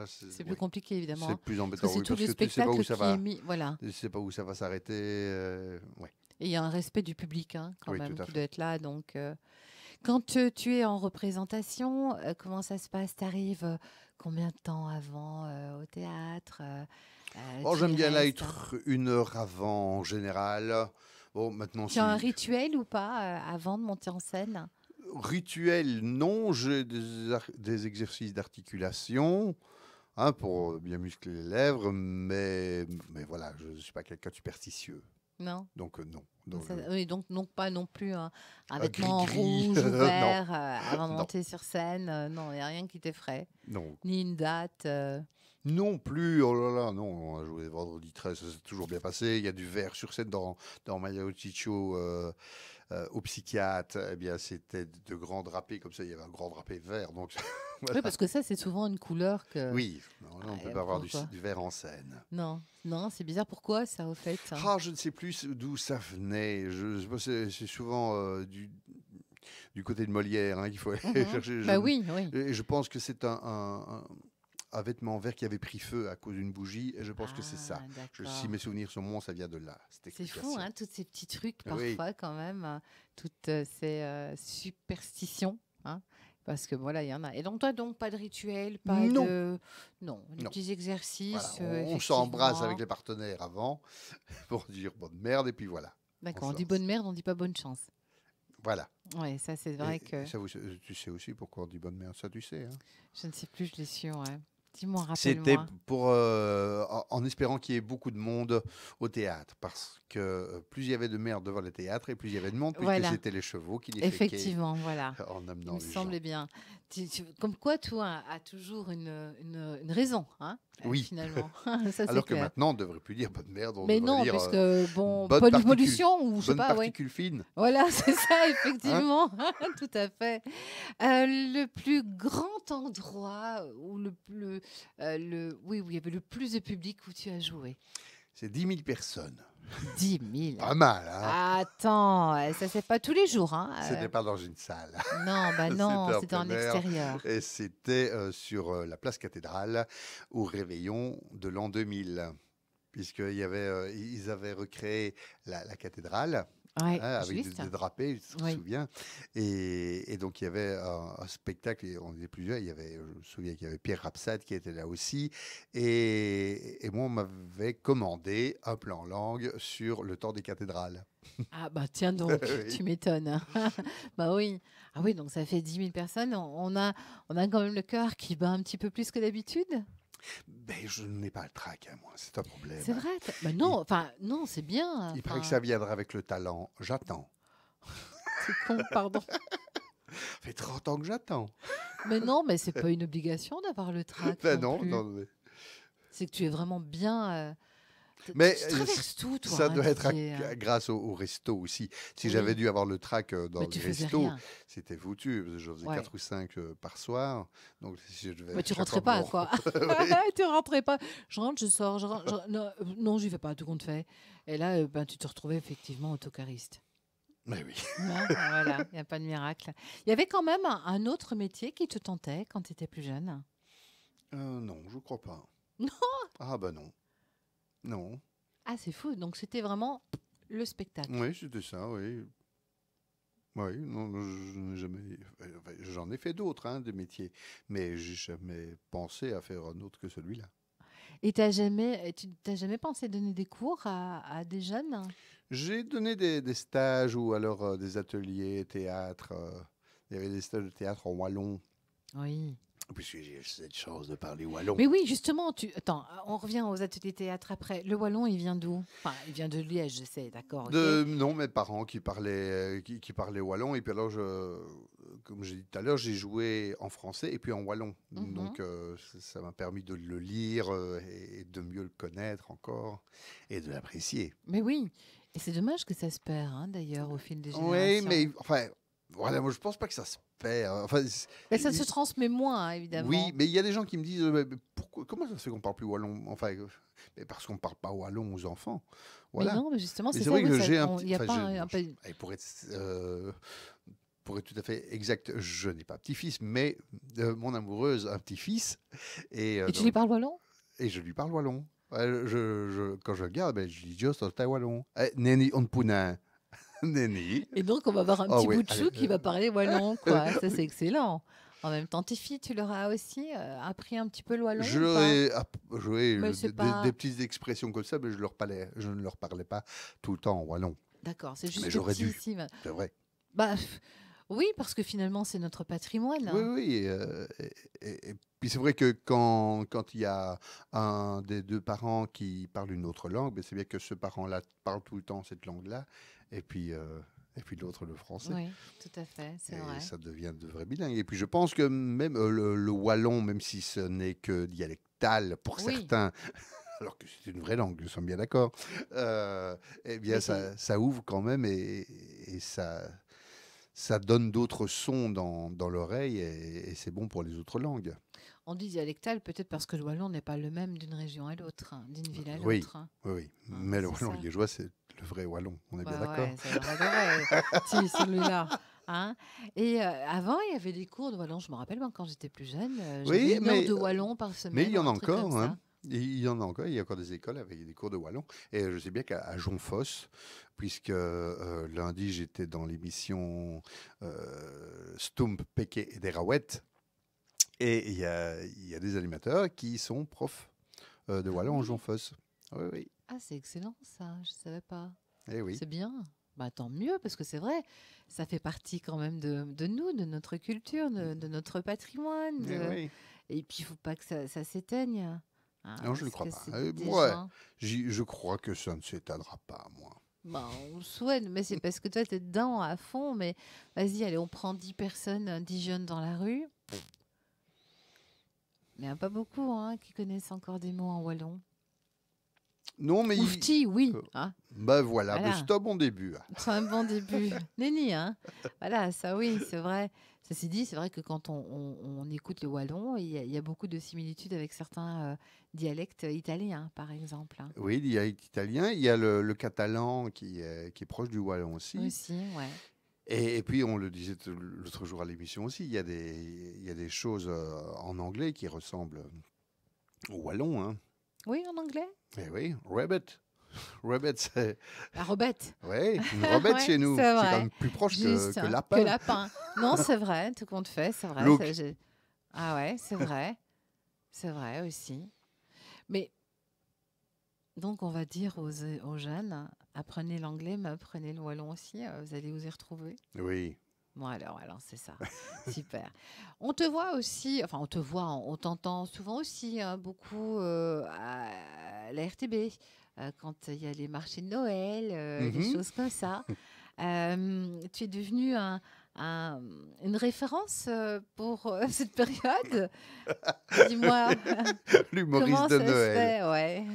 A: C'est plus
B: oui,
A: compliqué,
B: c'est
A: évidemment.
B: plus
A: Parce que
B: embêtant,
A: c'est
B: oui,
A: tout
B: parce
A: le
B: que tu sais pas où
A: spectacle
B: ça
A: qui est
B: va,
A: mis. Voilà.
B: tu sais pas où ça va s'arrêter. Ouais.
A: Et il y a un respect du public, hein, quand
B: Oui, tout
A: même,
B: à
A: qui doit
B: fait.
A: être là. Donc, quand tu es en représentation, comment ça se passe? Tu arrives combien de temps avant au théâtre?
B: Oh,
A: Tu y
B: j'aime bien là
A: restes?
B: être 1 heure avant en général. Bon, maintenant,
A: Tu as un
B: si
A: rituel ou pas avant de monter en scène?
B: rituel, non, j'ai des exercices d'articulation. Hein, pour bien muscler les lèvres, mais voilà, je ne suis pas quelqu'un de superstitieux.
A: Non?
B: Donc non.
A: Donc,
B: Donc,
A: oui, donc pas non plus un vêtement
B: gris-gris,
A: rouge ou
B: non,
A: vert avant de
B: non,
A: monter sur scène. Non, il n'y a rien qui t'effraie.
B: non.
A: Ni une date.
B: Non plus, oh là là, non, on a joué vendredi 13, ça s'est toujours bien passé. Il y a du verre sur scène dans Maya Chicho au psychiatre. Eh bien, c'était de grands drapés, comme ça, il y avait un grand drapé vert. Donc,
A: Oui,
B: voilà.
A: parce que ça, c'est souvent une couleur que.
B: Oui, non, on ne peut pas avoir
A: Pourquoi?
B: du verre en scène.
A: Non, non, c'est bizarre. Pourquoi ça, au fait?
B: Ah, je ne sais plus d'où ça venait. C'est souvent du côté de Molière hein, qu'il faut aller
A: Mhm.
B: chercher.
A: Bah oui, oui.
B: Et je pense que c'est un vêtement vert qui avait pris feu à cause d'une bougie. Et je pense que c'est ça.
A: Ah,
B: Si
A: d'accord.
B: mes souvenirs sont bons, ça vient de là, cette
A: C'est fou,
B: explication.
A: hein, tous ces petits trucs
B: Oui.
A: parfois quand même, toutes ces superstitions, hein, parce que voilà, il y en a. Et donc toi, donc pas de rituel, pas
B: Non,
A: de, non, des
B: non.
A: petits
B: Voilà,
A: exercices,
B: on s'embrasse avec
A: effectivement.
B: les partenaires avant pour dire bonne merde et puis voilà, on
A: D'accord, on
B: se
A: dit
B: lance.
A: bonne merde, on dit pas bonne chance.
B: Voilà.
A: Ouais, ça c'est
B: Et
A: vrai que
B: ça, tu sais aussi pourquoi on dit bonne merde, ça tu sais. Hein.
A: je ne sais plus, je l'ai su, ouais. Dis-moi,
B: C'était
A: rappelle-moi.
B: pour en espérant qu'il y ait beaucoup de monde au théâtre, parce que plus il y avait de merde devant le théâtre, et plus il y avait de monde, puisque
A: Voilà,
B: c'était les chevaux qui déféquaient
A: effectivement, voilà.
B: en
A: Il
B: amenant
A: me
B: les gens.
A: semblait bien. Comme quoi, toi, a toujours une raison, hein,
B: Oui,
A: finalement. Ça, c'est
B: alors que
A: clair.
B: maintenant, on ne devrait plus dire bonne merde, on
A: Mais
B: devrait
A: non,
B: dire
A: puisque, bon, pollution, ou je sais
B: bonne
A: pas, oui.
B: particule fine.
A: Voilà, c'est ça,
B: Hein.
A: effectivement. Tout à fait. Le plus grand endroit où oui, où il y avait le plus de public où tu as joué?
B: C'est 10 000 personnes.
A: 10 000.
B: Pas mal, hein.
A: Attends, ça c'est pas tous les jours, hein.
B: C'était pas dans une salle,
A: Non, bah non,
B: c'était en
A: c'était en
B: plein air,
A: extérieur.
B: et c'était sur la place Cathédrale au réveillon de l'an 2000. Ils avaient recréé la cathédrale
A: Ouais,
B: hein, avec
A: juste.
B: des drapés, je me
A: Oui.
B: souviens. Et donc, il y avait un spectacle, et on était plusieurs. Je me souviens qu'il y avait Pierre Rapsade qui était là aussi. Et moi, on m'avait commandé un plan langue sur le temps des cathédrales.
A: Ah bah tiens donc,
B: Oui.
A: tu m'étonnes. Bah oui. Ah oui, donc ça fait 10 000 personnes. On a quand même le cœur qui bat un petit peu plus que d'habitude.
B: Ben, je n'ai pas le trac, hein, moi, c'est un
A: C'est
B: problème.
A: vrai. Bah
B: Il,
A: non, enfin non, c'est bien.
B: il paraît que
A: Enfin,
B: ça viendra avec le talent. J'attends.
A: c'est con, pardon.
B: Ça fait 30 ans que j'attends.
A: Mais non, mais c'est pas une obligation d'avoir le trac
B: Ben
A: non
B: non,
A: plus.
B: non,
A: C'est que tu es vraiment bien.
B: mais
A: Tu traverses tout, toi,
B: ça
A: hein,
B: doit être
A: Didier, hein.
B: grâce au resto aussi. Si j'avais
A: Oui,
B: dû avoir le trac dans
A: mais tu
B: le
A: faisais
B: resto,
A: rien.
B: c'était foutu. Parce que je faisais
A: Ouais.
B: 4 ou 5 par soir. Donc, si je devais
A: Mais tu
B: chaque
A: rentrais
B: fois
A: pas, quoi.
B: oui.
A: Tu rentrais pas. Je rentre, je sors, non, non, j'y vais pas, tout compte fait. Et là, ben, tu te retrouvais effectivement autocariste.
B: Mais oui.
A: Hein, voilà, il n'y a pas de miracle. Il y avait quand même un autre métier qui te tentait quand tu étais plus jeune.
B: Non, je crois pas.
A: Non.
B: Ah ben non. Non.
A: Ah, c'est fou. Donc, c'était vraiment le spectacle.
B: Oui, c'était ça, oui. Oui, non, je n'ai jamais. Enfin, j'en ai fait d'autres, hein, des métiers, mais j'ai jamais pensé à faire un autre que celui-là.
A: Et tu t'as jamais pensé donner des cours à des jeunes?
B: J'ai donné des stages ou alors des ateliers théâtre. Il y avait des stages de théâtre en wallon
A: Oui.
B: puisque j'ai cette chance de parler wallon.
A: Mais oui, justement, attends, on revient aux ateliers théâtre après. Le wallon, il vient d'où? Enfin, il vient de Liège, je sais, d'accord, ok.
B: Non, mes parents qui parlaient wallon. Et puis alors, comme j'ai dit tout à l'heure, j'ai joué en français et puis en wallon.
A: Mhm.
B: Donc, ça m'a permis de le lire et de mieux le connaître encore et de l'apprécier.
A: Mais oui, et c'est dommage que ça se perd, hein, d'ailleurs, au fil des
B: Oui, mais
A: générations.
B: enfin, voilà, moi je pense pas que ça se perd. Enfin,
A: Mais ça se transmet moins, hein,
B: oui,
A: évidemment.
B: mais il y a des gens qui me disent mais pourquoi, comment ça se fait qu'on parle plus wallon? Enfin, mais parce qu'on parle pas wallon aux enfants.
A: Mais
B: Voilà.
A: non, mais justement,
B: Mais
A: c'est
B: c'est
A: ça,
B: vrai
A: oui,
B: que j'ai un
A: il
B: petit.
A: n'y a
B: Enfin,
A: pas un peu...
B: et pour être tout à fait exact, je n'ai pas petit-fils, mais mon amoureuse a un petit-fils. Et,
A: Et tu lui parles wallon?
B: et je lui parle wallon. Quand je regarde, ben, je dis juste au wallon. Neni on puna. Neni.
A: Et donc, on va avoir un
B: Oh
A: petit
B: oui,
A: bout de
B: allez.
A: chou qui va parler wallon, quoi. Ça, c'est excellent. En même temps, tes filles, tu leur as aussi appris un petit peu le wallon
B: Je
A: ou
B: leur
A: pas?
B: ai joué
A: Mais c'est
B: des
A: pas...
B: petites expressions comme ça, mais je ne leur parlais pas tout le temps en wallon.
A: D'accord, c'est
B: Mais
A: juste les
B: j'aurais
A: petits
B: dû,
A: ici.
B: c'est vrai.
A: Bah, oui, parce que finalement, c'est notre patrimoine,
B: Oui,
A: hein.
B: oui. Et puis c'est vrai que quand il y a un des deux parents qui parle une autre langue, ben c'est bien que ce parent-là parle tout le temps cette langue-là, et puis, euh, et puis l'autre le français.
A: Oui, tout à fait, c'est
B: Et
A: vrai.
B: ça devient de vrais bilingues. Et puis je pense que même le wallon, même si ce n'est que dialectal pour
A: Oui,
B: certains, alors que c'est une vraie langue, nous sommes bien d'accord, eh bien
A: mais c'est...
B: ça ouvre quand même et ça donne d'autres sons dans l'oreille et c'est bon pour les autres langues.
A: On dit dialectal peut-être parce que le wallon n'est pas le même d'une région à l'autre, hein, d'une ville à
B: Oui,
A: l'autre, hein.
B: oui, oui.
A: Hein,
B: Mais le
A: c'est
B: wallon
A: ça.
B: liégeois, c'est le vrai wallon, on est bien
A: Bah
B: d'accord.
A: ouais, c'est le vrai de vrai. Si, celui-là. Hein. Et avant, il y avait des cours de wallon. Je me rappelle, moi, quand j'étais plus jeune, j'avais
B: Oui,
A: 1 heure de wallon par
B: mais il
A: semaine
B: y
A: ou
B: en a
A: un truc comme
B: encore, hein.
A: ça.
B: Il y en a encore, il y a encore des écoles avec des cours de wallon. Et je sais bien qu'à Jonfosse, puisque lundi j'étais dans l'émission Stump, Peke et Derawet, et il y a des animateurs qui sont profs de
A: Ah
B: wallon en
A: oui.
B: Jonfosse. Oui, oui.
A: Ah, c'est excellent ça. Je savais pas.
B: Eh oui.
A: C'est bien. Bah, tant mieux, parce que c'est vrai, ça fait partie quand même de nous, de notre culture, de notre patrimoine.
B: Eh oui.
A: Et puis, il faut pas que ça s'éteigne, hein,
B: Non, je ne
A: parce
B: crois
A: que
B: pas.
A: c'est des
B: Ouais,
A: gens.
B: je crois que ça ne s'éteindra pas, moi.
A: Bah, on le souhaite, mais c'est parce que toi, tu es dedans à fond. Mais vas-y, allez, on prend 10 personnes, 10 jeunes dans la rue. Mais il n'y en a pas beaucoup hein, qui connaissent encore des mots en wallon.
B: Non, mais
A: Oufti, oui.
B: euh,
A: Hein,
B: ben voilà, ben
A: voilà.
B: c'est un bon début.
A: C'est un bon début. Nenni, hein. Voilà, ça oui, c'est vrai. Ceci dit, c'est vrai que quand on écoute le wallon, il y a beaucoup de similitudes avec certains dialectes italiens, par exemple, hein.
B: Oui, il y a l'italien, il y a le catalan qui est proche du wallon aussi.
A: Aussi, ouais.
B: Et puis, on le disait l'autre jour à l'émission aussi, il y a des choses en anglais qui ressemblent au wallon. Hein.
A: Oui, en anglais?
B: Eh oui, rabbit. Rabbit, c'est
A: La robette.
B: ouais, une rabbit
A: Ouais,
B: chez nous.
A: c'est
B: C'est quand
A: vrai.
B: même plus proche
A: Juste,
B: que
A: hein, que
B: lapin.
A: lapin. Non, c'est vrai, tout compte fait, c'est vrai.
B: Look.
A: Ah ouais, c'est vrai. C'est vrai aussi. Mais donc, on va dire aux jeunes, apprenez l'anglais, mais apprenez le wallon aussi, vous allez vous y retrouver.
B: Oui.
A: Bon, alors c'est ça. Super. On te voit aussi, enfin, on te voit, on t'entend souvent aussi, hein, beaucoup à la RTB, quand il y a les marchés de Noël, les
B: Mhm.
A: choses comme ça. Tu es devenu une référence pour cette période. Dis-moi,
B: L'humoriste
A: comment
B: de
A: ça se
B: Noël.
A: fait? Ouais.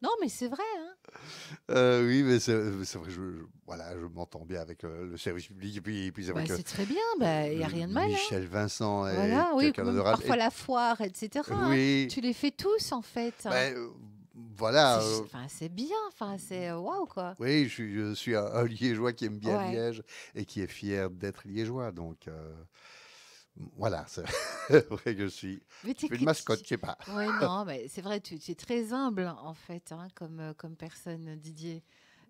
A: Non, mais c'est vrai, hein.
B: Oui, mais c'est vrai, voilà, je m'entends bien avec le service public. Et puis c'est vrai
A: Bah,
B: que
A: c'est très bien, bah, il n'y a rien de mal, hein.
B: Michel Vincent est
A: Voilà, oui,
B: quelqu'un
A: même
B: d'adorable.
A: parfois la foire, etc., hein.
B: Oui,
A: Tu les fais tous, en fait, hein.
B: ben, voilà.
A: Enfin, c'est bien, enfin, c'est waouh, quoi.
B: Oui, je suis un Liégeois qui aime bien
A: Ouais.
B: Liège et qui est fier d'être Liégeois. Donc, voilà, c'est vrai que
A: Mais
B: je suis une mascotte, je sais pas.
A: ouais, non, mais c'est vrai, tu es très humble, en fait, hein, comme personne, Didier.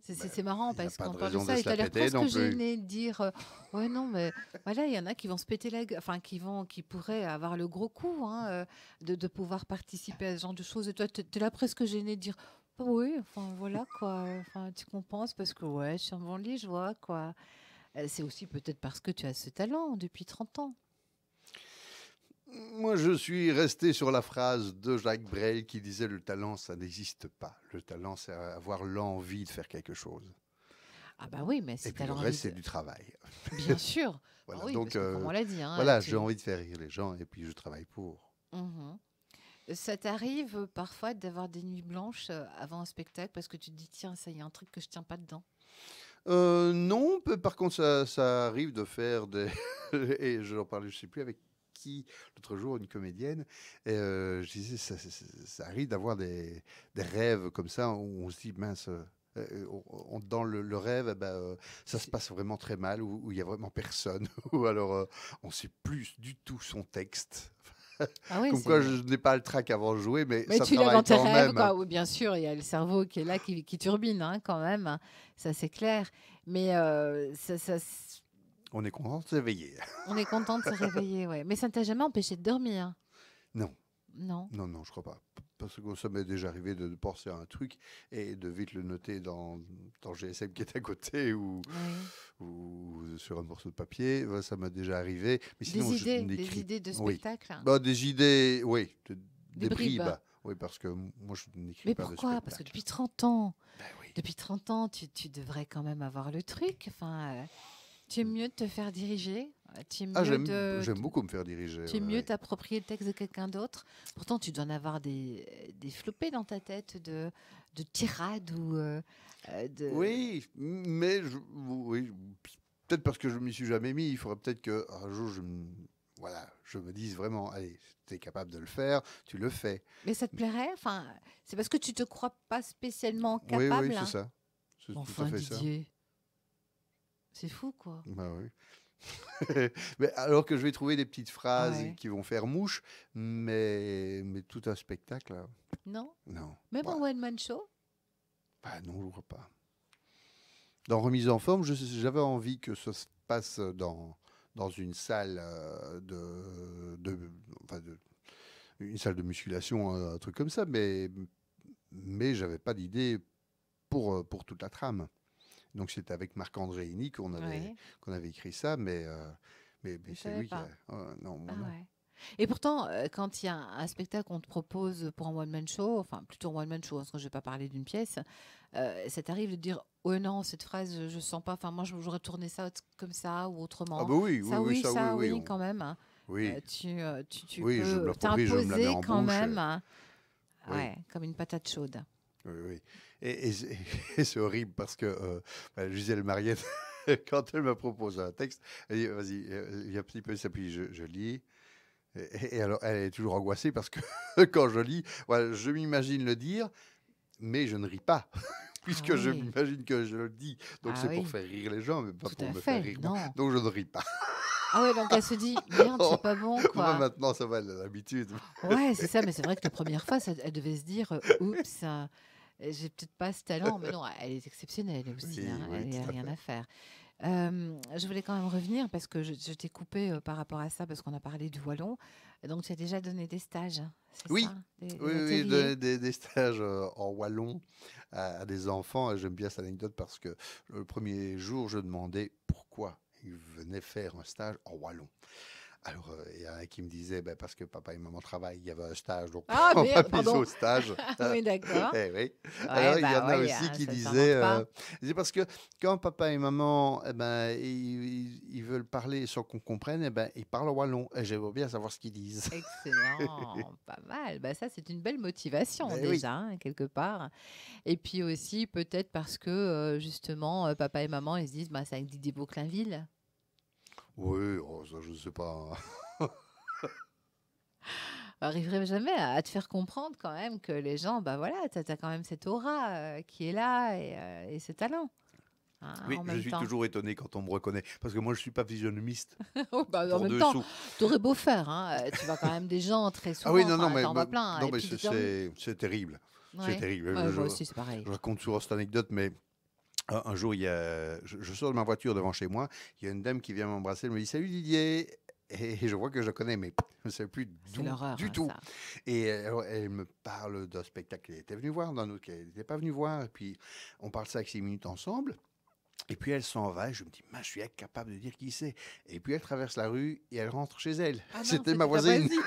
B: Ben,
A: C'est marrant
B: il n'y a
A: parce
B: pas
A: qu'on
B: de
A: parle de
B: raison de
A: ça et
B: se
A: tu
B: la
A: as l'air
B: péter
A: presque
B: non plus.
A: gêné de dire ouais, non, mais voilà, il y en a qui vont se péter la gueule, enfin, qui pourraient avoir le gros coup hein, de pouvoir participer à ce genre de choses. Et toi, tu es là presque gêné de dire bah oui, enfin, voilà, quoi. Enfin, tu compenses parce que ouais, je suis un bon liégeois, quoi. C'est aussi peut-être parce que tu as ce talent depuis 30 ans.
B: Moi, je suis resté sur la phrase de Jacques Brel qui disait le talent, ça n'existe pas. Le talent, c'est avoir l'envie de faire quelque chose.
A: Ah bah oui, mais
B: Et
A: si tu
B: puis
A: as
B: le
A: l'envie
B: reste, c'est
A: de...
B: du travail.
A: Bien sûr. Ah
B: Voilà,
A: oui,
B: donc
A: parce que comme on l'a dit, hein,
B: voilà, j'ai
A: tu...
B: envie de faire rire les gens et puis je travaille pour.
A: Mhm. Ça t'arrive parfois d'avoir des nuits blanches avant un spectacle parce que tu te dis, tiens, ça y a un truc que je tiens pas dedans.
B: Non, par contre, ça arrive de faire des... et j'en parlais, je sais plus avec qui, l'autre jour, une comédienne, et je disais, ça arrive d'avoir des rêves comme ça, où on se dit, mince, dans le rêve, eh ben, ça se passe vraiment très mal, où il y a vraiment personne, ou alors on ne sait plus du tout son texte.
A: Ah oui,
B: Comme quoi,
A: c'est...
B: je n'ai pas le trac avant de jouer, mais
A: Mais
B: ça
A: tu l'as dans
B: travaille
A: tes
B: quand
A: rêves,
B: même, hein.
A: quoi. Oui, bien sûr, il y a le cerveau qui est là, qui turbine, hein, quand même, hein. Ça, c'est clair. Mais
B: On est content de s'éveiller.
A: on est content de se réveiller, ouais. Mais ça ne t'a jamais empêché de dormir?
B: Non.
A: Non.
B: Non, non, je crois pas. Parce que ça m'est déjà arrivé de penser à un truc et de vite le noter dans le GSM qui est à côté
A: Oui.
B: ou sur un morceau de papier. Ouais, ça m'est déjà arrivé. Mais sinon, je
A: Des
B: n'écris.
A: idées de
B: Oui.
A: spectacle, hein.
B: Bah, des idées, oui.
A: Des
B: Des
A: bribes.
B: bribes. Oui, parce que moi, je n'écris
A: Mais
B: pas de
A: pourquoi? Parce que
B: spectacle.
A: depuis 30 ans,
B: Ben oui.
A: depuis 30 ans, tu devrais quand même avoir le truc. Enfin, tu es mieux de te faire diriger. Tu es
B: Ah,
A: mieux
B: j'aime beaucoup me faire diriger.
A: tu es
B: Ouais,
A: mieux
B: ouais.
A: t'approprier le texte de quelqu'un d'autre. Pourtant, tu dois en avoir des flopées dans ta tête de tirades ou de...
B: Oui, mais oui, peut-être parce que je m'y suis jamais mis. Il faudrait peut-être qu'un jour, voilà, je me dise vraiment, allez, tu es capable de le faire, tu le fais.
A: Mais ça te plairait? Enfin, c'est parce que tu te crois pas spécialement
B: Oui, oui,
A: capable,
B: c'est
A: hein.
B: ça. C'est tout à
A: Enfin,
B: fait ça.
A: Didier, c'est fou, quoi.
B: Bah oui. Mais alors que je vais trouver des petites phrases
A: Ouais.
B: qui vont faire mouche, mais tout un spectacle, là,
A: Non?
B: non.
A: Même
B: Bah,
A: en one-man show?
B: bah non, je ne vois pas. Dans Remise en forme, j'avais envie que ça se passe dans une salle enfin, une salle de musculation, un truc comme ça, mais j'avais pas d'idée pour toute la trame. Donc c'était avec Marc-André Hini
A: Ouais.
B: qu'on avait écrit ça, mais
A: Je
B: c'est
A: savais
B: lui qui
A: pas.
B: a... non,
A: Ah
B: moi non.
A: ouais. Et pourtant, quand il y a un spectacle qu'on te propose pour un one-man show, enfin plutôt un one-man show, parce que je ne vais pas parler d'une pièce, ça t'arrive de dire, oh non, cette phrase, je ne sens pas, enfin moi j'aurais tourné ça comme ça ou
B: Ah
A: autrement.
B: bah oui, oui, oui,
A: Ça
B: oui,
A: oui, quand même, hein.
B: oui,
A: Tu
B: oui, je me
A: peux
B: l'approprie, je me la mets
A: t'imposer
B: en
A: quand
B: bouche.
A: même, hein.
B: Oui,
A: Ouais, comme une patate chaude.
B: oui, oui. Et c'est et c'est horrible parce que Gisèle Mariette, quand elle me propose un texte, elle dit, vas-y, il y a un petit peu ça, puis je lis. Et alors, elle est toujours angoissée parce que quand je lis, voilà, je m'imagine le dire, mais je ne ris pas,
A: Ah
B: puisque je
A: oui,
B: m'imagine que je le dis. Donc
A: ah
B: c'est pour
A: oui,
B: faire rire les gens, mais pas
A: tout
B: pour
A: à
B: me faire
A: fait,
B: rire moi.
A: non.
B: Donc je ne ris pas.
A: Ah ouais, donc elle se dit, merde, c'est pas bon,
B: Moi
A: quoi.
B: maintenant, ça va, elle a l'habitude.
A: Ouais, c'est ça, mais c'est vrai que la première fois, elle devait se dire, oups, j'ai peut-être pas ce talent, mais non, elle est exceptionnelle aussi,
B: Oui,
A: hein,
B: oui,
A: elle n'y a
B: tout à
A: rien
B: fait.
A: à faire. Je voulais quand même revenir parce que je t'ai coupé par rapport à ça, parce qu'on a parlé du wallon. Donc, tu as déjà donné des stages, c'est
B: Oui,
A: ça?
B: oui,
A: Des
B: oui,
A: ateliers?
B: des stages en wallon à des enfants. Et j'aime bien cette anecdote parce que le premier jour, je demandais pourquoi ils venaient faire un stage en wallon. Alors, il y en a qui me disaient, ben, parce que papa et maman travaillent, il y avait un stage, donc
A: Ah,
B: on m'a
A: merde,
B: mis au
A: pardon.
B: stage.
A: Oui, d'accord.
B: Eh oui.
A: Ouais,
B: Alors, il y
A: bah
B: en a
A: oui,
B: aussi
A: hein,
B: qui
A: ça ne
B: disaient,
A: s'invente pas.
B: c'est parce que quand papa et maman, eh ben, ils veulent parler sans qu'on comprenne, eh ben, ils parlent en wallon. Et j'aimerais bien savoir ce qu'ils disent.
A: Excellent, pas mal. Bah, ça, c'est une belle motivation
B: Eh oui.
A: déjà, hein, quelque part. Et puis aussi, peut-être parce que justement, papa et maman, ils se disent, bah, c'est avec Didier Beauclainville.
B: Oui, oh, ça, je ne sais pas.
A: Arriverai jamais à te faire comprendre quand même que les gens, bah voilà, tu as quand même cette aura qui est là et ce talent, hein,
B: Oui,
A: en
B: je
A: même
B: suis
A: temps.
B: toujours étonné quand on me reconnaît. Parce que moi, je ne suis pas physionomiste
A: Oh, bah, en
B: pour
A: même
B: deux
A: temps,
B: sous.
A: tu aurais beau faire, hein, tu vois quand même des gens très
B: Ah oui,
A: souvent,
B: non, non,
A: enfin, t'en vois plein, hein,
B: non,
A: et
B: mais
A: puis tu te dis, ah oui,
B: c'est terrible. C'est
A: ouais,
B: terrible.
A: ouais, moi aussi c'est pareil.
B: Je raconte souvent cette anecdote, mais un jour, je sors de ma voiture devant chez moi. Il y a une dame qui vient m'embrasser. Elle me dit salut Didier. Et je vois que je la connais, mais je ne sais plus
A: C'est l'horreur,
B: du
A: hein,
B: tout.
A: ça.
B: Et elle me parle d'un spectacle qu'elle était venue voir, d'un autre qu'elle n'était pas venue voir. Et puis, on parle 5-6 minutes ensemble. Et puis elle s'en va et je me dis, je suis incapable de dire qui c'est. Et puis elle traverse la rue et elle rentre chez elle.
A: Ah non,
B: C'était
A: c'était
B: ma
A: ta
B: voisine.
A: voisine.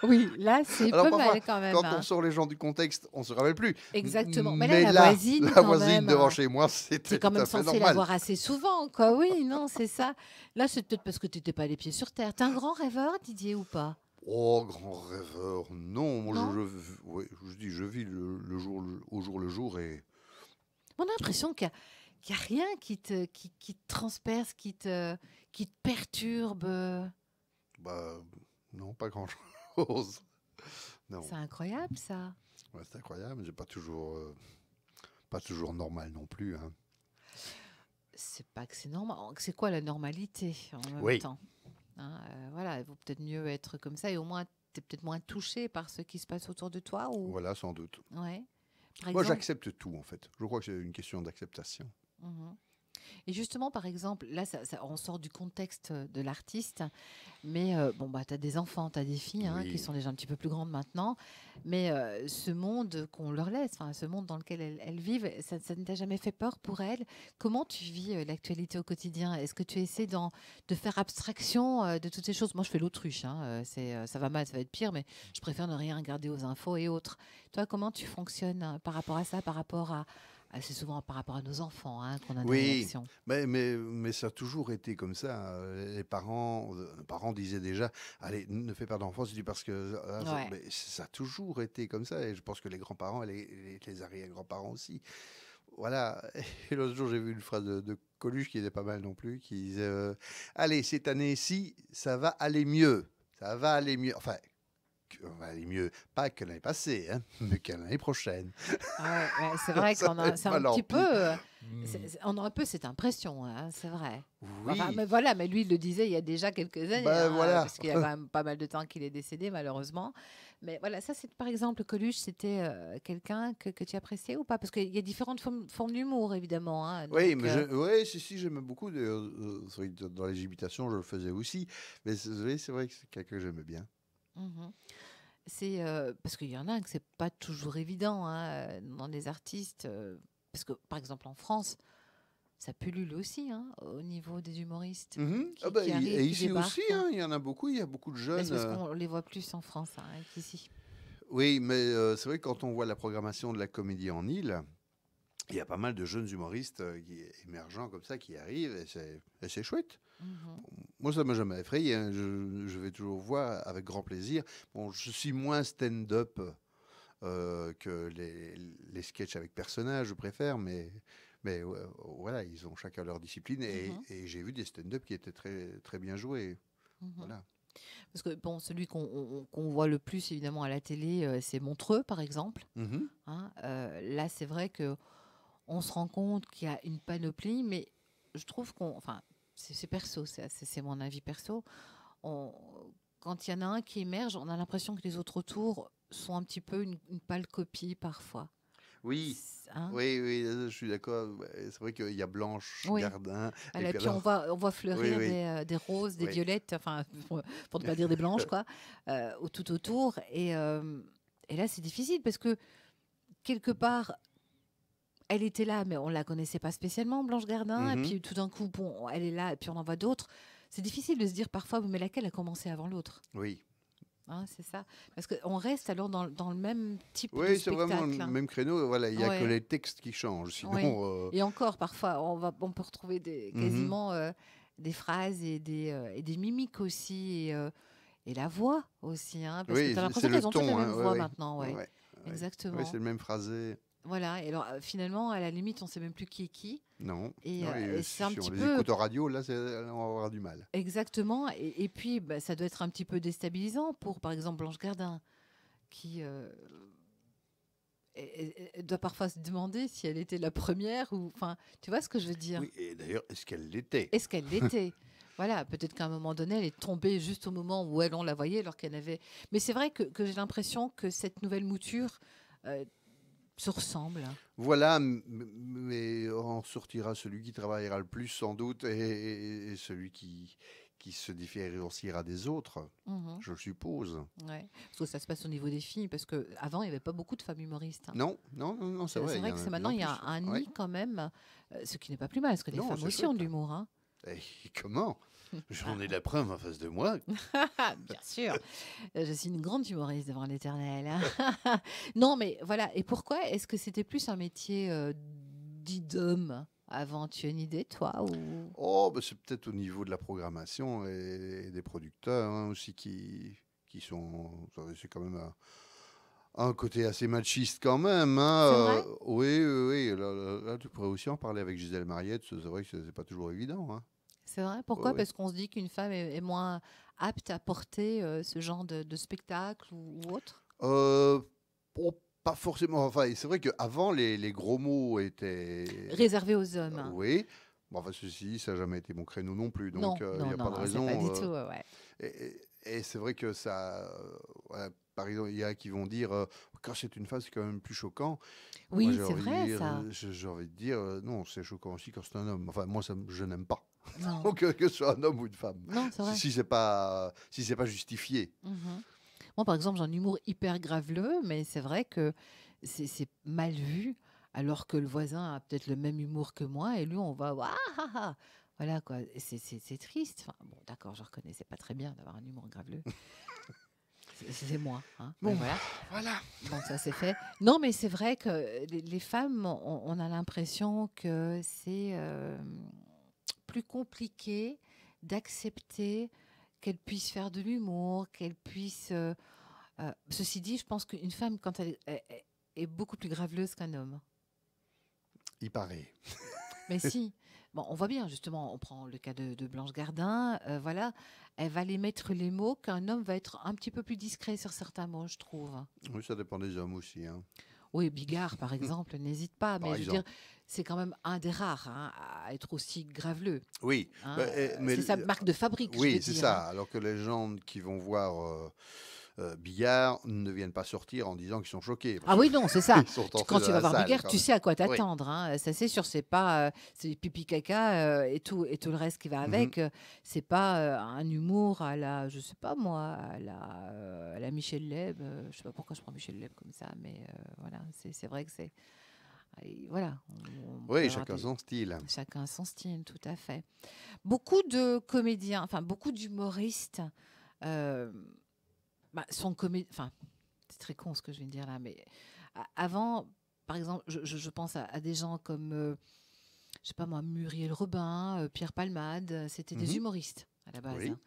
A: Oui, là, c'est
B: Alors
A: pas
B: parfois,
A: mal quand même,
B: quand on
A: hein.
B: sort les gens du contexte, on se rappelle plus.
A: Exactement. Mais là,
B: Mais
A: la
B: là,
A: voisine,
B: la
A: quand
B: voisine
A: même,
B: devant chez moi, c'était
A: t'es quand
B: tout
A: même
B: à fait
A: censé la
B: normal.
A: voir assez souvent, quoi. Oui, non, c'est ça. Là, c'est peut-être parce que tu n'étais pas les pieds sur terre. T'es un grand rêveur, Didier, ou pas?
B: Oh, grand rêveur, non, moi
A: Non?
B: ouais, je dis, je vis le jour au jour le jour et
A: On a l'impression qu'il y a rien qui te transperce, qui te perturbe.
B: bah non, pas grand-chose. Non,
A: C'est incroyable, ça.
B: ouais, c'est incroyable, mais c'est pas toujours normal non plus, hein.
A: C'est pas que c'est normal. C'est quoi la normalité en même
B: Oui,
A: temps? Hein, voilà, il vaut peut-être mieux être comme ça et au moins, tu es peut-être moins touché par ce qui se passe autour de toi. Ou...
B: voilà, sans doute.
A: Ouais. Par
B: Moi,
A: exemple.
B: j'accepte tout, en fait. Je crois que c'est une question d'acceptation.
A: Mhm. Et justement, par exemple, là, on sort du contexte de l'artiste, mais bon, bah, tu as des enfants, tu as des filles hein, qui
B: Oui.
A: sont déjà un petit peu plus grandes maintenant, mais ce monde qu'on leur laisse, ce monde dans lequel elles vivent, ça ne t'a jamais fait peur pour elles? Comment tu vis l'actualité au quotidien? Est-ce que tu essaies de faire abstraction de toutes ces choses? Moi, je fais l'autruche, hein, ça va mal, ça va être pire, mais je préfère ne rien regarder aux infos et autres. Toi, comment tu fonctionnes par rapport à ça, par rapport à... C'est souvent par rapport à nos enfants hein, qu'on a des
B: Oui,
A: réactions.
B: mais ça a toujours été comme ça. Les parents disaient déjà, allez, ne fais pas d'enfants, c'est parce que
A: Ouais.
B: mais ça a toujours été comme ça. Et je pense que les grands-parents et les arrière-grands-parents aussi. Voilà. Et l'autre jour, j'ai vu une phrase de Coluche qui était pas mal non plus, qui disait, allez, cette année-ci, ça va aller mieux. Ça va aller mieux. Enfin, on va aller mieux. Pas que l'année passée, hein, mais que l'année prochaine.
A: Ouais, ouais, c'est vrai
B: Ça
A: qu'on
B: va
A: a,
B: être
A: c'est un
B: mal
A: petit
B: rempli.
A: peu,
B: Hmm.
A: on a un peu cette impression, hein, c'est vrai. Enfin,
B: Oui,
A: mais voilà, mais lui, il le disait il y a déjà quelques années,
B: ben
A: hein,
B: voilà.
A: parce qu'il y a quand même pas mal de temps qu'il est décédé, malheureusement. Mais voilà, ça, c'est par exemple, Coluche, c'était quelqu'un que tu appréciais ou pas? Parce qu'il y a différentes formes d'humour, évidemment. Hein,
B: Oui,
A: donc,
B: oui, si, j'aimais beaucoup. C'est vrai que dans les imitations, je le faisais aussi. Mais oui, c'est vrai que c'est quelqu'un que j'aimais bien.
A: mhm. C'est parce qu'il y en a que c'est pas toujours évident hein, dans les artistes. Parce que, par exemple, en France, ça pullule aussi hein, au niveau des humoristes
B: Mhm. Ah ben,
A: qui arrivent,
B: et
A: qui
B: ici aussi,
A: débarquent.
B: hein, il y en a beaucoup. Il y a beaucoup de
A: Mais c'est
B: jeunes.
A: parce qu'on les voit plus en France hein, qu'ici.
B: Oui, mais c'est vrai que quand on voit la programmation de la Comédie en Île, il y a pas mal de jeunes humoristes émergents comme ça qui arrivent et c'est chouette.
A: Mhm,
B: Moi, ça m'a jamais effrayé, hein. Je vais toujours voir avec grand plaisir. Bon, je suis moins stand-up que les sketchs avec personnages, je préfère, mais voilà, ils ont chacun leur discipline
A: mhm,
B: et j'ai vu des stand-up qui étaient très, très bien joués.
A: mhm.
B: Voilà.
A: Parce que bon, celui qu'on voit le plus évidemment à la télé, c'est Montreux, par exemple.
B: Mhm.
A: Hein. Là, c'est vrai que on se rend compte qu'il y a une panoplie, mais je trouve enfin, c'est perso, c'est mon avis perso. On- Quand il y en a un qui émerge, on a l'impression que les autres autour sont un petit peu une pâle copie parfois.
B: Oui,
A: Hein.
B: oui, oui, je suis d'accord. Ouais, c'est vrai qu'il y a Blanche
A: Oui.
B: Gardin, et
A: Voilà, et
B: puis
A: puis
B: alors,
A: on voit
B: oui,
A: fleurir
B: oui,
A: des roses, des
B: oui.
A: violettes, enfin, pour ne pas dire des blanches, quoi, tout autour. Et là, c'est difficile parce que quelque part, elle était là, mais on la connaissait pas spécialement, Blanche Gardin. Et
B: Mhm.
A: puis tout d'un coup, bon, elle est là, et puis on en voit d'autres. C'est difficile de se dire parfois, mais laquelle a commencé avant l'autre?
B: Oui,
A: Hein, c'est ça. Parce qu'on reste alors dans le même type de
B: oui, c'est vraiment le
A: spectacle. Hein.
B: même créneau. Voilà, il n'y a que
A: Ouais,
B: les textes qui changent.
A: ouais.
B: Sinon,
A: Et encore, parfois, on peut retrouver
B: mhm.
A: quasiment des phrases et des mimiques aussi. Et la voix aussi, hein, parce que
B: Oui,
A: tu as
B: c'est
A: l'impression
B: le
A: qu'elles ont toutes la
B: ton,
A: même
B: hein. Oui,
A: voix
B: oui,
A: maintenant. Ouais,
B: ouais, ouais. Ouais, c'est
A: exactement.
B: le même phrasé.
A: Voilà. Et alors, finalement, à la limite, on ne sait même plus qui est qui.
B: Non,
A: Et,
B: non. Et
A: c'est un
B: si on
A: petit
B: les
A: peu
B: écoute en radio, là, on va avoir du mal.
A: exactement. Et puis, bah, ça doit être un petit peu déstabilisant pour, par exemple, Blanche Gardin, qui elle doit parfois se demander si elle était la première ou. Enfin, tu vois ce que je veux dire?
B: Oui, et d'ailleurs, est-ce qu'elle l'était?
A: Est-ce qu'elle l'était? Voilà, peut-être qu'à un moment donné, elle est tombée juste au moment où elle, on la voyait, alors qu'elle avait. Mais c'est vrai que j'ai l'impression que cette nouvelle mouture euh, se ressemble.
B: Voilà, mais en sortira celui qui travaillera le plus sans doute et celui qui se différenciera des autres,
A: Mhm.
B: je suppose.
A: Ouais. Parce que ça se passe au niveau des filles, parce qu'avant, il n'y avait pas beaucoup de femmes humoristes, hein.
B: Non, non, non, non, c'est
A: C'est
B: vrai, il y
A: vrai
B: en
A: que
B: a
A: c'est
B: de plus
A: maintenant,
B: en
A: il y a
B: plus.
A: un
B: Oui.
A: nid quand même, ce qui n'est pas plus mal, parce que les
B: Non,
A: femmes
B: c'est
A: aussi ont de
B: chouette.
A: l'humour, hein.
B: Et comment? J'en ai la preuve en face de moi.
A: Bien sûr, je suis une grande humoriste devant l'éternel, hein. Non, mais voilà. Et pourquoi est-ce que c'était plus un métier dit d'homme avant? Tu as une idée, toi, ou...
B: Oh, bah, c'est peut-être au niveau de la programmation et des producteurs hein, aussi qui sont. C'est quand même un côté assez machiste quand même. Hein,
A: C'est vrai?
B: oui, oui, oui. Là, tu pourrais aussi en parler avec Gisèle Mariette. C'est vrai que c'est pas toujours évident. Hein.
A: C'est vrai?
B: Oui,
A: Pourquoi?
B: oui.
A: Parce qu'on se dit qu'une femme est moins apte à porter ce genre de spectacle ou autre?
B: Euh, bon, pas forcément. Enfin, c'est vrai qu'avant, les gros mots étaient.
A: Réservé aux hommes, hein.
B: Oui. Bon, enfin, ceci dit, ça n'a jamais été mon créneau non plus. Donc,
A: Non,
B: il n'y
A: non,
B: a pas de
A: non, c'est pas
B: raison.
A: du tout, ouais.
B: Et c'est vrai que ça. Ouais, par exemple, il y a qui vont dire quand c'est une femme, c'est quand même plus choquant. Moi,
A: Oui, c'est vrai, ça.
B: j'ai envie de dire non, c'est choquant aussi quand c'est un homme. Enfin, moi, je n'aime pas.
A: Non,
B: Donc, que ce soit un homme ou une femme.
A: non, c'est vrai.
B: Si c'est pas justifié.
A: Mhm. Moi, par exemple, j'ai un humour hyper graveleux, mais c'est vrai que c'est mal vu, alors que le voisin a peut-être le même humour que moi, et lui, on va, ah, ah, ah. Voilà, quoi. Et c'est triste. Enfin, bon, d'accord, je reconnais, c'est pas très bien d'avoir un humour graveleux. C'est moi, hein. Mais
B: Bon,
A: voilà.
B: voilà.
A: Bon, ça c'est fait. Non, mais c'est vrai que les femmes, on a l'impression que c'est plus compliqué d'accepter qu'elles puissent faire de l'humour, qu'elles puissent... ceci dit, je pense qu'une femme, quand est beaucoup plus graveleuse qu'un homme.
B: Il paraît.
A: Mais si, bon, on voit bien, justement, on prend le cas de Blanche Gardin, voilà, elle va aller mettre les mots qu'un homme va être un petit peu plus discret sur certains mots, je trouve.
B: Oui, ça dépend des hommes aussi. Hein.
A: Oui, Bigard, par exemple, n'hésite pas,
B: Par
A: mais je veux dire,
B: exemple.
A: c'est quand même un des rares hein, à être aussi graveleux,
B: Oui.
A: hein.
B: Bah, mais
A: C'est sa marque de fabrique, je veux
B: oui, c'est
A: dire, hein.
B: ça. Alors que les gens qui vont voir Billard ne viennent pas sortir en disant qu'ils sont choqués.
A: Ah
B: Parce
A: oui, non, c'est ça.
B: qu'ils sont entrés
A: Quand
B: dans
A: tu vas
B: la
A: voir
B: salle
A: Bigard,
B: quand
A: tu
B: même.
A: sais à quoi
B: Oui.
A: t'attendre, hein. Ça, c'est sûr, c'est pas c'est pipi caca et tout le reste qui va
B: Mhm.
A: avec. C'est pas un humour à la, je sais pas moi, à la Michel Leb. Je sais pas pourquoi je prends Michel Leb comme ça, mais voilà, c'est vrai que c'est. Et voilà. On peut
B: Oui,
A: avoir
B: chacun son style.
A: chacun son style, tout à fait. Beaucoup de comédiens, enfin beaucoup d'humoristes euh, sont comédiens. Enfin, c'est très con ce que je viens de dire là, mais avant, par exemple, je pense à des gens comme, je sais pas moi, Muriel Robin, Pierre Palmade, c'était des
B: Mhm.
A: humoristes à la base,
B: Oui,
A: hein.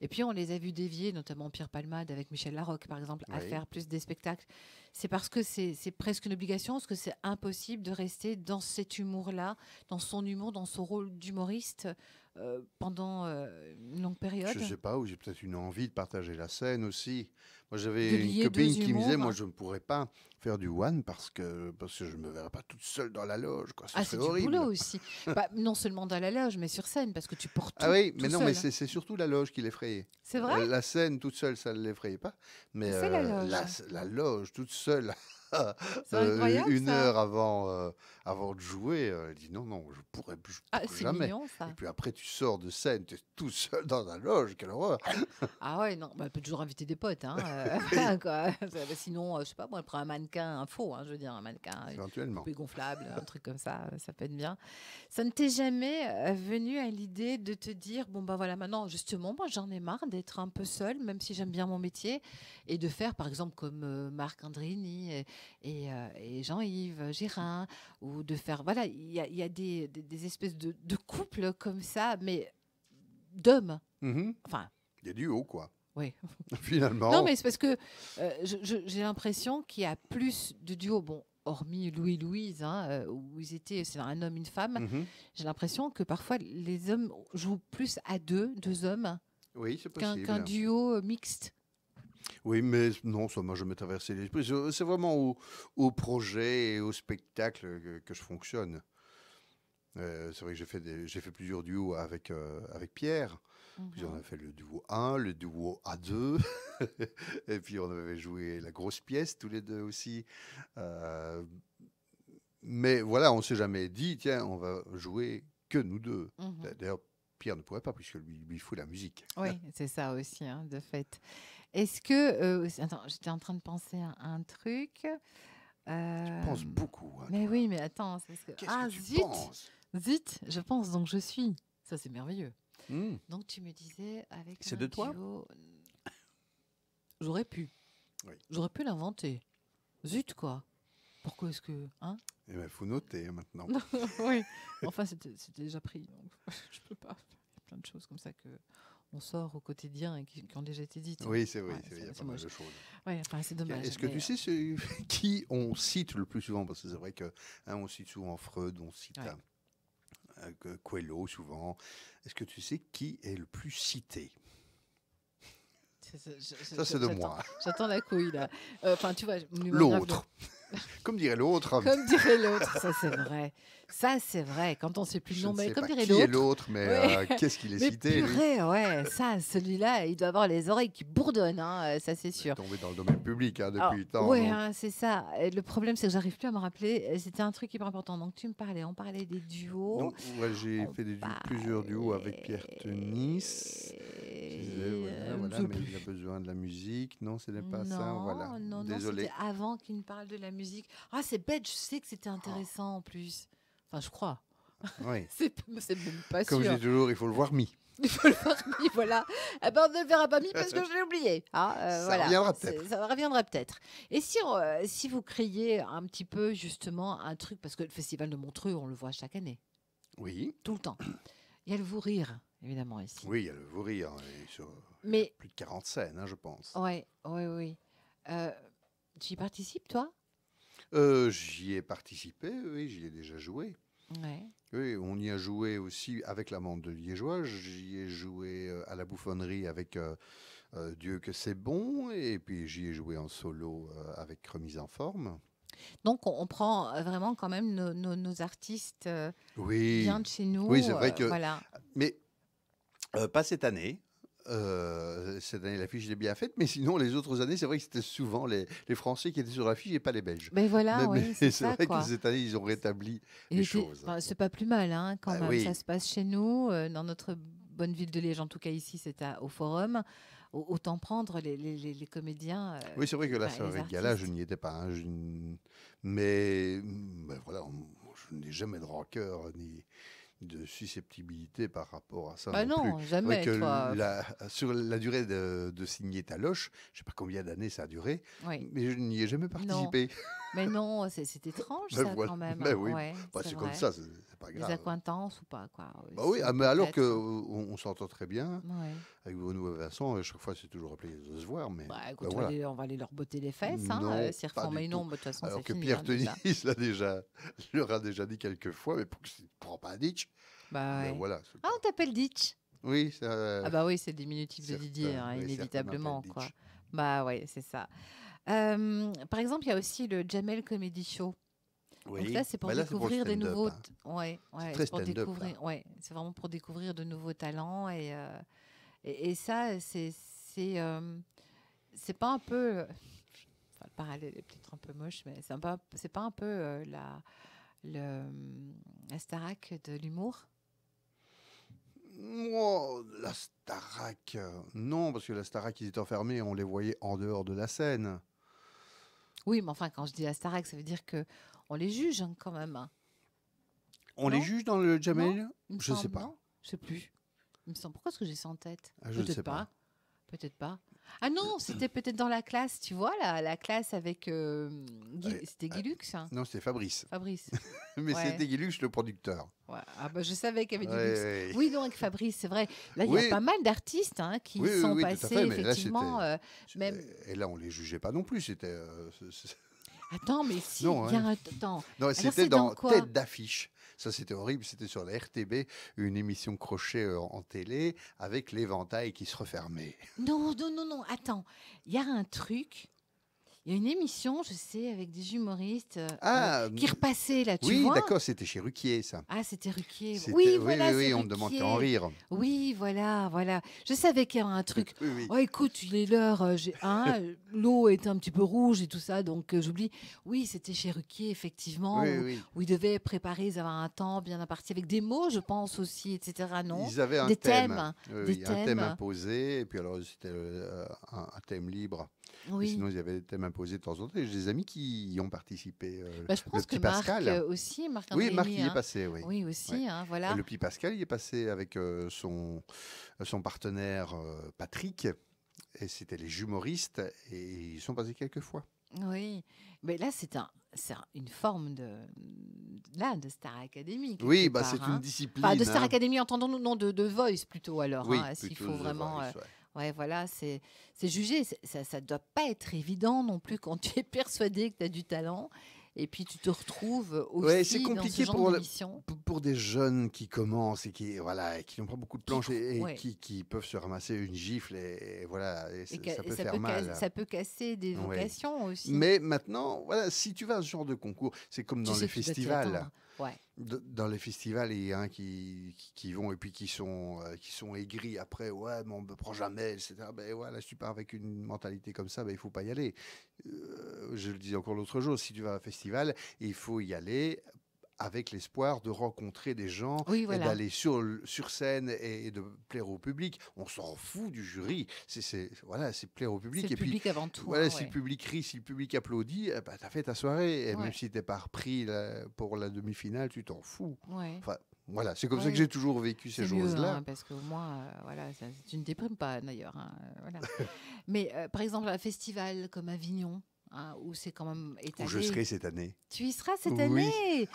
A: Et puis on les a vus dévier, notamment Pierre Palmade avec Michel Larocque, par exemple, à
B: oui.
A: faire plus des spectacles. C'est parce que c'est presque une obligation, parce que c'est impossible de rester dans cet humour-là, dans son humour, dans son rôle d'humoriste pendant une longue période.
B: Je sais pas, ou j'ai peut-être une envie de partager la scène aussi. Moi,
A: De
B: j'avais une
A: lier deux
B: copine qui me disait, moi,
A: humours.
B: je ne pourrais pas faire du one parce que je me verrais pas toute seule dans la loge, quoi. Ce
A: Ah,
B: serait
A: c'est du boulot
B: horrible.
A: aussi. Bah, non seulement dans la loge, mais sur scène, parce que tu portes
B: Ah
A: tout,
B: oui,
A: tout
B: mais non, mais
A: seul, hein.
B: c'est surtout la loge qui l'effrayait.
A: C'est vrai?
B: La scène toute seule, ça ne l'effrayait pas. Mais
A: C'est la loge.
B: la loge toute seule,
A: C'est incroyable,
B: une
A: ça.
B: heure avant de jouer, elle dit non, non, je pourrais
A: Ah,
B: pourrais
A: c'est
B: jamais.
A: mignon, ça.
B: Et puis après, tu sors de scène, tu es tout seul dans la loge, quelle horreur.
A: Ah ouais, non, bah, elle peut toujours inviter des potes, hein, voilà, quoi. Sinon, je sais pas, moi, elle prend un mannequin, un faux, hein, je veux dire, un mannequin, une
B: Éventuellement.
A: poupée gonflable, un truc comme ça peut être bien. Ça ne t'est jamais venu à l'idée de te dire, bon, bah voilà, maintenant, justement, moi, j'en ai marre d'être un peu seule, même si j'aime bien mon métier, et de faire, par exemple, comme Marc Andrini et Jean-Yves Gérin, ou de faire, voilà, il y a des espèces de couples comme ça, mais d'hommes.
B: Mhm.
A: Enfin,
B: Il y a du haut, quoi.
A: oui.
B: Finalement.
A: Non, mais c'est parce que j'ai l'impression qu'il y a plus de duos, bon, hormis Louis et Louise, hein, où ils étaient, c'est un homme, une femme.
B: Mhm.
A: J'ai l'impression que parfois les hommes jouent plus à deux hommes,
B: Oui, c'est
A: qu'un
B: possible.
A: duo mixte.
B: Oui, mais non, ça m'a jamais traversé l'esprit. C'est vraiment au projet et au spectacle que je fonctionne. C'est vrai que j'ai fait plusieurs duos avec Pierre. Puis on
A: Mhm.
B: a fait le duo 1, le duo A2. Et puis on avait joué la grosse pièce tous les deux aussi. Euh, mais voilà, on s'est jamais dit, tiens, on va jouer que nous deux.
A: Mhm.
B: D'ailleurs, Pierre ne pourrait pas, puisque lui, il faut la musique.
A: Oui, c'est ça aussi, hein, de fait. Est-ce que... attends, j'étais en train de penser à un truc.
B: Tu penses beaucoup, hein,
A: Mais
B: toi.
A: oui, mais attends. C'est parce que...
B: Qu'est-ce
A: Ah,
B: que tu
A: zut!
B: penses?
A: Zut, je pense, donc je suis. Ça, c'est merveilleux.
B: Hmm.
A: Donc, tu me disais avec
B: C'est
A: un
B: de toi?
A: duo... J'aurais pu.
B: Oui.
A: J'aurais pu l'inventer. Zut, quoi. Pourquoi est-ce que... Hein?
B: Eh ben, faut noter, hein, maintenant.
A: Oui. Enfin, c'était déjà pris. Donc je peux pas. Il y a plein de choses comme ça que on sort au quotidien et qui ont déjà été dites.
B: Oui, c'est vrai,
A: Ouais,
B: il y a
A: c'est
B: pas mal
A: moche.
B: de choses.
A: Ouais, enfin, c'est dommage.
B: Est-ce que
A: mais,
B: tu sais qui on cite le plus souvent? Parce que c'est vrai que on cite souvent Freud, on cite Coelho souvent. Est-ce que tu sais qui est le plus cité? Ça, c'est de moi.
A: J'attends la couille, là. Enfin, tu vois...
B: L'autre. Comme dirait l'autre.
A: Comme dirait l'autre, ça c'est vrai. Ça c'est vrai. Quand on sait plus le
B: Je
A: nom,
B: ne
A: mais
B: sais
A: comme
B: pas
A: dirait
B: qui est
A: l'autre.
B: l'autre, mais
A: Ouais.
B: qu'est-ce qu'il est
A: Mais
B: cité, lui?
A: purée, ouais, ça, celui-là, il doit avoir les oreilles qui bourdonnent, hein, ça c'est
B: Il est
A: sûr.
B: tombé dans le domaine public depuis
A: Alors,
B: le temps.
A: ouais,
B: donc.
A: hein, c'est ça. Et le problème, c'est que j'arrive plus à me rappeler. C'était un truc hyper important. Donc tu me parlais, on parlait des duos.
B: Donc, ouais, j'ai
A: on
B: fait plusieurs duos avec Pierre Tenis. Je disais, voilà,
A: je
B: mais
A: sais
B: il a
A: plus.
B: besoin de la musique. Non, ce n'est pas ça.
A: Non,
B: Voilà.
A: non,
B: Désolé.
A: c'était avant qu'il me parle de la musique. Ah, c'est bête, je sais que c'était intéressant en plus. Enfin, je crois.
B: Oui.
A: C'est même pas
B: Comme je
A: sûr.
B: dis toujours, il faut le voir mis.
A: Il faut le voir mis, voilà. Eh ben, on ne le verra pas mis parce que je l'ai oublié. Hein,
B: Ça
A: voilà.
B: reviendra peut-être.
A: Ça reviendra peut-être. Et si vous criez un petit peu justement un truc, parce que le festival de Montreux, on le voit chaque année,
B: Oui.
A: tout le temps. Il y a le vous rire, évidemment, ici.
B: Oui, il y a le vous rire. Sur
A: Mais,
B: plus de 40 scènes, hein, je pense.
A: ouais, ouais, oui. Tu y participes, toi?
B: J'y ai participé, oui, j'y ai déjà joué.
A: Ouais.
B: Oui, on y a joué aussi avec la bande de Liégeois. J'y ai joué à la bouffonnerie avec Dieu que c'est bon. Et puis j'y ai joué en solo avec Remise en forme.
A: Donc, on prend vraiment quand même nos artistes
B: Oui,
A: bien de chez nous.
B: oui, c'est vrai que.
A: Voilà.
B: Mais pas cette année. Cette année, l'affiche est bien faite, mais sinon, les autres années, c'est vrai que c'était souvent les Français qui étaient sur l'affiche et pas les Belges.
A: Ben voilà, oui,
B: Mais
A: c'est
B: c'est
A: ça,
B: vrai
A: quoi.
B: que cette année, ils ont rétabli les choses.
A: Enfin, c'est pas plus mal, hein, quand
B: Ah
A: même.
B: oui.
A: Ça se passe chez nous, dans notre bonne ville de Liège, en tout cas ici, c'est au Forum. Autant prendre les comédiens.
B: Oui, c'est vrai que la
A: enfin, les
B: soirée de gala, je
A: artistes.
B: n'y étais pas. Hein, mais ben voilà, je n'ai jamais de rancœur ni de susceptibilité par rapport à ça
A: Bah
B: non plus.
A: non,
B: C'est vrai
A: jamais,
B: que
A: toi.
B: sur la durée de signer ta loche, je ne sais pas combien d'années ça a duré,
A: Oui.
B: mais je n'y ai jamais
A: Non,
B: participé.
A: mais non, c'est étrange,
B: Ben
A: ça,
B: voilà,
A: quand même.
B: ben oui,
A: Ouais,
B: bah,
A: c'est
B: c'est comme
A: vrai.
B: ça, c'est pas
A: Des
B: grave.
A: accointances ou pas, quoi.
B: Bah oui,
A: Aussi,
B: mais alors
A: peut-être.
B: qu'on s'entend très bien
A: Ouais.
B: avec Bruno et Vincent, chaque fois c'est toujours un plaisir de se voir, mais
A: Bah,
B: ben
A: écoute,
B: voilà.
A: on va aller leur botter les fesses. Hein,
B: Non,
A: s'ils
B: pas
A: refont
B: du
A: mais non,
B: tout.
A: bah, de toute façon,
B: Alors
A: c'est
B: que
A: fini,
B: Pierre
A: hein,
B: Tenis
A: déjà.
B: je leur a déjà dit quelques fois, mais pour que tu ne prends pas un ditch,
A: Bah
B: ben
A: ouais.
B: voilà.
A: Ah, on t'appelle Ditch.
B: Oui, ça,
A: Ah bah oui, c'est le diminutif de
B: certains,
A: Didier, hein,
B: oui, certains
A: inévitablement,
B: m'appellent
A: quoi.
B: ditch.
A: Bah ouais, c'est ça. Par exemple, il y a aussi le Jamel Comedy Show. Donc là,
B: Oui,
A: c'est pour
B: mais là c'est pour le
A: découvrir des
B: stand-up.
A: nouveaux.
B: Hein.
A: Ouais,
B: C'est
A: ouais,
B: très
A: c'est pour
B: stand-up là.
A: découvrir. Ouais, c'est vraiment pour découvrir de nouveaux talents et ça, c'est pas un peu. Enfin, le parallèle est peut-être un peu moche, mais c'est pas un peu la Starac de l'humour.
B: Oh, la Starac, non, parce que la Starac, ils étaient enfermés, on les voyait en dehors de la scène.
A: Oui, mais enfin, quand je dis la Starac, ça veut dire que on les juge, hein, quand même. Hein.
B: On les
A: Non?
B: juge dans le
A: Non?
B: Jamel?
A: Il me
B: Je sais
A: semble,
B: pas.
A: non? Je sais plus. Il me semble. Pourquoi est-ce que j'ai ça en tête?
B: Ah, je ne
A: Peut-être
B: sais pas.
A: Peut-être pas. Ah non, c'était peut-être dans la classe, tu vois, la classe avec... c'était
B: Ah,
A: Guilux, hein,
B: non, c'était Fabrice.
A: Fabrice.
B: Mais
A: Ouais.
B: c'était Guilux, le producteur.
A: Ouais. Ah bah, je savais qu'il y avait du
B: Ouais,
A: luxe.
B: ouais.
A: Oui, non, avec Fabrice, c'est vrai. Là, il y a
B: Oui,
A: pas mal d'artistes, hein, qui
B: oui, oui,
A: sont
B: oui, tout à
A: passés,
B: fait, mais là,
A: effectivement. Même...
B: Et là, on les jugeait pas non plus. C'était.
A: Attends, mais si,
B: Non,
A: il y a
B: hein.
A: un... Attends.
B: Non,
A: Alors,
B: c'était
A: c'est dans
B: dans
A: quoi?
B: Tête d'affiche. Ça, c'était horrible. C'était sur la RTB, une émission crochet en télé avec l'éventail qui se refermait.
A: Non, non, non, non, attends. Il y a un truc. Il y a une émission, je sais, avec des humoristes
B: Ah,
A: qui repassaient là, tu
B: oui,
A: vois?
B: d'accord, c'était chez Ruquier, ça.
A: Ah, c'était Ruquier.
B: C'était,
A: Oui,
B: oui,
A: voilà,
B: oui,
A: c'est
B: oui, on ne demande qu'à en
A: Ruquier.
B: rire.
A: Oui, voilà, voilà. Je savais qu'il y avait un truc.
B: Oui, oui.
A: Oh, écoute, il est l'heure. L'eau est un petit peu rouge et tout ça, donc j'oublie. Oui, c'était chez Ruquier, effectivement,
B: Oui, oui.
A: où ils devaient préparer, ils avaient un temps bien imparti avec des mots, je pense aussi, etc. Non?
B: Ils avaient un
A: Des
B: thème.
A: thèmes,
B: Oui,
A: des
B: oui, un thème
A: thèmes.
B: imposé, et puis alors c'était un thème libre. Et
A: Oui.
B: sinon, ils avaient des thèmes imposés de temps en temps. Et j'ai des amis qui y ont participé.
A: Bah, je
B: Le
A: pense que
B: petit
A: Marc
B: Pascal.
A: aussi, Marc
B: Oui, Marc
A: Andrémy,
B: y est
A: hein.
B: passé, oui.
A: Oui,
B: Ouais.
A: aussi, hein,
B: Et
A: voilà.
B: le petit Pascal y est passé avec son partenaire Patrick. Et c'était les jumoristes. Et ils sont passés quelques fois.
A: Oui, mais là, une forme de Star Academy,
B: Oui,
A: quelque
B: bah,
A: part,
B: c'est une
A: hein. Enfin, de
B: discipline.
A: Star
B: Hein.
A: Academy, entendons-nous, non, de Voice plutôt, alors,
B: Oui,
A: hein, s'il
B: plutôt
A: faut
B: The
A: vraiment.
B: Voice. Ouais.
A: Ouais, voilà, c'est jugé. Ça doit pas être évident non plus quand tu es persuadé que tu as du talent. Et puis, tu te retrouves
B: Ouais, c'est
A: aussi dans ce
B: compliqué
A: genre d'émission.
B: pour des jeunes qui commencent et qui voilà et qui n'ont pas beaucoup de planches et
A: Ouais.
B: qui peuvent se ramasser une gifle et voilà et ça
A: Et
B: peut faire mal.
A: ça peut casser des
B: Ouais.
A: vocations aussi.
B: Mais maintenant, voilà, si tu vas à ce genre de concours, c'est comme
A: Tu
B: dans
A: sais
B: les
A: que tu dois t'y
B: festivals.
A: attendre. Ouais.
B: Dans les festivals, il y en a qui vont et puis qui sont aigris après. Ouais, mais on ne me prend jamais, etc. Ben voilà, si tu pars avec une mentalité comme ça, ben, il ne faut pas y aller. Je le disais encore l'autre jour, si tu vas à un festival, il faut y aller avec l'espoir de rencontrer des gens
A: Oui,
B: et
A: voilà.
B: d'aller sur scène et de plaire au public. On s'en fout du jury. Voilà, c'est plaire au public.
A: C'est le
B: Et puis,
A: public avant tout.
B: voilà,
A: Hein,
B: si
A: ouais.
B: le public rit, si le public applaudit, eh ben, tu as fait ta soirée. Et
A: Ouais.
B: même si tu n'es pas repris pour la demi-finale, tu t'en fous.
A: Ouais.
B: Enfin, voilà, c'est comme ça
A: Ouais.
B: que j'ai toujours vécu ces
A: C'est mieux,
B: choses-là.
A: hein, parce qu'au moins, voilà, tu ne déprimes pas d'ailleurs. Hein, voilà. Mais par exemple, un festival comme Avignon, hein, où c'est quand même
B: Où je
A: étalé.
B: serai cette année.
A: Tu y seras cette
B: Oui.
A: année.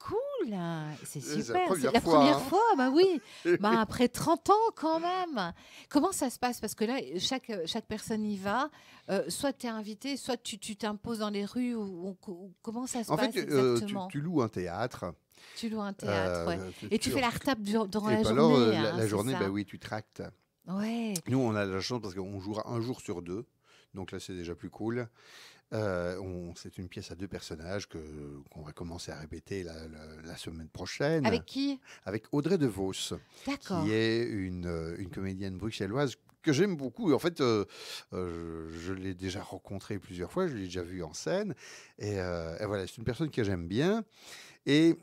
A: Cool, hein. C'est
B: C'est la
A: super.
B: première
A: C'est la
B: fois,
A: première
B: hein.
A: fois, bah oui. Bah, après 30 ans quand même. Comment ça se passe? Parce que là, chaque personne y va. Soit tu es invité, soit tu t'imposes dans les rues. Ou comment ça se
B: En
A: passe
B: fait,
A: exactement?
B: tu loues un théâtre.
A: Tu loues un théâtre, ouais. Et tu
B: tu-
A: fais la retape durant
B: Et
A: la
B: puis alors,
A: journée. Hein,
B: la
A: c'est
B: journée,
A: ça.
B: bah oui, tu tractes.
A: Ouais.
B: Nous, on a la chance parce qu'on jouera un jour sur deux. Donc là, c'est déjà plus cool. C'est une pièce à 2 personnages qu'on va commencer à répéter la semaine prochaine.
A: Avec qui?
B: Avec Audrey DeVos,
A: D'accord.
B: qui est une comédienne bruxelloise que j'aime beaucoup. En fait, je l'ai déjà rencontrée plusieurs fois, je l'ai déjà vue en scène. Et voilà, c'est une personne que j'aime bien. Et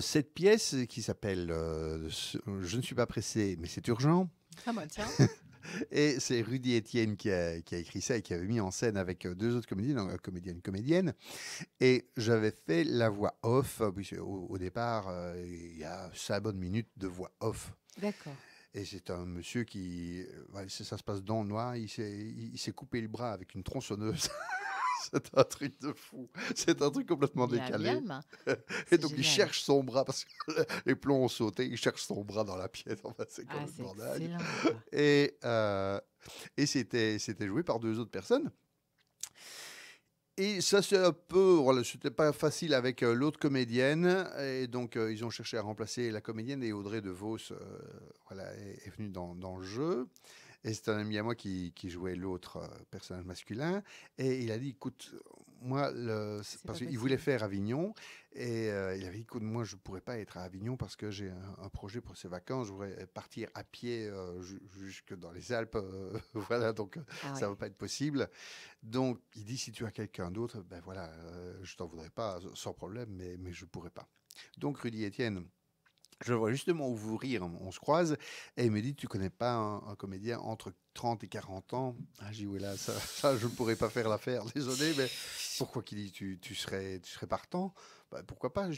B: cette pièce qui s'appelle Je ne suis pas pressé, mais c'est urgent.
A: Ah bah tiens.
B: Et c'est Rudy Etienne qui a écrit ça et qui avait mis en scène avec 2 autres comédiens, comédienne. Et j'avais fait la voix off. Puisque au départ, il y a 5 bonnes minutes de voix off.
A: D'accord.
B: Et c'est un monsieur qui, ça se passe dans le noir, il s'est coupé le bras avec une tronçonneuse. C'est un truc de fou. C'est un truc complètement décalé.
A: Miam.
B: Et
A: C'est
B: donc il
A: génial.
B: cherche son bras parce que les plombs ont sauté. Il cherche son bras dans la pièce. Enfin, c'est
A: Ah, c'est
B: complètement dingue.
A: excellent. Quoi.
B: Et c'était joué par 2 autres personnes. Et ça, c'est un peu, voilà, c'était pas facile avec l'autre comédienne. Et donc, ils ont cherché à remplacer la comédienne et Audrey DeVos voilà, est venue dans le jeu. Et c'est un ami à moi qui jouait l'autre personnage masculin. Et il a dit, écoute, moi, parce qu'il voulait faire Avignon. Et il avait dit, écoute, moi, je ne pourrais pas être à Avignon parce que j'ai un projet pour ces vacances. Je voudrais partir à pied jusque dans les Alpes. Voilà, donc ça ne va pas être possible. Donc, il dit, si tu as quelqu'un d'autre, ben voilà, je t'en voudrais pas sans problème, mais je ne pourrais pas. Donc, Rudy Etienne, je vois justement où vous rire, on se croise, et il me dit, tu connais pas un comédien entre 30 et 40 ans? Ah, j'ai dit, oui, là, ça je ne pourrais pas faire l'affaire, désolé, mais pourquoi qu'il dit, tu serais partant? Bah, pourquoi pas?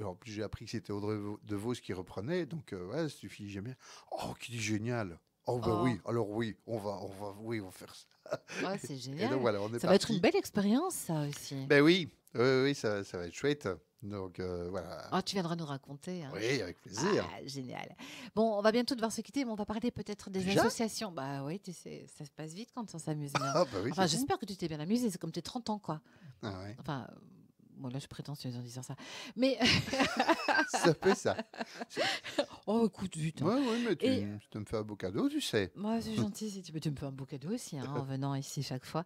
B: En plus, j'ai appris que c'était Audrey DeVos qui reprenait, donc ouais, ça suffit, j'aime bien. Oh, qui dit génial! Oh, bah oui, alors oui, on va faire ça.
A: Oh, c'est
B: Et
A: génial.
B: donc voilà, on est
A: Ça va être une
B: parti.
A: belle expérience, ça aussi.
B: Ben oui, oui, ça va être chouette. Donc voilà.
A: Oh, tu viendras nous raconter. Hein.
B: Oui, avec plaisir.
A: Ah, génial. Bon, on va bientôt devoir se quitter, mais on va parler peut-être des
B: Déjà
A: associations. Bah oui, tu sais, ça se passe vite quand on s'amuse bien.
B: Ah bah oui,
A: Enfin,
B: c'est fou.
A: j'espère que tu t'es bien amusé. C'est comme tes 30 ans, quoi.
B: Ah ouais.
A: Enfin, bon, là, je suis prétentieuse en disant ça. Mais,
B: Ça fait ça.
A: oh, écoute, vite. Hein.
B: Ouais, mais
A: Et-
B: tu me fais un beau cadeau, tu sais.
A: Moi, c'est gentil si tu peux me faire un beau cadeau aussi, hein, en venant ici chaque fois.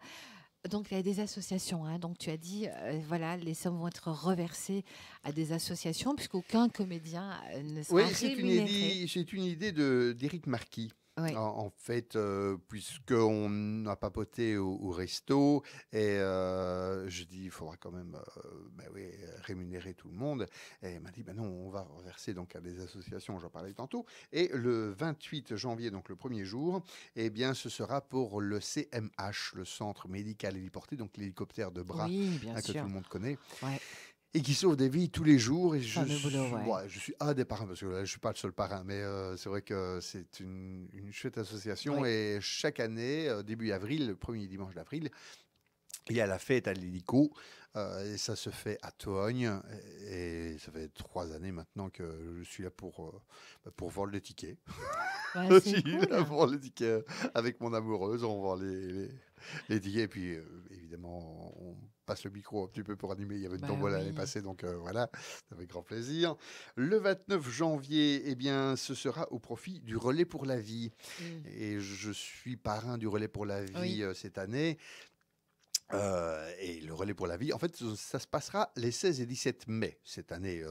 A: Donc, il y a des associations, hein. Donc, tu as dit, voilà, les sommes vont être reversées à des associations, puisqu'aucun comédien ne sera
B: Oui,
A: rémunéré.
B: c'est une idée d'Éric Marquis.
A: Oui,
B: En fait, puisqu'on a papoté au resto, et je dis, il faudra quand même ben oui, rémunérer tout le monde. Et il m'a dit, ben non, on va reverser donc à des associations, j'en parlais tantôt. Et le 28 janvier, donc le premier jour, eh bien, ce sera pour le CMH, le Centre médical héliporté, donc l'hélicoptère de bras,
A: oui, bien
B: que tout
A: sûr.
B: le monde connaît.
A: Ouais,
B: Et qui sauve des vies tous les jours. Et
A: fameux boulot, ouais.
B: je suis un des parrains, parce que là, je ne suis pas le seul parrain, mais c'est vrai que c'est une chouette association.
A: Oui.
B: Et chaque année, début avril, le premier dimanche d'avril, il y a la fête à l'hélico. Et ça se fait à Togne. Et ça fait 3 années maintenant que je suis là pour vendre les tickets.
A: Ouais, c'est
B: Aussi,
A: cool.
B: pour vendre les tickets avec mon amoureuse. On vend les tickets. Et puis, évidemment, on passe le micro un petit peu pour animer. Il y avait une
A: Bah
B: tombola l'année
A: oui.
B: passée, donc voilà, avec grand plaisir. Le 29 janvier, eh bien, ce sera au profit du Relais pour la vie.
A: Mm.
B: Et je suis parrain du Relais pour la
A: Oui,
B: vie cette année. Et le Relais pour la vie, en fait, ça se passera les 16 et 17 mai cette année.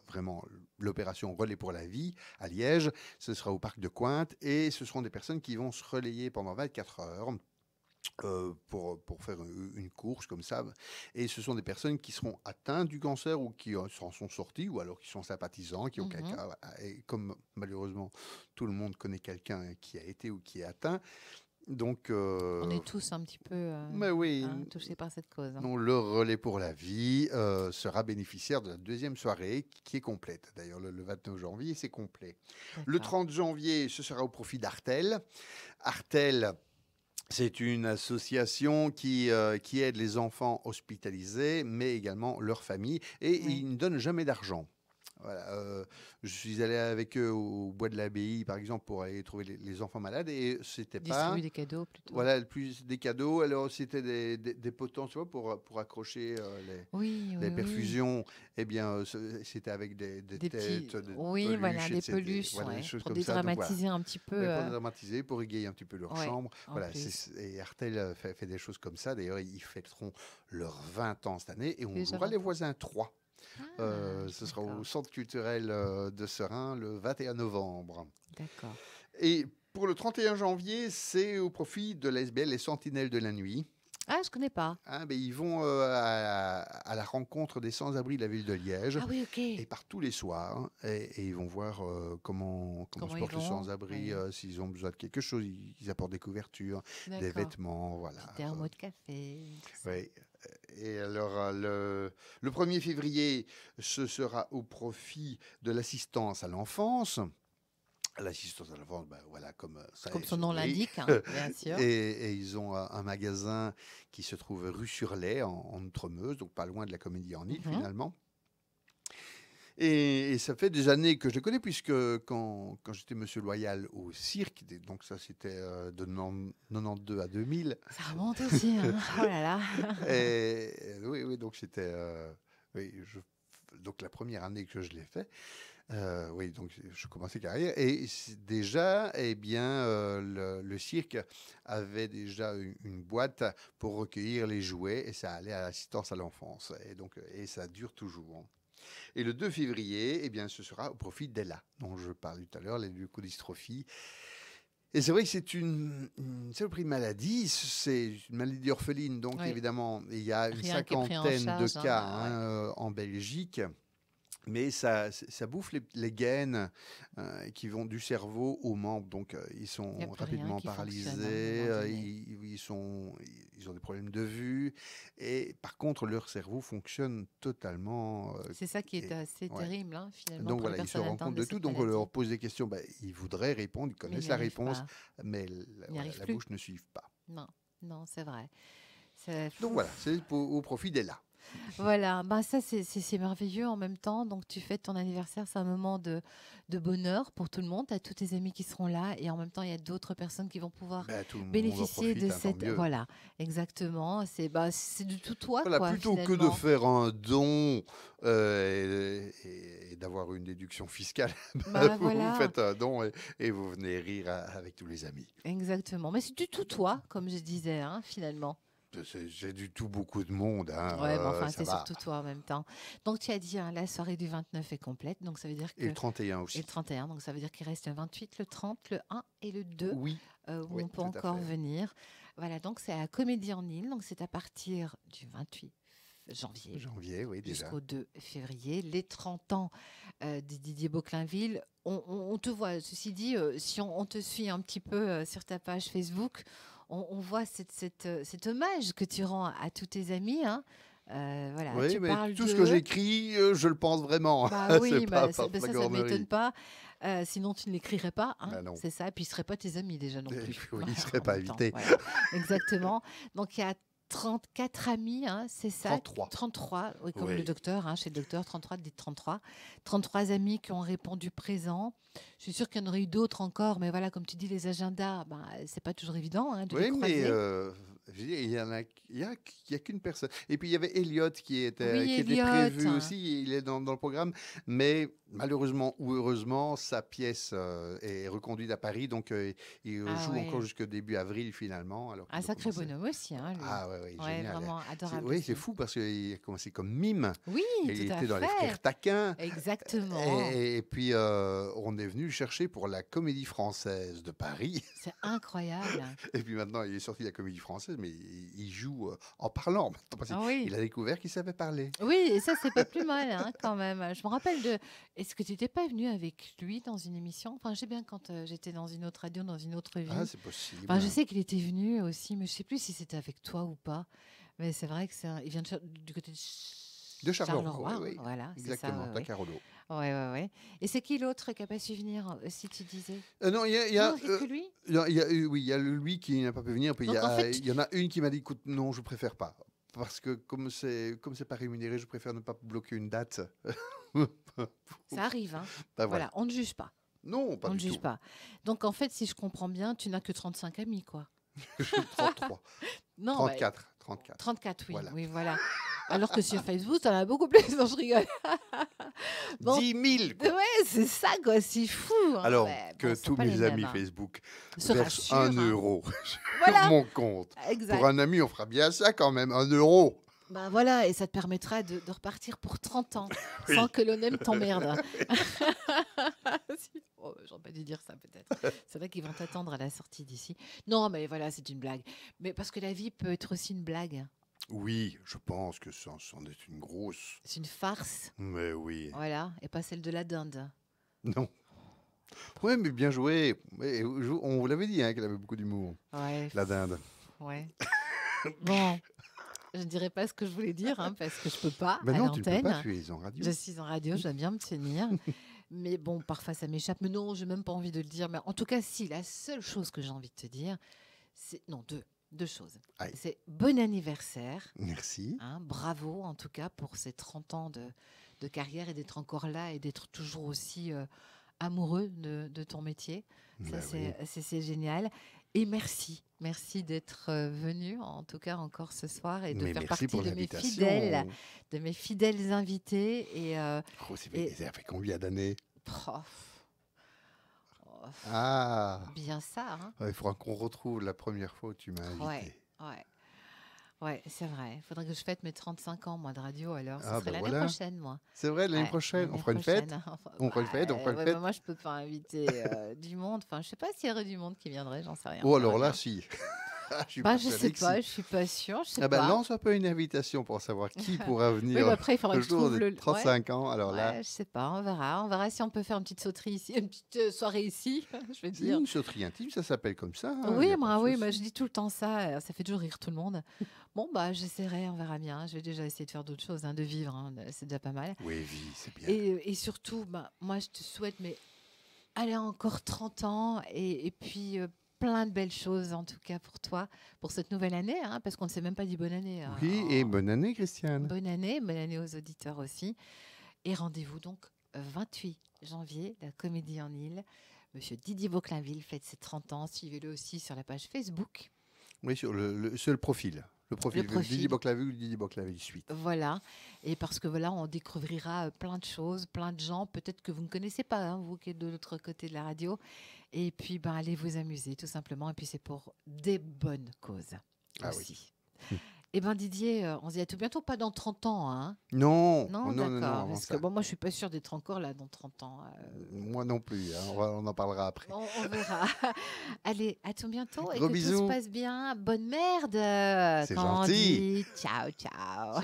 B: Vraiment, l'opération Relais pour la vie à Liège, ce sera au parc de Cointe. Et ce seront des personnes qui vont se relayer pendant 24 heures pour faire une course comme ça. Et ce sont des personnes qui seront atteintes du cancer ou qui en sont sortis, ou alors qui sont sympathisants, qui ont
A: mhm.
B: quelqu'un. Et comme malheureusement tout le monde connaît quelqu'un qui a été ou qui est atteint, donc,
A: On est tous un petit peu
B: mais oui,
A: touchés par cette cause, hein.
B: non, le Relais pour la vie sera bénéficiaire de la deuxième soirée qui est complète. D'ailleurs, le 29 janvier, c'est complet. Le
A: D'accord.
B: 30 janvier, ce sera au profit d'Artel. Artel, c'est une association qui aide les enfants hospitalisés, mais également leurs familles, et
A: Oui.
B: ils ne donnent jamais d'argent. Voilà, je suis allé avec eux au bois de l'abbaye, par exemple, pour aller trouver les enfants malades, et c'était
A: Distribuer
B: pas,
A: des cadeaux plutôt.
B: voilà, le plus des cadeaux. Alors, c'était des potents, tu vois, pour accrocher
A: Oui,
B: les
A: oui, oui.
B: perfusions. Eh bien, c'était avec des
A: Des petits,
B: têtes, des
A: oui, voilà,
B: peluches,
A: des
B: etc.
A: peluches,
B: Voilà, des
A: ouais,
B: choses
A: pour
B: comme ça. Donc, voilà.
A: dédramatiser un petit peu.
B: Ouais, pour dédramatiser, pour égayer un petit peu leur
A: Ouais,
B: chambre.
A: en
B: Voilà,
A: plus.
B: et Artel fait des choses comme ça. D'ailleurs, ils fêteront leurs 20 ans cette année, et on
A: Déjà
B: jouera les
A: 20 ans.
B: voisins 3.
A: Ah,
B: Ce sera au
A: d'accord,
B: Centre culturel de Serein le 21 novembre.
A: d'accord.
B: Et pour le 31 janvier, c'est au profit de l'ASBL, les Sentinelles de la Nuit.
A: Ah, je connais pas.
B: Hein, ben, ils vont à la rencontre des sans-abri de la ville de Liège,
A: Ah oui, ok.
B: et partent tous les soirs, et ils vont voir comment
A: Comment
B: se
A: ils
B: portent les
A: vont?
B: sans-abri,
A: Oui,
B: s'ils ont besoin de quelque chose, ils apportent des couvertures, des
A: d'accord.
B: vêtements, voilà.
A: Petit thermo de café, tout ça.
B: Ouais. Et alors, le 1er février, ce sera au profit de l'assistance à l'enfance. L'assistance à l'enfance, ben voilà, comme ça
A: Comme
B: est
A: son
B: son
A: nom
B: prix.
A: l'indique, hein, bien sûr.
B: Et ils ont un magasin qui se trouve rue sur Lay, en Outremeuse, donc pas loin de la Comédie en Île,
A: Mhm.
B: finalement. Et ça fait des années que je les connais, puisque quand j'étais Monsieur Loyal au cirque, donc ça c'était de 92 à 2000.
A: Ça remonte aussi, hein. Oh là là.
B: Et oui, oui, donc c'était... oui, donc la première année que je l'ai fait, oui, donc je commençais carrière. Et déjà, eh bien, le cirque avait déjà une boîte pour recueillir les jouets, et ça allait à l'assistance à l'enfance. Et ça dure toujours. Et le 2 février, eh bien, ce sera au profit d'Ella, dont je parlais tout à l'heure, les leucodystrophies. Et c'est vrai que c'est une saloperie de maladie, c'est une maladie orpheline, donc
A: Oui,
B: évidemment, il y a une
A: rien qui est pris en
B: cinquantaine de
A: charge,
B: cas
A: hein, ouais.
B: en Belgique. Mais ça bouffe les gaines qui vont du cerveau aux membres. Donc, ils
A: Il n'y a
B: sont
A: plus rien
B: rapidement
A: qui fonctionne à un moment
B: paralysés,
A: donné.
B: ils ont des problèmes de vue. Et par contre, leur cerveau fonctionne totalement.
A: C'est ça qui est assez
B: Ouais.
A: terrible, hein, finalement,
B: Donc
A: pour les
B: voilà, ils se
A: personnes
B: rendent
A: atteintes
B: compte
A: de
B: de tout.
A: cette
B: Donc on leur
A: maladie.
B: pose des questions. Ben, ils voudraient répondre, ils
A: Mais ils
B: connaissent
A: n'y
B: la
A: arrivent
B: réponse,
A: pas.
B: mais
A: Ils n'y arrivent
B: la
A: plus.
B: bouche ne suit pas.
A: Non, non, c'est vrai. C'est
B: Donc
A: fou.
B: voilà, c'est au profit d'Ella.
A: Voilà, ben ça c'est merveilleux en même temps. Donc tu fêtes ton anniversaire, c'est un moment de bonheur pour tout le monde. Tu as tous tes amis qui seront là et en même temps il y a d'autres personnes qui vont pouvoir
B: Ben, tout le monde en
A: bénéficier de
B: profite, hein, tant
A: cette...
B: mieux.
A: Voilà, exactement. C'est du tout toi,
B: Voilà,
A: quoi,
B: plutôt que de
A: finalement.
B: faire un don et d'avoir une déduction fiscale, bah,
A: Bah
B: vous
A: voilà,
B: faites un don et vous venez rire avec tous les amis.
A: exactement. Mais c'est du tout toi, comme je disais, hein, finalement.
B: J'ai du tout beaucoup de monde, hein,
A: Ouais, mais enfin,
B: ça
A: c'est
B: va.
A: surtout toi en même temps. Donc, tu as dit, hein, la soirée du 29 est complète. Donc, ça veut dire
B: Et
A: que.
B: le 31
A: Et le
B: aussi.
A: 31, donc ça veut dire qu'il reste le 28, le 30, le 1 et le 2
B: Oui,
A: où
B: oui,
A: on peut
B: tout à
A: encore
B: fait.
A: venir. Voilà, donc c'est à la Comédie en Île. Donc, c'est à partir du 28 janvier
B: Janvier, oui, déjà.
A: jusqu'au 2 février. Les 30 ans de Didier Beauclainville. On te voit, ceci dit, si on te suit un petit peu sur ta page Facebook, on voit cet hommage que tu rends à tous tes amis. Hein. Voilà,
B: Oui,
A: tu
B: mais
A: parles
B: tout ce que
A: d'eux.
B: j'écris, je le pense vraiment.
A: Bah
B: C'est
A: oui,
B: pas
A: bah,
B: par
A: ça ne m'étonne
B: flagornerie.
A: pas. Sinon, tu ne l'écrirais pas, hein,
B: Ben non.
A: c'est ça. Et puis, ils ne seraient pas tes amis déjà non
B: Et
A: plus.
B: puis, oui, il ne
A: Voilà,
B: serait
A: en
B: pas
A: même temps.
B: invité.
A: Voilà. Exactement. Donc, il y a 34 amis, hein, c'est ça
B: 33.
A: 33, oui, comme le
B: Oui.
A: docteur, hein, chez le docteur, 33, dit 33. 33 amis qui ont répondu présent. Je suis sûre qu'il y en aurait eu d'autres encore, mais voilà, comme tu dis, les agendas, ben, c'est pas toujours évident hein, de les
B: Oui, mais
A: croiser.
B: je veux dire, il y a qu'une personne. Et puis il y avait Elliot
A: Oui,
B: qui était
A: Elliot.
B: prévu aussi. Il est dans le programme, mais malheureusement ou heureusement, sa pièce est reconduite à Paris, donc il
A: Ah
B: joue encore
A: ouais.
B: jusqu'au début avril finalement, alors
A: Un
B: qu'il doit
A: sacré
B: commencer.
A: bonhomme aussi, hein, lui.
B: Ah ouais, ouais,
A: Ouais,
B: génial.
A: vraiment adorable
B: Oui, c'est
A: aussi.
B: fou parce qu'il a commencé comme mime.
A: Oui,
B: Il
A: tout à
B: était dans les
A: fait.
B: Frères Taquin.
A: Exactement.
B: Et puis, on est venu le chercher pour la Comédie Française de Paris.
A: C'est incroyable.
B: Et puis maintenant, il est sorti de la Comédie Française, mais il joue en parlant maintenant, parce
A: Ah
B: qu'il
A: oui.
B: a découvert qu'il savait parler.
A: Oui, et ça, c'est pas plus mal, hein, quand même. Je me rappelle de. Est-ce que tu n'étais pas venu avec lui dans une émission? Enfin, je sais bien quand j'étais dans une autre radio, dans une autre
B: Ah,
A: vie.
B: c'est possible.
A: Enfin, je sais qu'il était venu aussi, mais je sais plus si c'était avec toi ou pas. Mais c'est vrai que il vient du côté de
B: De Charleroi,
A: Charleroi,
B: oui,
A: hein,
B: oui.
A: voilà, c'est ça.
B: Exactement,
A: Ouais,
B: Tacarolo.
A: ouais. Ouais, ouais. Et c'est qui l'autre qui n'a pas su venir, si tu disais?
B: Non,
A: Non, il n'y a que lui.
B: oui, il y a lui qui n'a pas pu venir, puis
A: Donc, en fait,
B: il y en a une qui m'a dit, écoute, non, je préfère pas. Parce que comme c'est pas rémunéré, je préfère ne pas bloquer une date.
A: ça arrive, hein.
B: Ben
A: Voilà,
B: voilà.
A: on ne juge pas.
B: Non, pas
A: On ne
B: du
A: juge
B: tout.
A: pas. Donc, en fait, si je comprends bien, tu n'as que 35 amis, quoi.
B: 33.
A: Non,
B: 34. 34.
A: 34, oui,
B: Voilà.
A: oui, voilà. Alors que sur Facebook, t'en as beaucoup plus. Non, je rigole. Bon,
B: 10 000, quoi.
A: ouais, c'est ça, quoi. C'est fou. Hein.
B: Alors
A: Ouais,
B: que
A: bon, c'est
B: tous
A: pas les
B: mes amis
A: mêmes, hein.
B: Facebook
A: Se
B: versent
A: rassurent,
B: 1
A: hein.
B: euro sur
A: Voilà,
B: mon compte.
A: exact.
B: Pour un ami, on fera bien ça quand même, 1 euro.
A: Ben voilà, et ça te permettra de repartir pour 30 ans
B: Oui.
A: sans que l'on t'emmerde. Oh, j'aurais pas dû dire ça peut-être. C'est vrai qu'ils vont t'attendre à la sortie d'ici. Non, mais voilà, c'est une blague. Mais parce que la vie peut être aussi une blague.
B: Oui, je pense que c'en est une grosse.
A: C'est une farce.
B: Mais oui.
A: Voilà, et pas celle de la dinde.
B: Non. Ouais, mais bien joué. On vous l'avait dit hein, qu'elle avait beaucoup d'humour,
A: Ouais.
B: la dinde.
A: Ouais. Bon, je ne dirai pas ce que je voulais dire hein, parce que je peux pas
B: Mais
A: à
B: non, tu ne peux pas,
A: l'antenne.
B: tu es en radio.
A: Je suis en radio, je dois bien me tenir. Mais bon, parfois ça m'échappe. Mais non, j'ai même pas envie de le dire. Mais en tout cas, si, la seule chose que j'ai envie de te dire, c'est... Non, deux choses.
B: Aïe.
A: C'est bon anniversaire.
B: Merci.
A: Hein, bravo, en tout cas, pour ces 30 ans de carrière et d'être encore là et d'être toujours aussi amoureux de ton métier. Ça,
B: Ben oui.
A: c'est génial. Et merci. Merci d'être venu, en tout cas encore ce soir, et de
B: Mais
A: faire
B: merci
A: partie
B: pour
A: de mes
B: l'invitation.
A: fidèles invités. Et,
B: Oh, ça fait combien d'années?
A: oh,
B: Ah,
A: bien ça, hein.
B: il faudra qu'on retrouve la première fois où tu m'as invité.
A: Ouais. Ouais, c'est vrai. Il faudrait que je fête mes 35 ans, moi, de radio, alors. Ce
B: Ah,
A: serait
B: ben
A: l'année
B: voilà.
A: prochaine, moi.
B: C'est vrai, l'année
A: Ouais,
B: prochaine, on
A: l'année
B: fera une fête.
A: prochaine. Enfin,
B: On fera une fête, on fera une
A: ouais,
B: fête.
A: mais moi, je peux pas inviter du monde. Enfin, je sais pas s'il y aurait du monde qui viendrait, j'en sais rien.
B: Oh,
A: on verra
B: alors là,
A: bien.
B: si. Je suis
A: Bah, je
B: persuadé
A: sais
B: que
A: pas,
B: si.
A: je suis pas sûre, je sais
B: Ah ben,
A: pas.
B: lance un peu une invitation pour savoir qui pourra
A: Oui, mais
B: venir
A: après, il faudra
B: le
A: que je
B: jour
A: trouve
B: des
A: le.
B: 35 ans. Alors là,
A: Ouais, je sais pas, on verra. On verra si on peut faire une petite sauterie ici, une petite soirée ici, je vais
B: c'est
A: dire.
B: une sauterie intime, ça s'appelle comme ça. Hein, y
A: Oui,
B: a pas
A: moi,
B: de
A: oui,
B: souci.
A: moi, je dis tout le temps ça, ça fait toujours rire tout le monde. Bon, bah, j'essaierai, on verra bien. Je vais déjà essayer de faire d'autres choses, hein, de vivre, hein, c'est déjà pas mal.
B: Oui, vie, c'est bien.
A: Et surtout, bah, moi, je te souhaite, mais allez, encore 30 ans et puis plein de belles choses, en tout cas pour toi, pour cette nouvelle année, hein, parce qu'on ne s'est même pas dit bonne année.
B: Oui, et bonne année, Christiane.
A: Bonne année aux auditeurs aussi. Et rendez-vous donc 28 janvier, la Comédie en Île. Monsieur Didier Beauclainville fête ses 30 ans. Suivez-le aussi sur la page Facebook.
B: Oui, sur le seul profil. Le profil. Didier Beauclainville ou Didier Beauclainville suite.
A: Voilà. Et parce que voilà, on découvrira plein de choses, plein de gens, peut-être que vous ne connaissez pas, hein, vous qui êtes de l'autre côté de la radio. Et puis, allez vous amuser, tout simplement. Et puis, c'est pour des bonnes causes
B: Ah oui.
A: aussi. Eh ben Didier, on se dit à tout bientôt, pas dans 30 ans, hein?
B: Non,
A: Non,
B: oh non, non, non,
A: d'accord.
B: avant
A: Parce que
B: ça.
A: bon, moi, je suis pas sûre d'être encore là dans 30 ans.
B: Moi non plus, hein, on en parlera après.
A: On verra. Allez, à tout bientôt et
B: Gros
A: que tout se
B: bisous,
A: passe bien. Bonne merde,
B: c'est
A: quand on
B: gentil.
A: dit ciao, ciao.